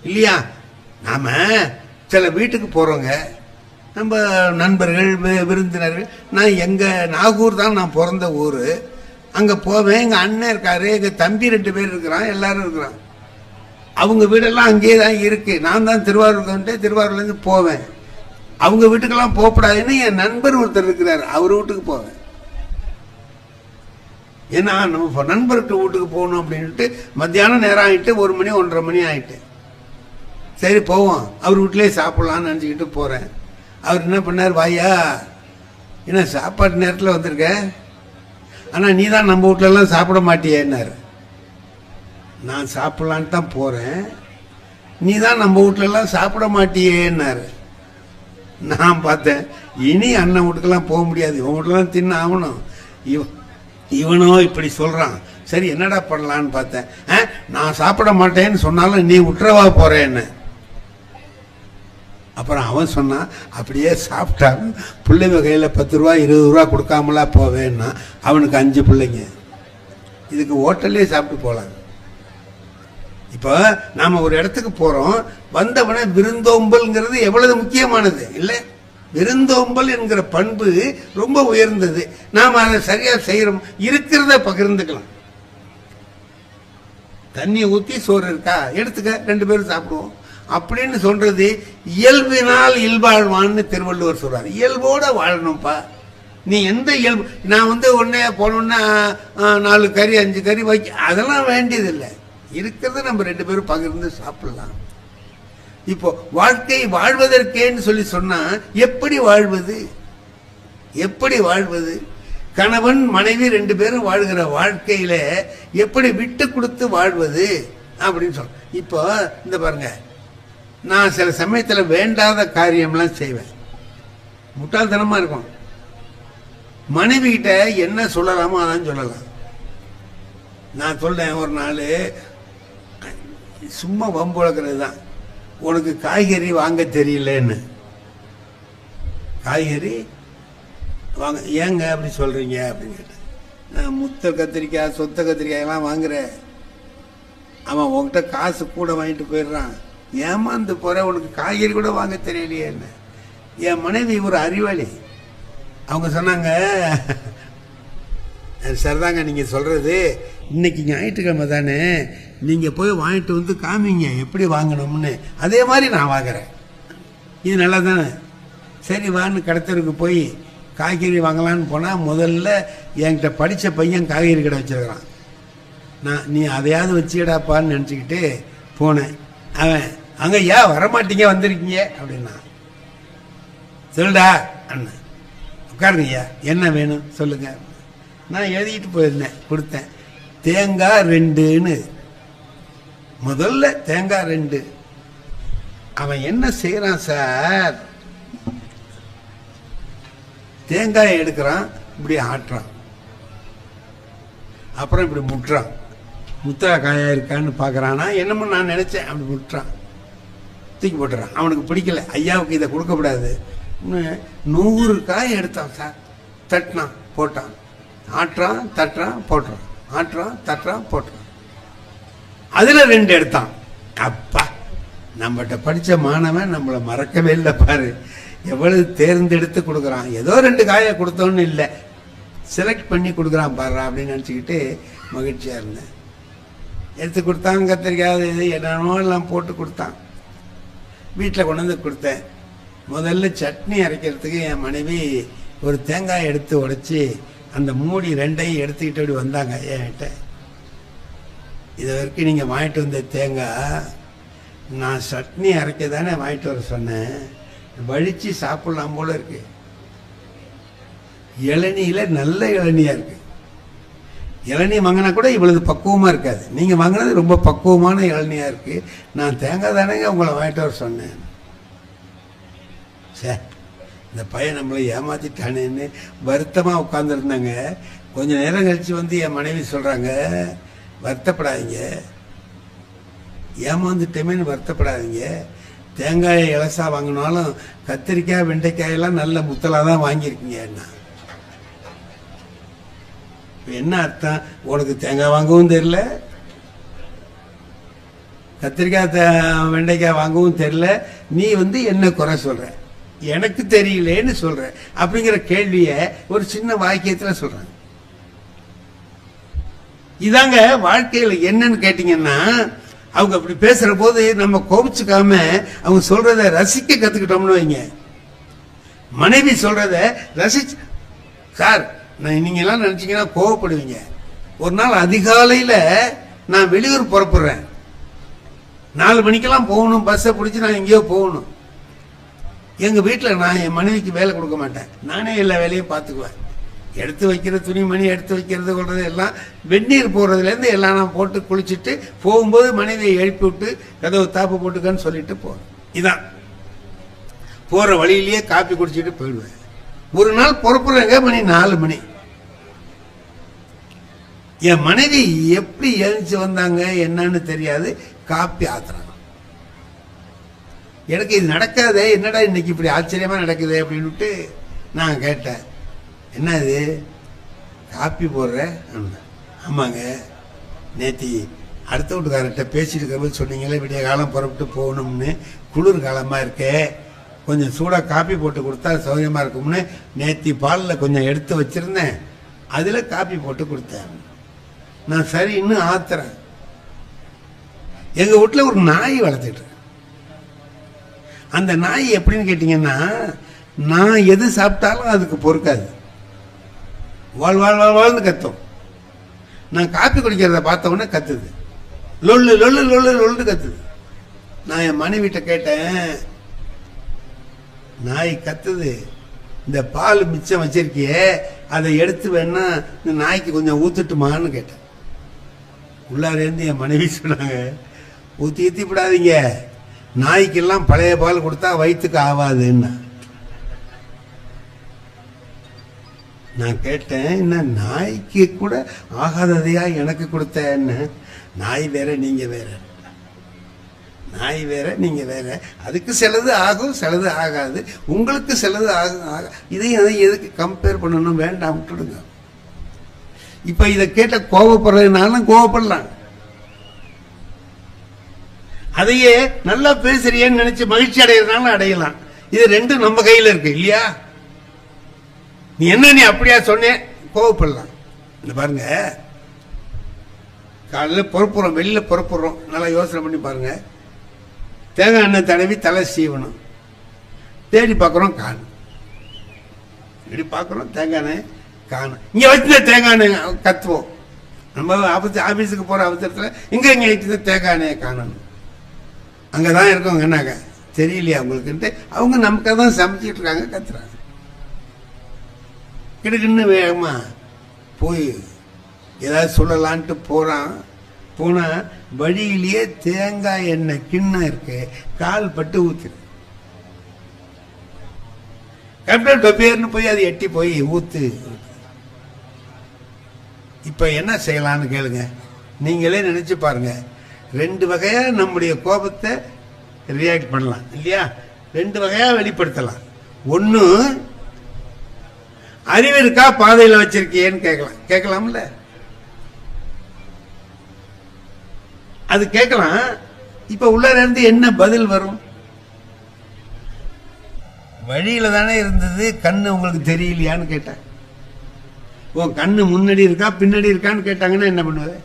இல்லையா. நாம சில வீட்டுக்கு போறோங்க, நம்ம நண்பர்கள் விருந்தினர்கள். நான் எங்க நாகூர் தான் நான் பிறந்த ஊரு. அங்க போவேன், எங்க அண்ணன் இருக்காரு, எங்க தம்பி 2 பேர் இருக்கிறான், எல்லாரும் இருக்கிறான். அவங்க வீடெல்லாம் அங்கேயே தான் இருக்கு. நான் தான் திருவாரூர்ல இருந்து போவேன். அவங்க வீட்டுக்கெல்லாம் போகக்கூடாதுன்னு என் நண்பர் ஒருத்தர் இருக்கிறார், அவர் வீட்டுக்கு போவேன். ஏன்னா நம்ம நண்பர்கிட்ட வீட்டுக்கு போகணும் அப்படின்ட்டு மத்தியானம் நேரம் ஆயிட்டு 1 மணி 1:30 மணி ஆயிட்டு, சரி போவோம் அவர் வீட்டிலேயே சாப்பிடலாம்னு நினச்சிக்கிட்டு போறேன். அவர் என்ன பண்ணார், வாயா என்ன சாப்பாட்டு நேரத்தில் வந்திருக்க, ஆனா நீ தான் நம்ம வீட்டுல எல்லாம் சாப்பிட மாட்டியேன்னாரு. நான் சாப்பிடலான்னு தான் போறேன், நீ தான் நம்ம வீட்டுல எல்லாம் சாப்பிட மாட்டியேன்னாரு. நான் பார்த்தேன், இனி அண்ணன் வீட்டுக்கெல்லாம் போக முடியாது, இவன் வீட்டுலாம் தின்ன ஆகணும். இவனோ இப்படி சொல்றான், சரி என்னடா பண்ணலான்னு பார்த்தேன். நான் சாப்பிட மாட்டேன்னு சொன்னாலும் நீ விட்டுறவா போறேன்னு. அப்புறம் அவன் சொன்னான், அப்படியே சாப்பிட்டாங்க பிள்ளைங்க கையில 10 ரூபா 20 ரூபா கொடுக்காமலா போவேன்னா. அவனுக்கு 5 பிள்ளைங்க, இதுக்கு ஹோட்டல்லே சாப்பிட்டு போலாம். இப்ப நாம ஒரு இடத்துக்கு போறோம், வந்தவன விருந்தோம்பல்ங்கிறது எவ்வளவு முக்கியமானது இல்ல. விருந்தோம்பல் என்கிற பண்பு ரொம்ப உயர்ந்தது. நாம அதை சரியா செய்யறோம், இருக்கிறத பகிர்ந்துக்கலாம். தண்ணி ஊத்தி சோறு இருக்கா எடுத்துக்க, 2 பேரும் சாப்பிடுவோம் அப்படின்னு சொல்றது இயல்பினால் இல்வாழ்வான்னு திருவள்ளுவர் சொல்றாரு. இயல்போட வாழணும்ப்பா. நீ எந்த இயல்பு, நான் உடனே போனோன்னா 4 கறி 5 கறி வைக்க அதெல்லாம் வேண்டியதில்லை. இருக்கிறத நம்ம 2 பேரும் பகிர்ந்து சாப்பிடலாம். இப்போ வாழ்க்கை வாழ்வதற்கேன்னு சொல்லி சொன்னா எப்படி வாழ்வது, எப்படி வாழ்வது? கணவன் மனைவி 2 பேரும் வாழ்கிற வாழ்க்கையில எப்படி விட்டு கொடுத்து வாழ்வது அப்படின்னு சொல்ற. இப்போ இந்த பாருங்க, நான் சில சமயத்துல வேண்டாத காரியம்லாம் செய்வேன், முட்டாள்தனமா இருக்கும். மனைவி கிட்ட என்ன சொல்லலாமோ அதான் சொல்லலாம். நான் சொல்றேன், ஒரு நாள் சும்மா வம்பு வளர்க்கறது தான். உனக்கு காய்கறி வாங்க தெரியலன்னு. காய்கறி வாங்க ஏங்க அப்படி சொல்றீங்க அப்படின்னு கேட்டேன். நான் முத்த கத்திரிக்காய் சொத்த கத்திரிக்காய் எல்லாம் வாங்குறேன், அவன் உன்கிட்ட காசு கூட வாங்கிட்டு போயிடுறான், ஏமாந்து போற, உனக்கு காய்கறி கூட வாங்க தெரியலையே என்ன. என் மனைவி ஒரு அறிவாளி, அவங்க சொன்னாங்க, சரிதாங்க நீங்க சொல்றது, இன்னைக்கு ஞாயிற்றுக்கிழமை தானே, நீங்க போய் வாங்கிட்டு வந்து காமிங்க எப்படி வாங்கணும்னு, அதே மாதிரி நான் வாங்குறேன், இது நல்லா தானே. சரி வான்னு கடத்தருக்கு போய் காய்கறி வாங்கலான்னு போனா முதல்ல என்கிட்ட படிச்ச பையன் காய்கறி கடை வச்சிருக்கிறான். நான் நீ அதையாவது வச்சுக்கடாப்பான்னு நினச்சிக்கிட்டு போனேன். அவன் அங்க ஏன் வரமாட்டீங்க வந்திருக்கீங்க அப்படின்னா, சொல்லுடா அண்ணன், உட்காருங்க ஐயா, என்ன வேணும் சொல்லுங்க. நான் எழுதிட்டு போயிருந்தேன், கொடுத்தேன். தேங்காய் 2ன்னு, முதல்ல தேங்காய் 2. அவன் என்ன செய்யறான் சார், தேங்காயை எடுக்கிறான், இப்படி ஆட்டுறான், அப்புறம் இப்படி முட்டுறான், முத்தா காயா இருக்கான்னு பார்க்கறானா என்னமோ நான் நினைச்சேன், அப்படி முட்டுறான், தூக்கி போட்டுறான். அவனுக்கு பிடிக்கல, ஐயாவுக்கு இதை கொடுக்கக்கூடாது. 100 காய் எடுத்தான் சார், தட்டினான் போட்டான், ஆட்டுறான் தட்டுறான் போட்டுறான், ஆட்டுறான் தட்டுறான் போட்டுறான், அதுல 2 எடுத்தான். அப்பா, நம்மகிட்ட படிச்ச மாணவன் நம்மளை மறக்கவே இல்லை பாரு, எவ்வளவு தேர்ந்தெடுத்து கொடுக்குறான். ஏதோ 2 காயை கொடுத்தோன்னு இல்லை, செலக்ட் பண்ணி கொடுக்குறான் பாரு அப்படின்னு நினச்சிக்கிட்டு மகிழ்ச்சியா இருந்தேன். எடுத்து கொடுத்தான், கத்திரிக்காய் இது என்னென்னமோ எல்லாம் போட்டு கொடுத்தான். வீட்டில் கொண்டு வந்து கொடுத்தேன். முதல்ல சட்னி அரைக்கிறதுக்கு என் மனைவி ஒரு தேங்காய் எடுத்து உடைச்சி அந்த மூடி 2ஐயும் எடுத்துக்கிட்டு அப்படி வந்தாங்க என்கிட்ட. இது வரைக்கும் நீங்கள் வாங்கிட்டு வந்த தேங்காய் நான் சட்னி அரைக்க தானே வாங்கிட்டு வர சொன்னேன், வழிச்சு சாப்பிடலாம் போல இருக்கு. இளநியில நல்ல இளநியா இருக்கு. இளநீ வாங்கினா கூட இவ்வளவு பக்குவமா இருக்காது, நீங்க வாங்கினது ரொம்ப பக்குவமான இளநியா இருக்கு. நான் தேங்காய் தானேங்க உங்களை வாங்கிட்டு வர சொன்னேன். சே, இந்த பையன் நம்மளை ஏமாத்திட்டானேன்னு வருத்தமா உட்கார்ந்துருந்தாங்க. கொஞ்ச நேரம் கழிச்சு வந்து என் மனைவி சொல்றாங்க, வருத்தப்படாதீங்க, ஏமாந்துட்டேமேன்னு வருத்தப்படாதீங்க, தேங்காயை இலசா வாங்கினாலும் கத்திரிக்காய் வெண்டைக்காயெல்லாம் நல்ல முத்தலா தான் வாங்கியிருக்கீங்க. என்ன அர்த்தம், உனக்கு தேங்காய் வாங்கவும் தெரியல, கத்திரிக்காய் வெண்டைக்காய் வாங்கவும் தெரியல, நீ வந்து என்ன குறை சொல்ற, எனக்கு தெரியலேன்னு சொல்ற அப்படிங்கிற கேள்விய ஒரு சின்ன வாக்கியத்துல சொல்றாங்க. இதாங்க வாழ்க்கையில என்னன்னு கேட்டீங்கன்னா, அவங்க அப்படி பேசுற போது நம்ம கோபிச்சுக்காம அவங்க சொல்றத ரசிக்க கத்துக்கிட்டோம்னு வைங்க. மனைவி சொல்றத ரசிச்சு, சார் நீங்க எல்லாம் நினைச்சீங்கன்னா கோவப்படுவீங்க. ஒரு நாள் அதிகாலையில நான் வெளியூர் புறப்படுறேன், 4 மணிக்கெல்லாம் போகணும், பஸ்ஸை பிடிச்சி நான் எங்கேயோ போகணும். எங்க வீட்டுல நான் என் மனைவிக்கு வேலை கொடுக்க மாட்டேன், நானே எல்லா வேலையும் பார்த்துக்குவேன். எடுத்து வைக்கிற துணிமணி எடுத்து வைக்கிறது கொள்றது எல்லாம், வெந்நீர் போடுறதுலேருந்து எல்லாம் நான் போட்டு குளிச்சுட்டு போகும்போது மனைவியை எழுப்பி விட்டு கதவு தாப்பு போட்டுக்கன்னு சொல்லிட்டு போறேன். இதான் போற வழியிலேயே காப்பி குடிச்சிட்டு போயிடுவேன். ஒரு நாள் புறப்படுறேங்க, மணி 4 மணி. என் மனைவி எப்படி எழுந்து வந்தாங்க என்னன்னு தெரியாது, காப்பி ஆத்துறாங்க. எனக்கு இது நடக்காதே, என்னடா இன்னைக்கு இப்படி ஆச்சரியமா நடக்குது அப்படின்னுட்டு நான் கேட்டேன், என்ன இது காப்பி போடுற? ஆமாங்க, நேத்தி அடுத்த வீட்டுக்காரர்கிட்ட பேசிட்டு இருக்கிற சொன்னீங்களே விடிய காலம் புறப்பட்டு போகணும்னு, குளிர் காலமா இருக்கே, கொஞ்சம் சூடாக காப்பி போட்டு கொடுத்தா சௌகரியமா இருக்கும்னு நேத்தி பாலில் கொஞ்சம் எடுத்து வச்சிருந்தேன், அதில் காப்பி போட்டு கொடுத்தேன். நான் சரி இன்னும் ஆத்துறேன். எங்க வீட்டில் ஒரு நாய் வளர்த்துட்டு, அந்த நாய் எப்படின்னு கேட்டீங்கன்னா, நான் எது சாப்பிட்டாலும் அதுக்கு பொறுக்காது, வாழ் வாழ் வாழ்ந்து கத்தும். நான் காப்பி குடிக்கிறத பார்த்த உடனே கத்துது, லொல்லு லொல்லு லொல்லு லொல்லு கத்துது. நான் என் மனைவிட்ட கேட்டேன், நாய் கத்துது, இந்த பால் மிச்சம் வச்சிருக்கியே அதை எடுத்து வேணா இந்த நாய்க்கு கொஞ்சம் ஊத்துட்டுமான்னு கேட்டேன். உள்ளாரேந்து என் மனைவி சொன்னாங்க, ஊத்தி விடாதீங்க, நாய்க்கெல்லாம் பழைய பால் கொடுத்தா வயிற்றுக்கு ஆகாதுன்னா. நான் கேட்டேன், என்ன நாய்க்கு கூட ஆகாததையா எனக்கு கொடுத்தேன்னு? நாய் வேற நீங்க வேற. நாய் வேற, நீங்க வேற. அதுக்கு சிலது ஆகும், சிலது ஆகாது. உங்களுக்கு சிலது ஆகும். இதையும் அதை எதுக்கு கம்பேர் பண்ணணும்? வேண்டாம், விட்டுடுங்க. இப்ப இதை கேட்ட கோபப்படுறதுனாலும் கோபப்படலாம், அதையே நல்லா பேசுறியன்னு நினைச்சு மகிழ்ச்சி அடைகிறதுனாலும் அடையலாம். இது ரெண்டும் நம்ம கையில இருக்கு இல்லையா? நீ என்ன நீ அப்படியா சொன்னேன், கோவப்படலாம். இந்த பாருங்க, காலையில் புறப்புறோம், வெளியில புறப்புறோம், நல்லா யோசனை பண்ணி பாருங்க. தேங்காய் எண்ணெய் தடவி தலை சீவணும், தேடி பார்க்குறோம் காணும். இப்படி பார்க்குறோம் தேங்காய் எண்ணெய் காணும். இங்கே வச்சுருந்த தேங்காய் எண்ணெய் கத்துவோம். நம்ம ஆஃபீஸுக்கு போகிற அவசரத்தில் இங்கே வச்சுருந்த தேங்காய் எண்ணெயை காணணும். அங்கே தான் இருக்கவங்க என்னாங்க தெரியலையா அவங்களுக்குன்ட்டு அவங்க நமக்காக தான் சமைச்சிட்டு இருக்காங்க, கத்துறாங்க. கிடுக்குன்னு வேகமா போய் ஏதாவது சொல்லலான்ட்டு போனா வழியிலேயே தேங்காய் எண்ணெய் கிண்ணம் இருக்கு, கால் பட்டு ஊத்துது. கேப்டன் டொப்பேர்னு போய் அது எட்டி போய் ஊத்து. இப்ப என்ன செய்யலாம்னு கேளுங்க, நீங்களே நினைச்சு பாருங்க. ரெண்டு வகையா நம்முடைய கோபத்தை ரியாக்ட் பண்ணலாம் இல்லையா? ரெண்டு வகையா வெளிப்படுத்தலாம். ஒன்னு, அறிவு இருக்கா பாதையில வச்சிருக்கியேன்னு கேட்கலாம்ல, அது கேட்கலாம். இப்ப உள்ள இருந்து என்ன பதில் வரும்? வழியில தானே இருந்தது, கண்ணு உங்களுக்கு தெரியலையான்னு கேட்டேன். உன் கண்ணு முன்னாடி இருக்கா பின்னாடி இருக்கான்னு கேட்டாங்கன்னா என்ன பண்ணுவது?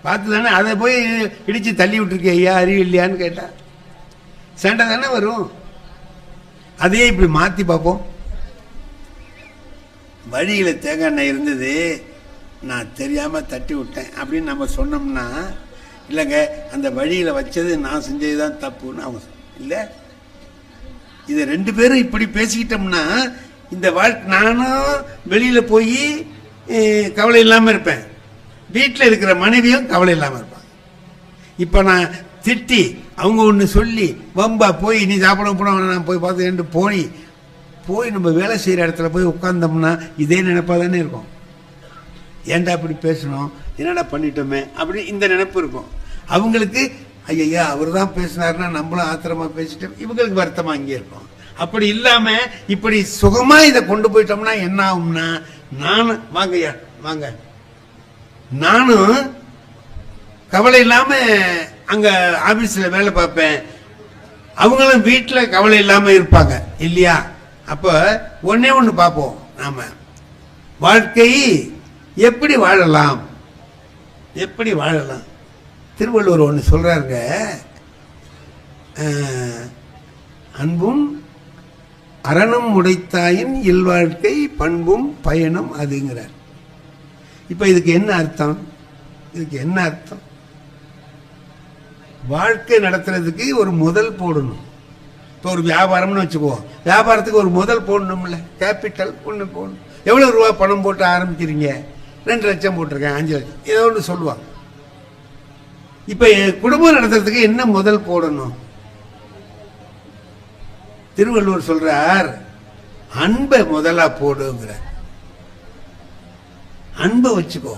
பார்த்து தானே, அதை போய் இடிச்சு தள்ளி விட்டுருக்கே, ஐயா அறிவு இல்லையான்னு கேட்டா சண்டை தானே வரும். அதையே இப்படி மாத்தி பார்ப்போம். வழியில தேங்காய் எண்ணெய் இருந்தது, நான் தெரியாம தட்டி விட்டேன் அப்படின்னு நம்ம சொன்னோம்னா, இல்லைங்க அந்த வழியில வச்சது நான் செஞ்சதுதான் தப்புன்னு அவங்க இல்ல. இது ரெண்டு பேரும் இப்படி பேசிக்கிட்டோம்னா இந்த வாழ்க்கை, நானும் வெளியில போய் கவலை இல்லாம இருப்பேன், வீட்டில் இருக்கிற மனைவியும் கவலை இல்லாம இருப்பாங்க. இப்ப நான் திட்டி அவங்க ஒண்ணு சொல்லி வம்பா போய் நீ சாப்பிட போன நான் போய் பார்த்து போய் நம்ம வேலை செய்யற இடத்துல போய் உட்கார்ந்தோம்னா இதே நினைப்பா தானே இருக்கும். ஏன்டா அப்படி பேசணும், என்னடா பண்ணிட்டோமே அப்படி இந்த நினைப்பு இருக்கும். அவங்களுக்கு ஐயா அவர் தான் பேசினாருன்னா நம்மளும் ஆத்திரமா பேசிட்டோம், இவங்களுக்கு வருத்தமா இங்கே இருக்கும். அப்படி இல்லாம இப்படி சுகமா இதை கொண்டு போயிட்டோம்னா என்ன ஆகும்னா, நானும் வாங்கய்யா வாங்க, நானும் கவலை இல்லாம அங்க ஆபீஸ்ல வேலை பார்ப்பேன், அவங்களும் வீட்டுல கவலை இல்லாம இருப்பாங்க இல்லையா? அப்ப ஒன்னே ஒண்ணு பார்ப்போம், நாம வாழ்க்கை எப்படி வாழலாம், எப்படி வாழலாம். திருவள்ளுவர் ஒண்ணு சொல்றாருங்க, அன்பும் அறனும் உடைத்தாயின் இல்வாழ்க்கை பண்பும் பயனும் அதுங்கிறார். இப்ப இதுக்கு என்ன அர்த்தம்? இதுக்கு என்ன அர்த்தம்? வாழ்க்கை நடத்துறதுக்கு ஒரு முதல் போடணும். இப்போ ஒரு வியாபாரம்னு வச்சுக்குவோம், வியாபாரத்துக்கு ஒரு முதல் போடணும்ல, கேபிட்டல் ஒன்று போடணும். எவ்வளவு ரூபா பணம் போட்டு ஆரம்பிக்கிறீங்க? 2 லட்சம் போட்டிருக்கேன், 5 லட்சம், ஏதோ ஒன்று சொல்லுவாங்க. இப்ப குடும்பம் நடத்துறதுக்கு என்ன முதல் போடணும்? திருவள்ளுவர் சொல்றார், அன்பை முதலா போடுங்கிற. அன்பை வச்சுக்கோ.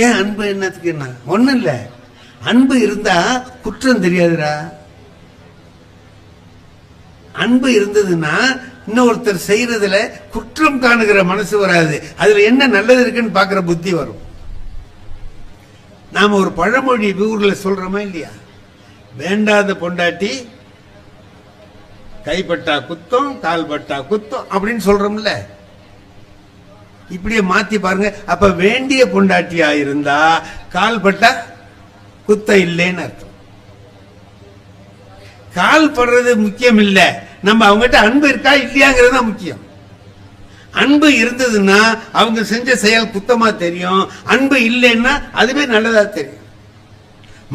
ஏன் அன்பு என்னத்துக்கு? என்ன ஒண்ணு இல்ல, அன்பு இருந்தா குற்றம் தெரியாதுடா. அன்பு இருந்ததுன்னா இன்னொருத்தர் செய்யறதுல குற்றம் காணுகிற மனசு வராது, அதுல என்ன நல்லது இருக்குன்னு பாக்குற புத்தி வரும். நாம ஒரு பழமொழி ஊர்ல சொல்றோமா இல்லையா, வேண்டாத பொண்டாட்டி கைப்பட்டா குத்தம் கால்பட்டா குத்தம் அப்படின்னு சொல்றோம்ல. இப்படியே மாத்தி பாருங்க. அப்ப வேண்டிய பொண்டாட்டியா இருந்தா கால்பட்டா குத்தம் இல்லைன்னு அர்த்தம். கால் படுறது முக்கியம் இல்ல, நம்ம அவங்ககிட்ட அன்பு இருக்கா இல்லையாங்கிறது முக்கியம். அன்பு இருந்ததுன்னா அவங்க செஞ்ச செயல் குத்தமா தெரியும், அன்பு இல்லைன்னா அதுவே நல்லதா தெரியும்.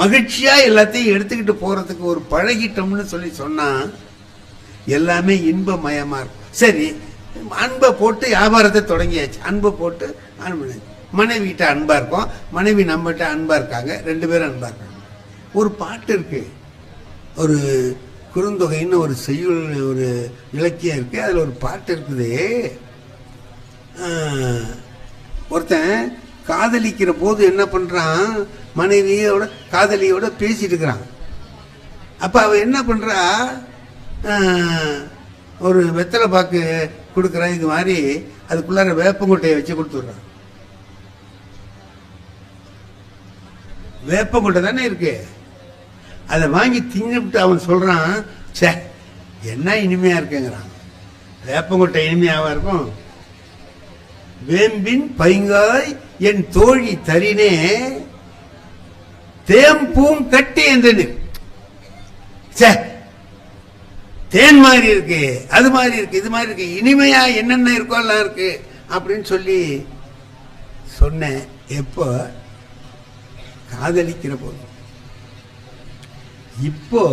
மகிழ்ச்சியா எல்லாத்தையும் எடுத்துக்கிட்டு போறதுக்கு ஒரு பழகிட்டோம்னு சொல்லி சொன்னா எல்லாமே இன்பமயமா இருக்கும். சரி, அன்பை போட்டு வியாபாரத்தை தொடங்கியாச்சு, அன்பை போட்டு மனைவி கிட்ட அன்பா இருக்கும், மனைவி நம்மகிட்ட அன்பா இருக்காங்க, 2 பேரும் அன்பா இருக்காங்க. ஒரு பாட்டு இருக்கு, ஒரு குறுந்தொகைன்னு ஒரு செய்யுள், ஒரு இலக்கியம் இருக்கு, அதுல ஒரு பாட்டு இருக்குது. ஒருத்தன் காதலிக்கிற போது என்ன பண்றான், மனைவியோட காதலியோட பேசிட்டு இருக்கிறான். அப்ப அவ என்ன பண்றா, ஒரு வெத்தலை பாக்கு கொடுக்குறான், இது மாதிரி அதுக்குள்ளார வேப்பங்கொட்டையை வச்சு கொடுத்துடுறான். வேப்பங்கொட்டை தானே இருக்கு, அதை வாங்கி தின்னுட்டு அவன் சொல்றான், சே என்ன இனிமையா இருக்குங்கிறான். வேப்பங்கொட்டை இனிமையாவா இருக்கும்? வேம்பின் பைங்காய் என் தோழி தரினே தேம்பூம் கட்டி என்று, தேன் மாதிரி இருக்கு, அது மாதிரி இருக்கு, இது மாதிரி இருக்கு, இனிமையா என்னென்ன இருக்கோ எல்லாம் இருக்கு அப்படின்னு சொல்லி சொன்னேன். எப்போ? காதலிக்கிற போது. இப்போ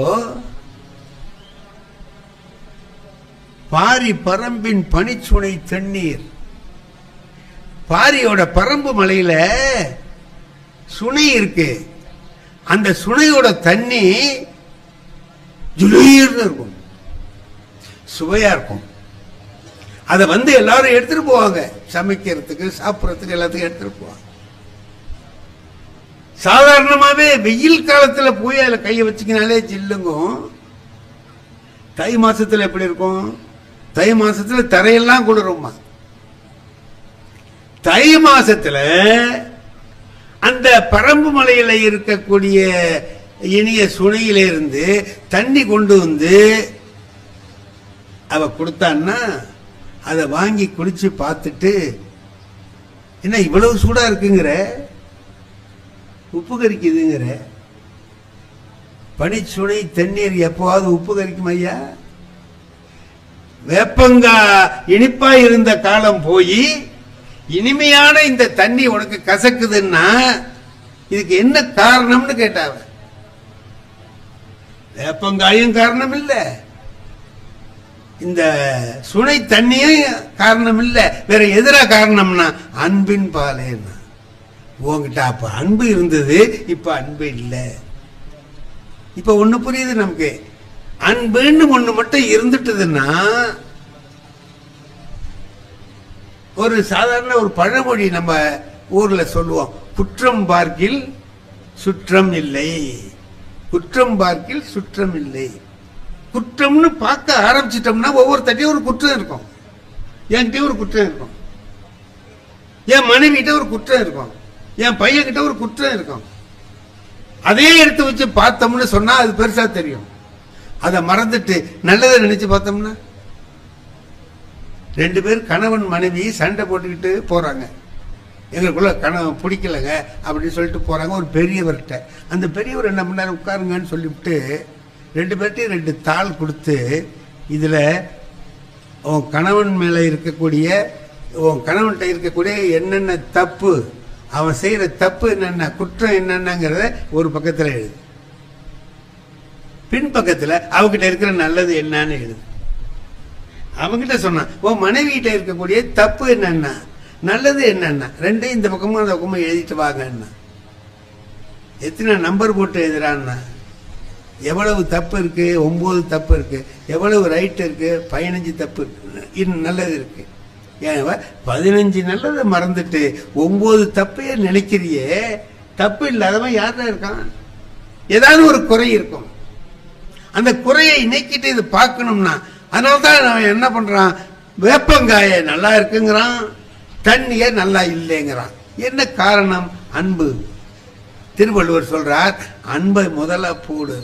பாரி பரம்பின் பனிச்சுனை தண்ணீர், பாரியோட பரம்பு மலையில சுனை இருக்கு, அந்த சுனையோட தண்ணி ஜுளீர்னு இருக்கும், சுவையா இருக்கும். அதை எல்லாரும் எடுத்துட்டு போவாங்க, சமைக்கிறதுக்கு சாப்பிட்றதுக்கு எல்லாத்துக்கும் எடுத்துட்டு போவாங்க. சாதாரணமாவே வெயில் காலத்துல போய் அதுல கையை வச்சுக்கினாலே ஜில்லுங்கும். தை மாசத்துல எப்படி இருக்கும்? தை மாசத்துல தரையெல்லாம் குளிருமா. தை மாசத்துல அந்த பரம்பு மலையில இருக்கக்கூடிய இனிய சுனையில இருந்து தண்ணி கொண்டு வந்து அவ கொடுத்தான்னா அதை வாங்கி குடிச்சு பார்த்துட்டு, என்ன இவ்வளவு சூடா இருக்குங்கிற, உப்பு கரிக்குதுங்கிற, பனிச்சுனை தண்ணீர் எப்போவாது உப்பு கரிக்கும் ஐயா? வேப்பங்கா இனிப்பா இருந்த காலம் போய் இனிமையான இந்த தண்ணி உனக்கு கசக்குதுன்னா இதுக்கு என்ன காரணம்னு கேட்டாவ. வேப்பங்காயும் காரணம் இல்ல, இந்த சுனை தண்ணியும் காரணம் இல்ல, வேற எதிரா காரணம்னா அன்பின் பாலேன்னா. உங்ககிட்ட அப்ப அன்பு இருந்தது, இப்ப அன்பு இல்லை. இப்ப ஒண்ணு புரியுது நமக்கு, அன்புன்னு ஒண்ணு மட்டும் இருந்துட்டுதுன்னா, ஒரு சாதாரண ஒரு பழமொழி நம்ம ஊர்ல சொல்லுவோம், குற்றம் பார்க்கில் சுற்றம் இல்லை, குற்றம் பார்க்கில் சுற்றம் இல்லை. குற்றம்னு பார்க்க ஆரம்பிச்சிட்டோம்னா ஒவ்வொருத்தையும் ஒரு குற்றம் இருக்கும். என்கிட்ட ஒரு குற்றம் இருக்கும், என் மனைவிட்ட ஒரு குற்றம் இருக்கும், என் பையன் கிட்ட ஒரு குற்றம் இருக்கும். அதே எடுத்து வச்சு பார்த்தோம்னு சொன்னா அது பெருசா தெரியும். அதை மறந்துட்டு நல்லதை நினைச்சு பார்த்தோம்னா, ரெண்டு பேர் கணவன் மனைவி சண்டை போட்டுக்கிட்டு போறாங்க, எங்களுக்குள்ள கணவன் பிடிக்கலங்க அப்படின்னு சொல்லிட்டு போறாங்க ஒரு பெரியவர்கிட்ட. அந்த பெரியவர் என்ன பண்ணாரு, உட்காருங்கன்னு சொல்லிவிட்டு ரெண்டு பேர்ட்டையும் ரெண்டு தாள் கொடுத்து, இதுல உன் கணவன் மேல இருக்கக்கூடிய, உன் கணவன்கிட்ட இருக்கக்கூடிய என்னென்ன தப்பு, அவன் செய்யற தப்பு என்னென்ன, குற்றம் என்னென்னங்கிறத ஒரு பக்கத்துல எழுது, பின் பக்கத்துல அவகிட்ட இருக்கிற நல்லது என்னன்னு எழுது. அவங்கிட்ட சொன்னான், உன் மனைவி கிட்ட இருக்கக்கூடிய தப்பு என்னன்னா, நல்லது என்னன்னா, ரெண்டையும் இந்த பக்கமும் அந்த பக்கமும் எழுதிட்டு வாங்கன்னா. எத்தனை நம்பர் போட்டு எழுதுறான்னா, எவ்வளவு தப்பு இருக்கு, 9 தப்பு இருக்கு, எவ்வளவு ரைட் இருக்கு, 15 தப்பு இருக்கு, இன்னும் நல்லது இருக்கு. ஏன் 15 நல்லதை மறந்துட்டு 9 தப்பையே நினைக்கிறியே, தப்பு இல்லாதவன் யார்தான் இருக்கான்? ஏதாவது ஒரு குறை இருக்கும், அந்த குறையை நீக்கிட்டு இது பார்க்கணும்னா, அதனால்தான் அவன் என்ன பண்றான், வேப்பங்காய நல்லா இருக்குங்கிறான், தண்ணிய நல்லா இல்லைங்கிறான். என்ன காரணம்? அன்பு. திருவள்ளுவர் சொல்றார், அன்பை முதல்ல போடு.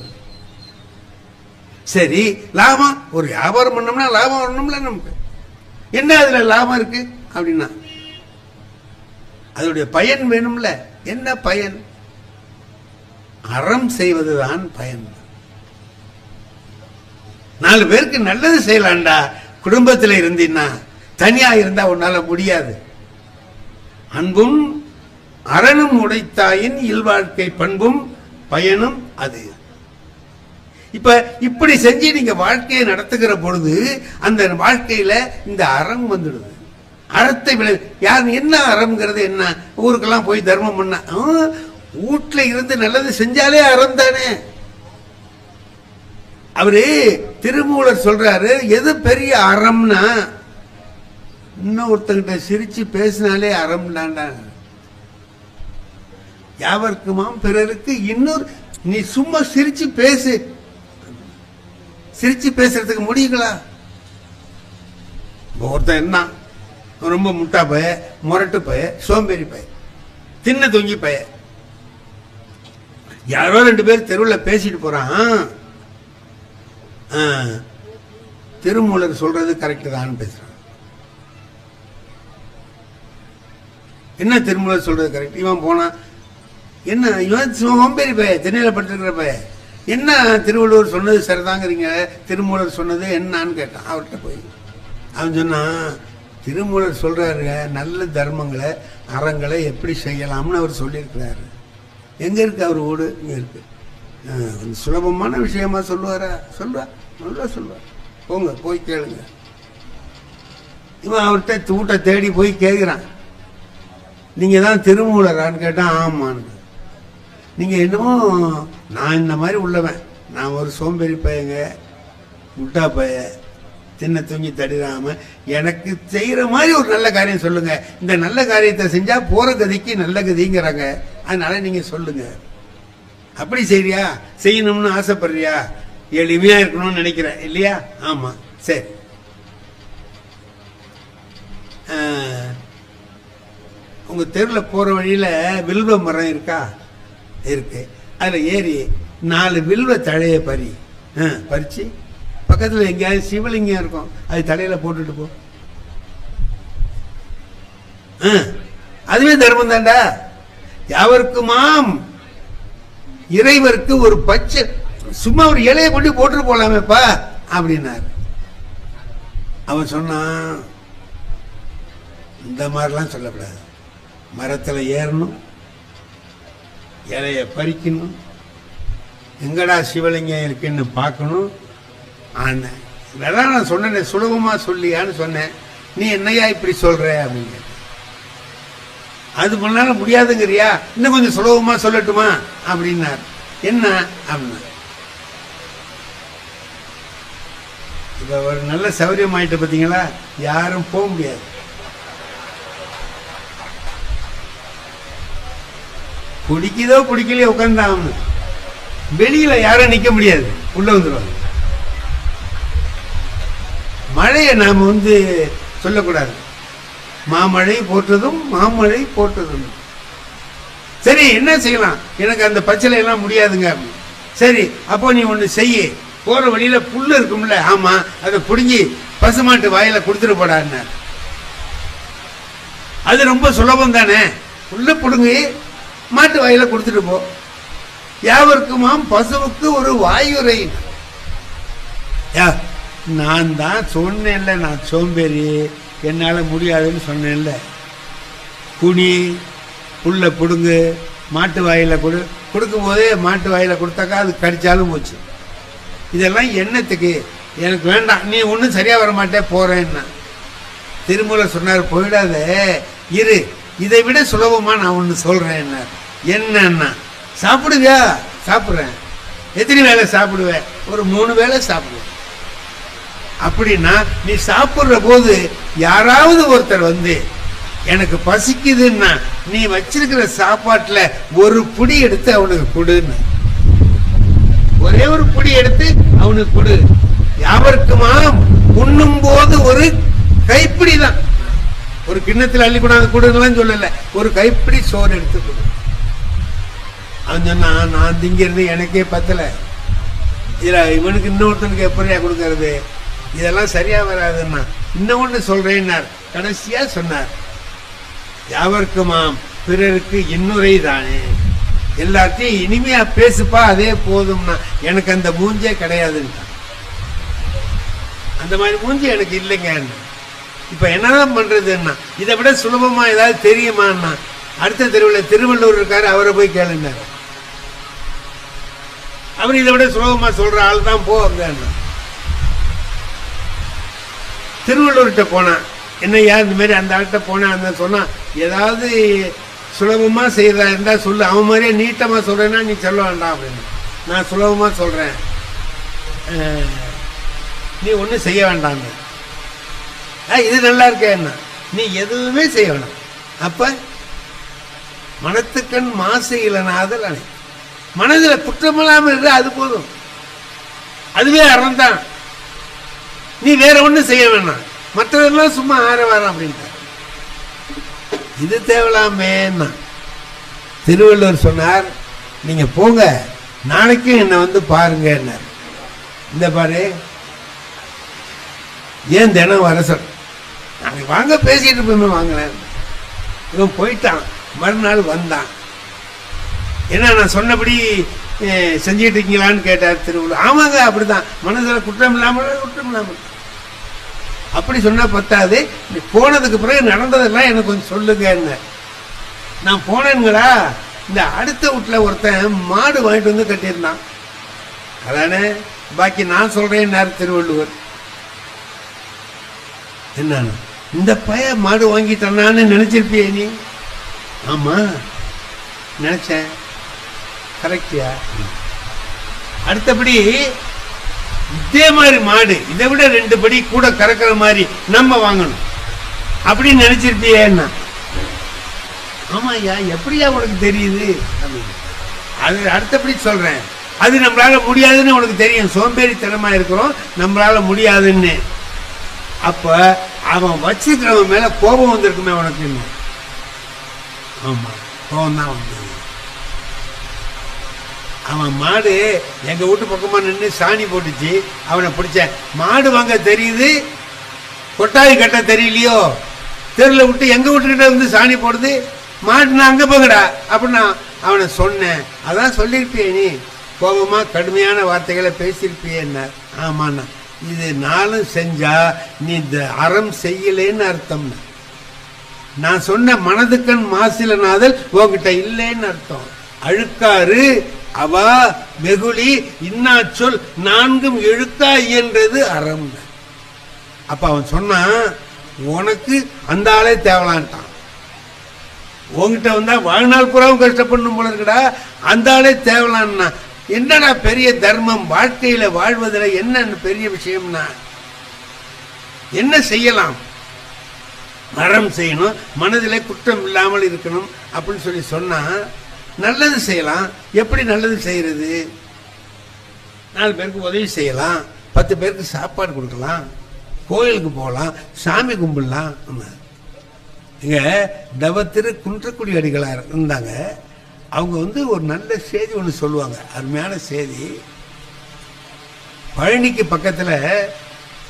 சரி, லாபம், ஒரு வியாபாரம் பண்ணோம்னா லாபம் வரணும்ல நமக்கு. என்ன அதுல லாபம் இருக்கு அப்படின்னா, அதோடைய பயன் வேணும்ல. என்ன பயன்? அறம் செய்வதுதான் பயன். 4 பேருக்கு நல்லது செய்யலாம்டா. குடும்பத்தில் இருந்தீன்னா, தனியா இருந்தா உன்னால முடியாது. அன்பும் அரணும் உடைத்தாயின் இல்வாழ்க்கை பண்பும் பயனும் அது. இப்ப இப்படி செஞ்சு நீங்க வாழ்க்கையை நடத்துகிற பொழுது அந்த வாழ்க்கையில இந்த அறம் வந்துடுது. அறத்தை யார் என்ன அறம்ங்கிறது என்ன? ஊருக்கெல்லாம் போய் தர்மம் பண்ண, வீட்டுல இருந்து நல்லது செஞ்சாலே அறம் தானே. அவரு திருமூலர் சொல்றாரு, எது பெரிய அறம்னா, இன்னொருத்தங்கிட்ட சிரிச்சு பேசினாலே அறம் தான்டா. யாவர்க்குமாம் பிறருக்கு இன்னொரு. நீ சும்மா சிரிச்சு பேசு. சிரிச்சு பேசுறதுக்கு முடியுங்களா? ஒருத்தன் என்ன ரொம்ப முட்டா பய, முரட்டு பய, சோம்பேறி பய, தின்ன தொங்கி பய. யாரோ 2 பேர் தெருவில் பேசிட்டு போறான். திருமூலர் சொல்றது கரெக்ட் தான் பேசுறான். என்ன திருமூலர் சொல்றது கரெக்ட்? இவன் போனா என்ன, இவன் சோம்பேறி பய, திண்ணையில படுத்துக்கிற பய. என்ன திருவள்ளுவர் சொன்னது சரிதாங்கிறீங்க, திருமூலர் சொன்னது என்னன்னு கேட்டான் அவர்கிட்ட போய். அவன் சொன்னான், திருமூலர் சொல்றாரு நல்ல தர்மங்களை அறங்களை எப்படி செய்யலாம்னு அவர் சொல்லியிருக்கிறாரு. எங்க இருக்கு அவர் வீடு? இங்க இருக்கு. கொஞ்சம் சுலபமான விஷயமா சொல்லுவாரா? சொல்லுவா, நல்லா சொல்லுவார். போங்க போய் கேளுங்க. இவன் அவர்கிட்ட வீட்டை தேடி போய் கேட்கிறான், நீங்க தான் திருமூலரான்னு கேட்டான். ஆமான்னு. நீங்க என்னமோ நான் இந்த மாதிரி உள்ளவன், நான் ஒரு சோம்பேறி பையங்க, முட்டா பைய, தின்ன தூங்கி தடிராம, எனக்கு செய்யற மாதிரி ஒரு நல்ல காரியம் சொல்லுங்க. இந்த நல்ல காரியத்தை செஞ்சா போற கதிக்கு நல்ல கதிங்கிறாங்க, அதனால நீங்க சொல்லுங்க. அப்படி செய்றியா, செய்யணும்னு ஆசைப்படுறியா, எளிமையா இருக்கணும்னு நினைக்கிறேன் இல்லையா? ஆமா, சரி. உங்க தெருவில் போற வழியில வில்வ மரம் இருக்கா? இருக்கு. அதுல ஏறி 4 வில்வ தழைய பறிச்சு பக்கத்துல எங்கேயாவது சிவலிங்கம் இருக்கும், அது தலையில போட்டுட்டு போ. அதுவே தர்மம் தாண்டா. யாவருக்குமாம் இறைவருக்கு ஒரு பச்சை சும்மா ஒரு இலையை கொண்டு போட்டுட்டு போலாமேப்பா அப்படின்னாரு. அவன் சொன்னான், இந்த மாதிரிலாம் சொல்லக்கூடாது. மரத்துல ஏறணும், இலைய பறிக்கணும், எங்கடா சிவலிங்கம் இருக்குன்னு பார்க்கணும். இதெல்லாம் நான் சொன்னேன், சுலபமா சொல்லியான்னு சொன்னேன். நீ என்னையா இப்படி சொல்ற அப்படின்னு. அது பண்ணால முடியாதுங்கிறியா, இன்னும் கொஞ்சம் சுலபமா சொல்லட்டுமா அப்படின்னார். என்ன அப்படின்னா, இப்ப ஒரு நல்ல சௌரியம் ஆயிட்டு பார்த்தீங்களா, யாரும் போக முடியாது. பிடிக்குதோ பிடிக்கலையோ உட்கார்ந்தாங்க, வெளியில யாரும் நிக்க முடியாது, உள்ள வந்துடுவாங்க. மழையை நாம சொல்லக்கூடாது, மாமழை போற்றதும் மாமழை போற்றதும். சரி என்ன செய்யலாம், எனக்கு அந்த பச்சளை எல்லாம் முடியாதுங்க. சரி அப்போ நீ ஒண்ணு செய்ய, போற வழியில புல்லு இருக்கும்ல, ஆமா அதை புடுங்கி பசுமாட்டு வாயில கொடுத்துட்டு போடான்னு. அது ரொம்ப சுலபம் தானே, புல்ல புடுங்கி மாட்டு வாயில கொடுத்துட்டு போ. யாவருக்குமாம் பசுவுக்கு ஒரு வாயுரை. நான் தான் சொன்னேன்ல, நான் சோம்பேறி, என்னால முடியாதுன்னு சொன்னேன்ல. குனி, புல்ல புடுங்கு, மாட்டு வாயில கொடுக்கும் போதே மாட்டு வாயில கொடுத்தாக்கா அது கடிச்சாலும் போச்சு. இதெல்லாம் என்னத்துக்கு, எனக்கு வேண்டாம், நீ ஒன்றும் சரியா வர மாட்டே போறேன்னா. திருமூலர் சொன்னார், போயிடாத இரு, இதை விட சுலபமா நான் ஒன்று சொல்றேன். என்னன்னா, சாப்பிடுவியா? சாப்பிடுறேன். எத்தனை வேளை சாப்பிடுவேன்? ஒரு 3 வேளை சாப்பிடுவேன். அப்படின்னா நீ சாப்பிடுற போது யாராவது ஒருத்தர் எனக்கு பசிக்குதுன்னா நீ வச்சிருக்கிற சாப்பாட்டுல ஒரு புடி எடுத்து அவனுக்கு கொடுன்னு, ஒரே ஒரு புடி எடுத்து அவனுக்கு கொடு. யாவருக்குமாம் உண்ணும் போது ஒரு கைப்பிடி தான், ஒரு கிண்ணத்தில் அள்ளி கொண்டாந்து கொடுங்கலாம் சொல்லல, ஒரு கைப்பிடி சோறு எடுத்து கொடு. அவன் சொன்னா, நான் திங்கிறது எனக்கே பத்தல, இதுல இவனுக்கு இன்னொருத்தனுக்கு எப்படியா கொடுக்கறது, இதெல்லாம் சரியா வராதுன்னா இன்னொன்னு சொல்றேன்னார். கடைசியா சொன்னார், யாவருக்குமாம் பிறருக்கு இன்னுரை தானே, எல்லாத்தையும் இனிமையா பேசுப்பா, அதே போதும்னா. எனக்கு அந்த மூஞ்சே கிடையாதுன்னு, அந்த மாதிரி மூஞ்சி எனக்கு இல்லைங்க. இப்ப என்னதான் பண்றதுன்னா, இதை விட சுலபமா ஏதாவது தெரியுமான்னா, அடுத்த தெருவில் திருவள்ளுவர் இருக்காரு, அவரை போய் கேளுங்க, அவர் இதை விட சுலபமா சொல்ற ஆள் தான் போ. திருவள்ளுவர்கிட்ட போனா என்னையா இந்த மாதிரி அந்த ஆள்கிட்ட போனா, அந்த சொன்னா ஏதாவது சுலபமா செய்யறதா இருந்தா சொல்லு, அவன் மாதிரியே நீட்டமா சொல்றேன்னா நீ சொல்ல வேண்டாம் அப்படின்னு. நான் சுலபமா சொல்றேன், நீ ஒன்றும் செய்ய வேண்டாம். இது நல்லா இருக்கேன்னா நீ எதுவுமே செய்ய வேண்டாம். அப்ப மனத்துக்கண் மாசு இலனாதல் அணை. மனதில் குற்றமில்லாமல் இரு, அது போதும். அதுவே அறம் தான். நீ வேற ஒன்றும் செய்ய வேணாம், மற்றதெல்லாம் சும்மா ஆரவாரம் அப்படின்ட்டு. இது தேவலாமேன்னா திருவள்ளுவர் சொன்னார், நீங்க போங்க, நாளைக்கு என்னை வந்து பாருங்க. இந்த பாரு, ஏன் தினம் வர சொல், நாளைக்கு வாங்க பேசிட்டு போய் வாங்கினேன். இவன் போயிட்டான். மறுநாள் வந்தான். என்ன நான் சொன்னபடி செஞ்சிட்டு இருக்கீங்களான்னு கேட்டார் திருவள்ளுவர். ஆமாங்க, அப்படிதான், மனதில் குற்றம் இல்லாமல். அப்படி சொன்னா பத்தாது, போனதுக்கு பிறகு நடந்ததெல்லாம் எனக்கு கொஞ்சம் சொல்லுங்க. என்ன நான் போனேங்களா, இந்த அடுத்த வீட்டுல ஒருத்தன் மாடு வாங்கிட்டு வந்து கட்டியிருந்தான். அதானே, பாக்கி நான் சொல்றேன் திருவள்ளுவர். என்ன இந்த பைய மாடு வாங்கிட்டான்னு நினைச்சிருப்பியே நீ? ஆமா நினைச்சேன். கரெக்டியா? அடுத்தபடி இதே மாதிரி மாடு இதை விட 2 படி கூட கறக்கிற மாதிரி நம்ம வாங்கணும் அப்படின்னு நினைச்சிருப்பியே? என்ன? ஆமா ஐயா, எப்படியா உனக்கு தெரியுது? அது அடுத்தபடி சொல்றேன். அது நம்மளால முடியாதுன்னு உனக்கு தெரியும், சோம்பேறித்தனமா இருக்கிறோம், நம்மளால முடியாதுன்னு. அப்ப அவன் வச்சிருக்கிறவன் மேல கோபம் வந்திருக்குமே உனக்கு. ஆமா, கோபம் தான் வந்தது. அவன் மாடு எங்க வீட்டு பக்கமா நின்று சாணி போட்டுச்சு, அவனை பிடிச்ச. மாடு வாங்க தெரியுது, கொட்டாய் கட்ட தெரியலையோ, தெருல விட்டு எங்க வீட்டுக்கிட்ட வந்து சாணி போடுது, மாடு நான் அங்க போங்கடா அப்படின்னு அவனை சொன்னேன். அதான் சொல்லியிருப்பியே நீ, கோபமா கடுமையான வார்த்தைகளை பேசியிருப்பியே. என்ன? ஆமாண்ணா, இது நாளும் செஞ்சா நீ இந்த அறம் செய்யலேன்னு அர்த்தம். நான் சொன்ன மனதுக்கண் மாசிலனாதல் உங்ககிட்ட இல்லைன்னு அர்த்தம். அழுக்காறு அவ வெகுளி இன்னா சொல் 4ம் இழுக்கா இயன்றது அறம். அப்ப அவன் சொன்னான், உனக்கு அந்த ஆளே தேவலான்ட்டான். உங்ககிட்ட வந்தா வாழ்நாள் புறாவும் கஷ்டப்படணும் போல இருக்குடா, அந்த ஆளே தேவலான்னா. என்னடா பெரிய தர்மம், வாழ்க்கையில வாழ்வதில் என்ன பெரிய விஷயம்னா என்ன செய்யலாம்? அறம் செய்யணும், மனதிலே குற்றம் இல்லாமல் இருக்கணும் அப்படின்னு சொல்லி சொன்னா நல்லது செய்யலாம். எப்படி நல்லது செய்யறது? 4 பேருக்கு உதவி செய்யலாம், 10 பேருக்கு சாப்பாடு கொடுக்கலாம், கோயிலுக்கு போகலாம், சாமி கும்பிடலாம். இங்க தவத்திரு குன்றக்குடி அடிகளார் இருந்தாங்க. அவங்க ஒரு நல்ல செய்தி ஒன்று சொல்லுவாங்க, அருமையான செய்தி. பழனிக்கு பக்கத்துல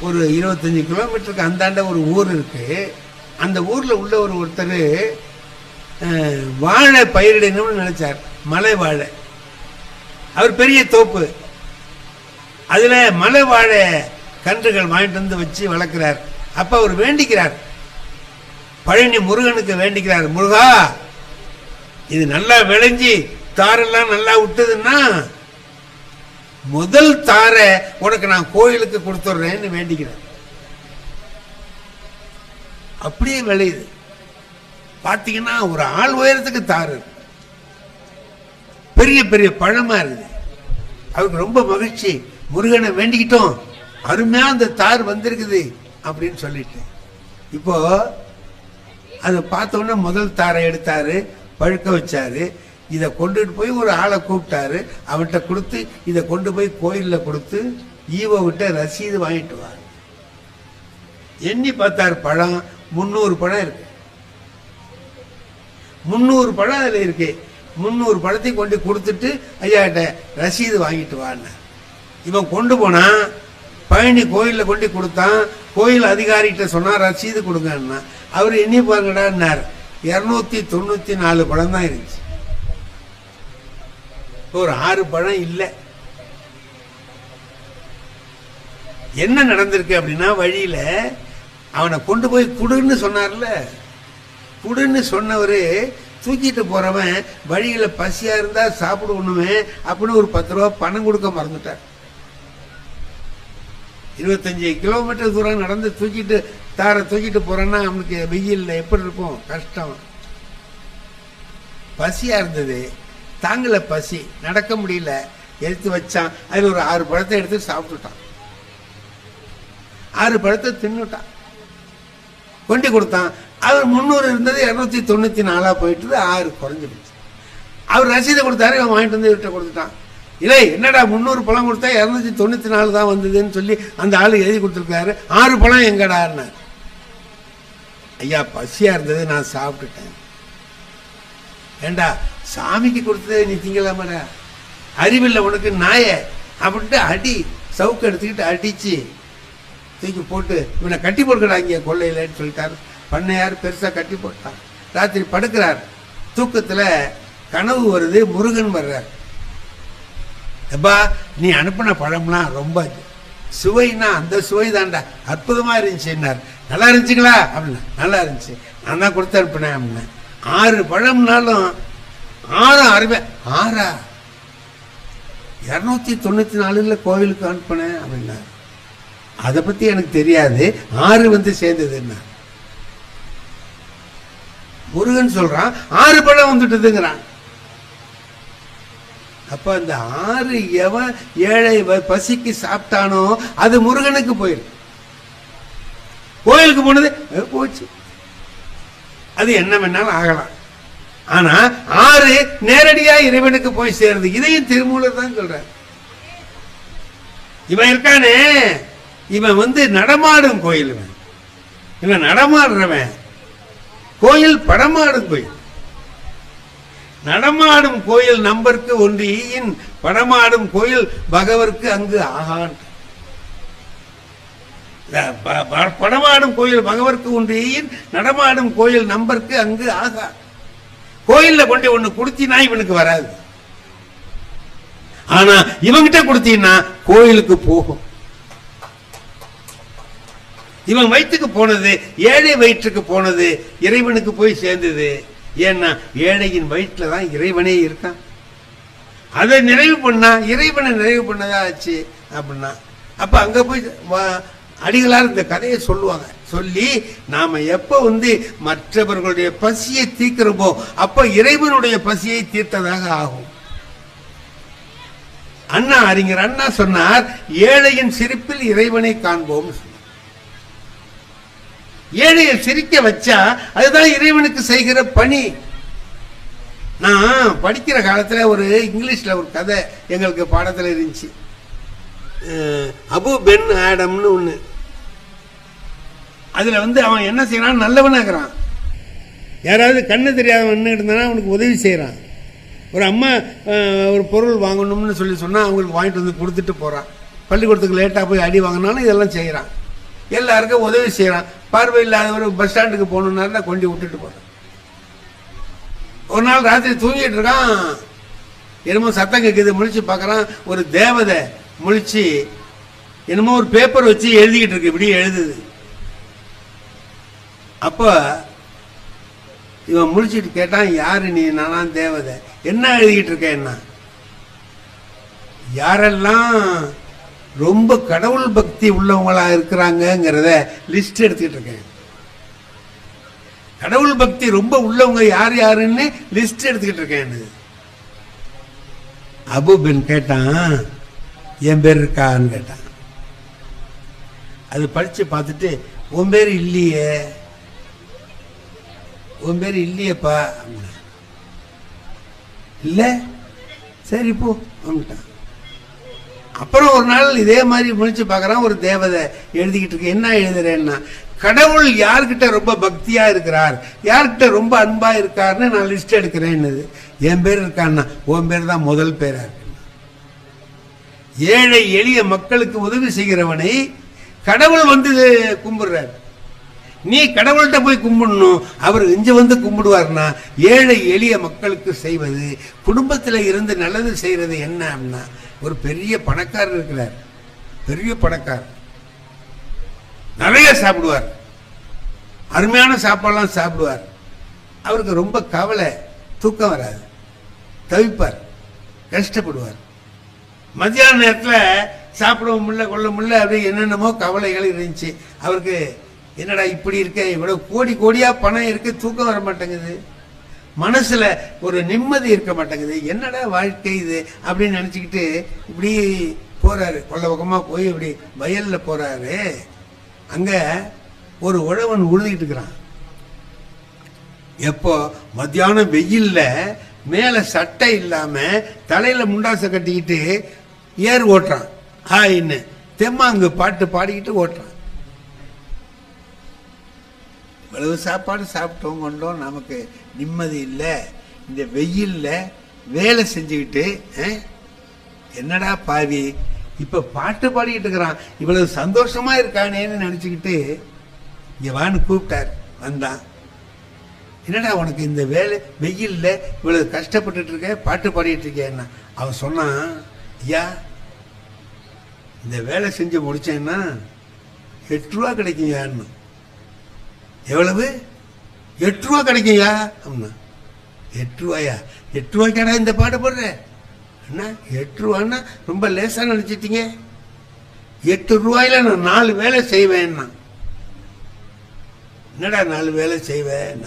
ஒரு 25 கிலோமீட்டருக்கு அந்தாண்ட ஒரு ஊர் இருக்கு. அந்த ஊர்ல உள்ள ஒருத்தர் வாழை பயிரிடணும்னு நினைச்சார், மலை வாழை. அவர் பெரிய தோப்பு, அதுல மலை வாழை கன்றுகள் வாங்கிட்டு வந்து வச்சு வளர்க்கிறார். அப்ப அவர் வேண்டிக்கிறார், பழனி முருகனுக்கு வேண்டிக்கிறார், முருகா இது நல்லா விளைஞ்சி தாரெல்லாம் நல்லா விட்டதுன்னா முதல் தாரை உனக்கு நான் கோயிலுக்கு கொடுத்துட்றேன்னு வேண்டிக்கிறேன். அப்படியே விளையுது. பாத்தீங்கன்னா ஒரு ஆள் உயரத்துக்கு தாரு, பெரிய பெரிய பழமா இருக்குது. அவருக்கு ரொம்ப மகிழ்ச்சி, முருகனை வேண்டிக்கிட்டோம், அருமையா அந்த தார் வந்திருக்குது அப்படின்னு சொல்லிட்டு. இப்போ அதை பார்த்தோன்னே முதல் தாரை எடுத்தாரு, பழுக்க வச்சாரு. இதை கொண்டுட்டு போய் ஒரு ஆளை கூப்பிட்டாரு, அவன்கிட்ட கொடுத்து இதை கொண்டு போய் கோயிலில் கொடுத்து ஈவோ விட்ட ரசீது வாங்கிட்டு வா. எண்ணி பார்த்தாரு, பழம் 300 பழம் இருக்கு. 300 பழம் அதுல இருக்கு. 300 பழத்தையும் கொண்டு கொடுத்துட்டு ஐயாட்ட ரசீது வாங்கிட்டு வான்னு இவன் கொண்டு போனா. பழனி கோயிலில் கொண்டு கொடுத்தான். கோயில் அதிகாரிகிட்ட சொன்னா ரசீது கொடுங்கன்னா அவர் எண்ணி பாருங்கடான்னார். 294 பழம் தான் இருந்துச்சு, ஒரு 6 பழம் இல்லை. என்ன நடந்திருக்கு அப்படின்னா, வழியில அவனை கொண்டு போய் குடுன்னு சொன்னார்ல, குடுன்னு சொன்னவரு தூக்கிட்டு போறவன் வழியில பசியா இருந்தா சாப்பிடுவணுமே அப்படின்னு ஒரு 10 ரூபா பணம் கொடுக்க மறந்துட்டார். 25 கிலோமீட்டர் தூரம் நடந்து தூக்கிட்டு போறான்னா அவனுக்கு வெயில் எப்படி இருக்கும், கஷ்டம். பசியா இருந்தது, தாங்கல பசி, நடக்க முடியல, எடுத்து வச்சான். அதுல ஒரு 6 பழத்தை எடுத்து சாப்பிட்டுட்டான். 6 பழத்தை தின்னுட்டான். கொண்டு கொடுத்தான். அவர் 300 இருந்தது 294 போயிட்டு 6 குறைஞ்சிடுச்சு. அவர் ரசீதை கொடுத்தாரு, அவன் வாங்கிட்டு வந்து இவர்கிட்ட கொடுத்துட்டான். இல்லை என்னடா 300 பழம் கொடுத்தா 294 தான் வந்ததுன்னு சொல்லி அந்த ஆளு எழுதி கொடுத்துருக்காரு, 6 பழம் எங்கடான்னு. ஐயா பசியா இருந்தது, நான் சாப்பிட்டுட்டேன். ஏண்டா சாமிக்கு கொடுத்தது நீ திங்கலாமடா, அறிவில்லை உனக்கு நாய அப்படின்ட்டு அடி சவுக்கு எடுத்துக்கிட்டு அடிச்சு தூக்கி போட்டு இவனை கட்டி போட்டுக்கடா இங்கே கொள்ளையிலன்னு சொல்லிட்டாரு. பண்ணையார் பெருசா கட்டி போட்டான். ராத்திரி படுக்கிறார், தூக்கத்துல கனவு வருது, முருகன் வர்றார். எப்பா நீ அனுப்பின பழம்லாம் ரொம்ப சுவைனா அந்த சுவை தான்டா, அற்புதமா இருந்துச்சுன்னார். நல்லா இருந்துச்சுங்களா அப்படின்னா, நல்லா இருந்துச்சு, நான் தான் கொடுத்து அனுப்பினேன் அப்படின்னா. 6 பழம்னாலும் 6 அருமை. 6 294 கோவிலுக்கு அனுப்பினேன் அப்படின்னா, அதை பத்தி எனக்கு தெரியாது, 6 வந்து சேர்ந்ததுன்னா. முருகன் சொல்றான் 6 பழம் வந்துட்டுதுங்கிறான். அப்ப அந்த 6 எவன் ஏழை பசிக்கு சாப்பிட்டானோ அது முருகனுக்கு போயிடும். கோயிலுக்கு போனது போச்சு, அது என்ன வேணாலும் ஆகலாம். ஆனா 6 நேரடியா இறைவனுக்கு போய் சேருது. இதையும் திருமூலர் தான் சொல்ற. இவன் இருக்கானே, இவன் வந்து நடமாடும் கோயில், இவன் நடமாடுறவன். கோயில் படமாடும் கோயில். நடமாடும் கோயில் நம்பருக்கு ஒன்று ஈயின், படமாடும் கோயில் பகவருக்கு அங்கு ஆகான். படமாடும் கோயில் பகவருக்கு ஒன்று ஈயின், நடமாடும் கோயில் நம்பருக்கு அங்கு ஆகா. கோயில்ல கொண்டு ஒண்ணு கொடுத்தீனா இவனுக்கு வராது, ஆனா இவங்கிட்ட கொடுத்தீங்கன்னா கோயிலுக்கு போகும். இவன் வயிற்றுக்கு போனது, ஏழை வயிற்றுக்கு போனது இறைவனுக்கு போய் சேர்ந்தது. ஏன்னா ஏழையின் வயிற்றுல தான் இறைவனே இருக்கான். அதை நிறைவு பண்ணா இறைவனை நிறைவு பண்ணதா ஆச்சு அப்படின்னா. அப்ப அங்க போய் அடிகளார் இந்த கதையை சொல்லுவாங்க. சொல்லி நாம எப்ப வந்து மற்றவர்களுடைய பசியை தீர்க்கிறோமோ அப்ப இறைவனுடைய பசியை தீர்த்ததாக ஆகும். அண்ணா அறிஞர் அண்ணா சொன்னார், ஏழையின் சிரிப்பில் இறைவனை காண்போம். ஏழையை சிரிக்க வச்சா அதுதான் இறைவனுக்கு செய்கிற பணி. நான் படிக்கிற காலத்துல ஒரு இங்கிலீஷ்ல ஒரு கதை எங்களுக்கு பாடத்துல இருந்துச்சு. அபு பென் ஆடம்னு ஒண்ணு. அதுல வந்து அவன் என்ன செய்யறான், நல்லவனாகிறான். யாராவது கண்ணு தெரியாதவன் இருந்தானா அவனுக்கு உதவி செய்யறான். ஒரு அம்மா ஒரு பொருள் வாங்கணும்னு சொல்லி சொன்னா அவங்களுக்கு வாங்கிட்டு வந்து கொடுத்துட்டு போறான். பள்ளிக்கூடத்துக்கு லேட்டா போய் அடி வாங்கினாலும் இதெல்லாம் செய்யறான். எல்லாருக்கும் உதவி செய்யறான். பார்வை இல்லாதவர் பஸ் ஸ்டாண்டுக்கு போகணும்னா கொண்டு விட்டுட்டு போறான். ஒரு நாள் ராத்திரி தூங்கிட்டு இருக்கான், என்னமோ சத்தம் கேட்குது. முழிச்சு பார்க்கறான், ஒரு தேவதை முழிச்சு என்னமோ ஒரு பேப்பர் வச்சு எழுதிக்கிட்டு இருக்கு, இப்படி எழுதுது. அப்ப இவன் முழிச்சிட்டு கேட்டான், யாரு நீ? நானா தேவதை. என்ன எழுதிக்கிட்டு இருக்க? என்ன? யாரெல்லாம் ரொம்ப கடவுள் பக்தி உள்ளவங்களா இருக்கிறாங்கிறத லிஸ்ட் எடுத்துக்கிட்டு இருக்கேன். கடவுள் பக்தி ரொம்ப உள்ளவங்க யார் யாருன்னு லிஸ்ட் எடுத்துக்கிட்டு இருக்கேன். அபு பென் கேட்டான், என் பேர் இருக்கான்னு கேட்டான். அது படிச்சு பார்த்துட்டு, உன் பேர் இல்லையே, உன் பேர் இல்லையப்பா. இல்ல, சரி போ வந்துட்டான். அப்புறம் ஒரு நாள் இதே மாதிரி முடிச்சு பார்க்கறான், ஒரு தேவதை எழுதிக்கிட்டு இருக்கு. என்ன எழுதுறேன்னா, கடவுள் யார்கிட்ட ரொம்ப பக்தியா இருக்கிறார், யார்கிட்ட ரொம்ப அன்பா இருக்காருன்னு நான் லிஸ்ட் எடுக்கிறேன். என் பேர் இருக்கான்னா, உன் பேர் தான் முதல் பேரா இருக்கு. ஏழை எளிய மக்களுக்கு உதவி செய்கிறவனை கடவுள் வந்து கும்பிடுறார். நீ கடவுள்கிட்ட போய் கும்பிடணும், அவர் இங்க வந்து கும்பிடுவார்னா. ஏழை எளிய மக்களுக்கு செய்வது, குடும்பத்தில் இருந்து நல்லது செய்யறது என்ன அப்படின்னா, ஒரு பெரிய பணக்காரர் இருக்கிறார், பெரிய பணக்காரர், நிறைய சாப்பிடுவார், அருமையான சாப்பாடுலாம் சாப்பிடுவார். அவருக்கு ரொம்ப கவலை, தூக்கம் வராது, தவிப்பார், கஷ்டப்படுவார். மத்தியான நேரத்தில் சாப்பிடவும் முடியல, கொள்ள முடியல, அப்படி என்னென்னமோ கவலைகள் இருந்துச்சு அவருக்கு. என்னடா இப்படி இருக்க, இவ்வளவு கோடி கோடியா பணம் இருக்கு, தூக்கம் வர மாட்டேங்குது, மனசுல ஒரு நிம்மதி இருக்க மாட்டேங்குது, என்னடா வாழ்க்கை இது அப்படின்னு நினைச்சுக்கிட்டு இப்படி போறாரு. கொள்ள பக்கமா போய் இப்படி வயல்ல போறாரு. அங்க ஒரு உழவன் உழுதிட்டு இருக்கிறான். எப்போ மத்தியானம் வெயில்ல மேல சட்டை இல்லாம தலையில முண்டாசை கட்டிக்கிட்டு ஏர் ஓட்டுறான். ஹாயின்னு தெம்மாங்கு பாட்டு பாடிக்கிட்டு ஓட்டுறான். இவ்வளவு சாப்பாடு சாப்பிட்டோம் கொண்டோம், நமக்கு நிம்மதி இல்லை. இந்த வெயில்ல வேலை செஞ்சுக்கிட்டு என்னடா பாவி இப்ப பாட்டு பாடிக்கிட்டு இருக்கிறான், இவ்வளவு சந்தோஷமா இருக்கானேன்னு நினைச்சுக்கிட்டு இங்க வான்னு கூப்பிட்டார். வந்தான். என்னடா உனக்கு இந்த வேலை வெயில்ல இவ்வளவு கஷ்டப்பட்டுட்டு இருக்க, பாட்டு பாடிட்டு இருக்கேன்னா. அவன் சொன்னான், ஐயா இந்த வேலை செஞ்சு முடிச்சேன்னா 8 ரூபா கிடைக்கும்யான்னு. எவ்வளவு? 8 ரூபா கிடைக்கும்யா அப்படின்னா. 8 ரூபாயா? 8 ரூபாய்க்காடா இந்த பாட்டு போடுற? என்ன 8 ரூபான்னா ரொம்ப லேசா நினைச்சிட்டீங்க. 8 ரூபாயில நான் 4 வேலை செய்வேன்னா. என்னடா 4 வேலை செய்வேன்?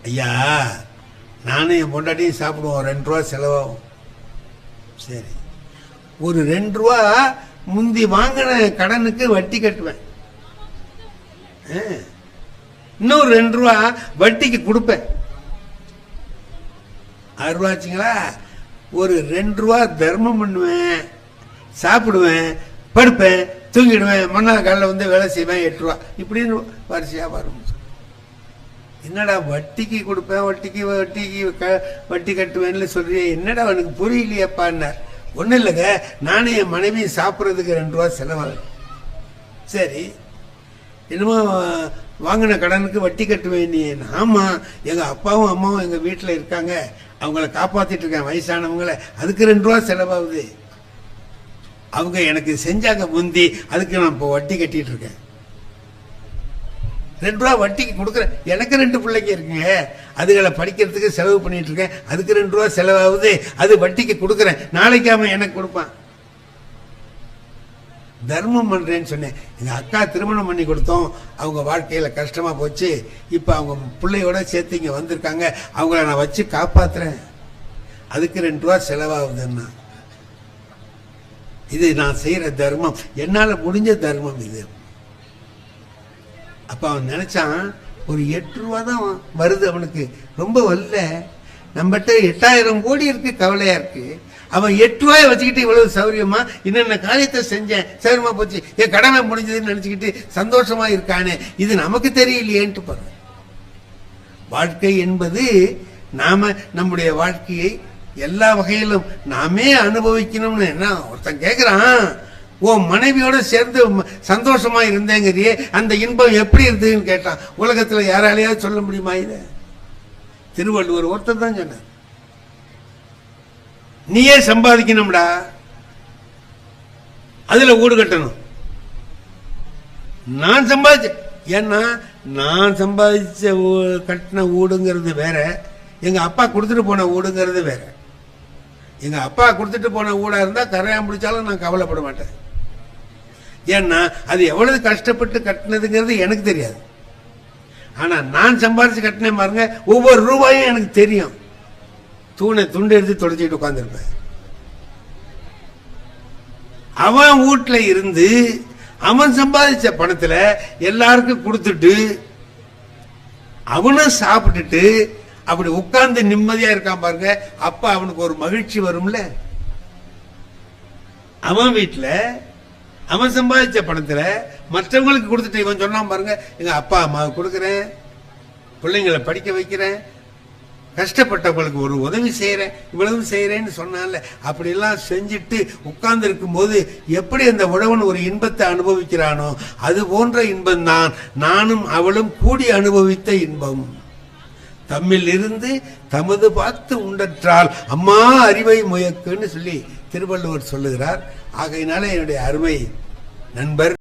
ஐயா நானும் என் பொண்டாட்டியும் சாப்பிடுவோம், 2 ரூபா செலவாகும். சரி, ஒரு 2 ரூபா முந்தி வாங்கின கடனுக்கு வட்டி கட்டுவேன், இன்னொரு 2 ரூபா வட்டிக்கு கொடுப்பேன். 6 ரூபா ஆச்சுங்களா? ஒரு 2 ரூபா தர்மம் பண்ணுவேன், சாப்பிடுவேன், படுப்பேன், தூங்கிடுவேன், மறுநாள் காலையில் வந்து வேலை செய்வேன். 8 ரூபா இப்படின்னு வரிசையா வரும். என்னடா வட்டிக்கு கொடுப்பேன், வட்டி கட்டுவேன்னு சொல்றிய, என்னடா அவனுக்கு புரியலையப்பான்னார். ஒன்றும் இல்லைங்க, நானும் என் மனைவி சாப்பிட்றதுக்கு 2 ரூபா செலவாகும். சரி, என்னமோ வாங்கின கடனுக்கு வட்டி கட்டுவேன் நீ. ஆமா, எங்க அப்பாவும் அம்மாவும் எங்க வீட்டில் இருக்காங்க, அவங்கள காப்பாத்திட்டு இருக்கேன், வயசானவங்களை, அதுக்கு 2 ரூபா செலவாகுது. அவங்க எனக்கு செஞ்சாங்க முந்தி, அதுக்கு நான் இப்போ வட்டி கட்டிட்டு இருக்கேன். 2 ரூபா வட்டிக்கு கொடுக்குறேன். எனக்கு 2 பிள்ளைங்க இருக்குங்க, அதுகளை படிக்கிறதுக்கு செலவு பண்ணிட்டு இருக்கேன், அதுக்கு 2 ரூபா செலவாகுது, அது வட்டிக்கு கொடுக்குறேன், நாளைக்கு அவன் எனக்கு கொடுப்பான். தர்மம் பண்றேன்னு சொன்னேன். எங்க அக்கா திருமணம் பண்ணி கொடுத்தோம், அவங்க வாழ்க்கையில கஷ்டமா போச்சு, இப்ப அவங்க பிள்ளையோட சேர்த்து இங்க வந்திருக்காங்க, அவங்கள நான் வச்சு காப்பாத்துறேன், அதுக்கு 2 ரூபா செலவாகுதுன்னா. இது நான் செய்யற தர்மம், என்னால முடிஞ்ச தர்மம் இது. அப்ப அவன் நினைச்சான், ஒரு 8 ரூபா தான் வருது அவனுக்கு, ரொம்ப வரல, நம்மகிட்ட 8000 கோடி இருக்கு, கவலையா இருக்கு. அவன் 8 ரூபாய் வச்சுக்கிட்டு இவ்வளவு சௌரியமா என்னென்ன காரியத்தை செஞ்சேன், சௌரியமா போச்சு, என் கடமை முடிஞ்சதுன்னு நினைச்சுக்கிட்டு சந்தோஷமா இருக்கானே, இது நமக்கு தெரியலையேன்ட்டு பாருங்க. வாழ்க்கை என்பது நாம நம்முடைய வாழ்க்கையை எல்லா வகையிலும் நாமே அனுபவிக்கணும்னு. என்ன ஒருத்தன் கேட்கிறான், உன் மனைவியோட சேர்ந்து சந்தோஷமா இருந்தேங்கிறியே, அந்த இன்பம் எப்படி இருந்ததுன்னு கேட்டான். உலகத்துல யாராலையாவது சொல்ல முடியுமா? இத திருவள்ளுவர் ஒருத்தர் தான் சொன்னார். நீயே சம்பாதிக்கணும்டா, அதுல ஊடு கட்டணும். நான் சம்பாதிச்ச, ஏன்னா நான் சம்பாதிச்ச கட்டின ஊடுங்கிறது வேற, எங்க அப்பா கொடுத்துட்டு போன ஊடுங்கிறது வேற. எங்க அப்பா கொடுத்துட்டு போன ஊடா இருந்தா கரையா முடிச்சாலும் நான் கவலைப்பட மாட்டேன். ஏன்னா அது எவ்வளவு கஷ்டப்பட்டு கட்டினதுங்கிறது எனக்கு தெரியாது. ஆனா நான் சம்பாதிச்சு கட்டினேன் பாருங்க, ஒவ்வொரு ரூபாயும் எனக்கு தெரியும். துண்டு எடுத்து தொடச்சிட்டு உட்கார்ந்துருப்பேன். அவன் வீட்டுல இருந்து அவன் சம்பாதிச்ச பணத்துல எல்லாருக்கும் கொடுத்துட்டு அவனும் சாப்பிட்டுட்டு அப்படி உட்கார்ந்து நிம்மதியா இருக்கான் பாருங்க, அப்ப அவனுக்கு ஒரு மகிழ்ச்சி வரும்ல. அவன் வீட்டுல அவன் சம்பாதிச்ச பணத்துல மற்றவங்களுக்கு கொடுத்துட்டு இவன் சொன்னான் பாருங்க, எங்க அப்பா அம்மாவுக்கு கொடுக்குறேன், பிள்ளைங்களை படிக்க வைக்கிறேன், கஷ்டப்பட்டவங்களுக்கு ஒரு உதவி செய்யறேன், இவ்வளவு செய்யறேன்னு சொன்னால, அப்படி எல்லாம் செஞ்சுட்டு உட்கார்ந்து இருக்கும் போது எப்படி அந்த உழவன் ஒரு இன்பத்தை அனுபவிக்கிறானோ, அது போன்ற இன்பம் தான் நானும் அவளும் கூடி அனுபவித்த இன்பம். தம்மில் இருந்து தமது பார்த்து உண்டற்றால் அம்மா அறிவை முயக்குன்னு சொல்லி திருவள்ளுவர் சொல்லுகிறார். ஆகையினால என்னுடைய அருமை நண்பர்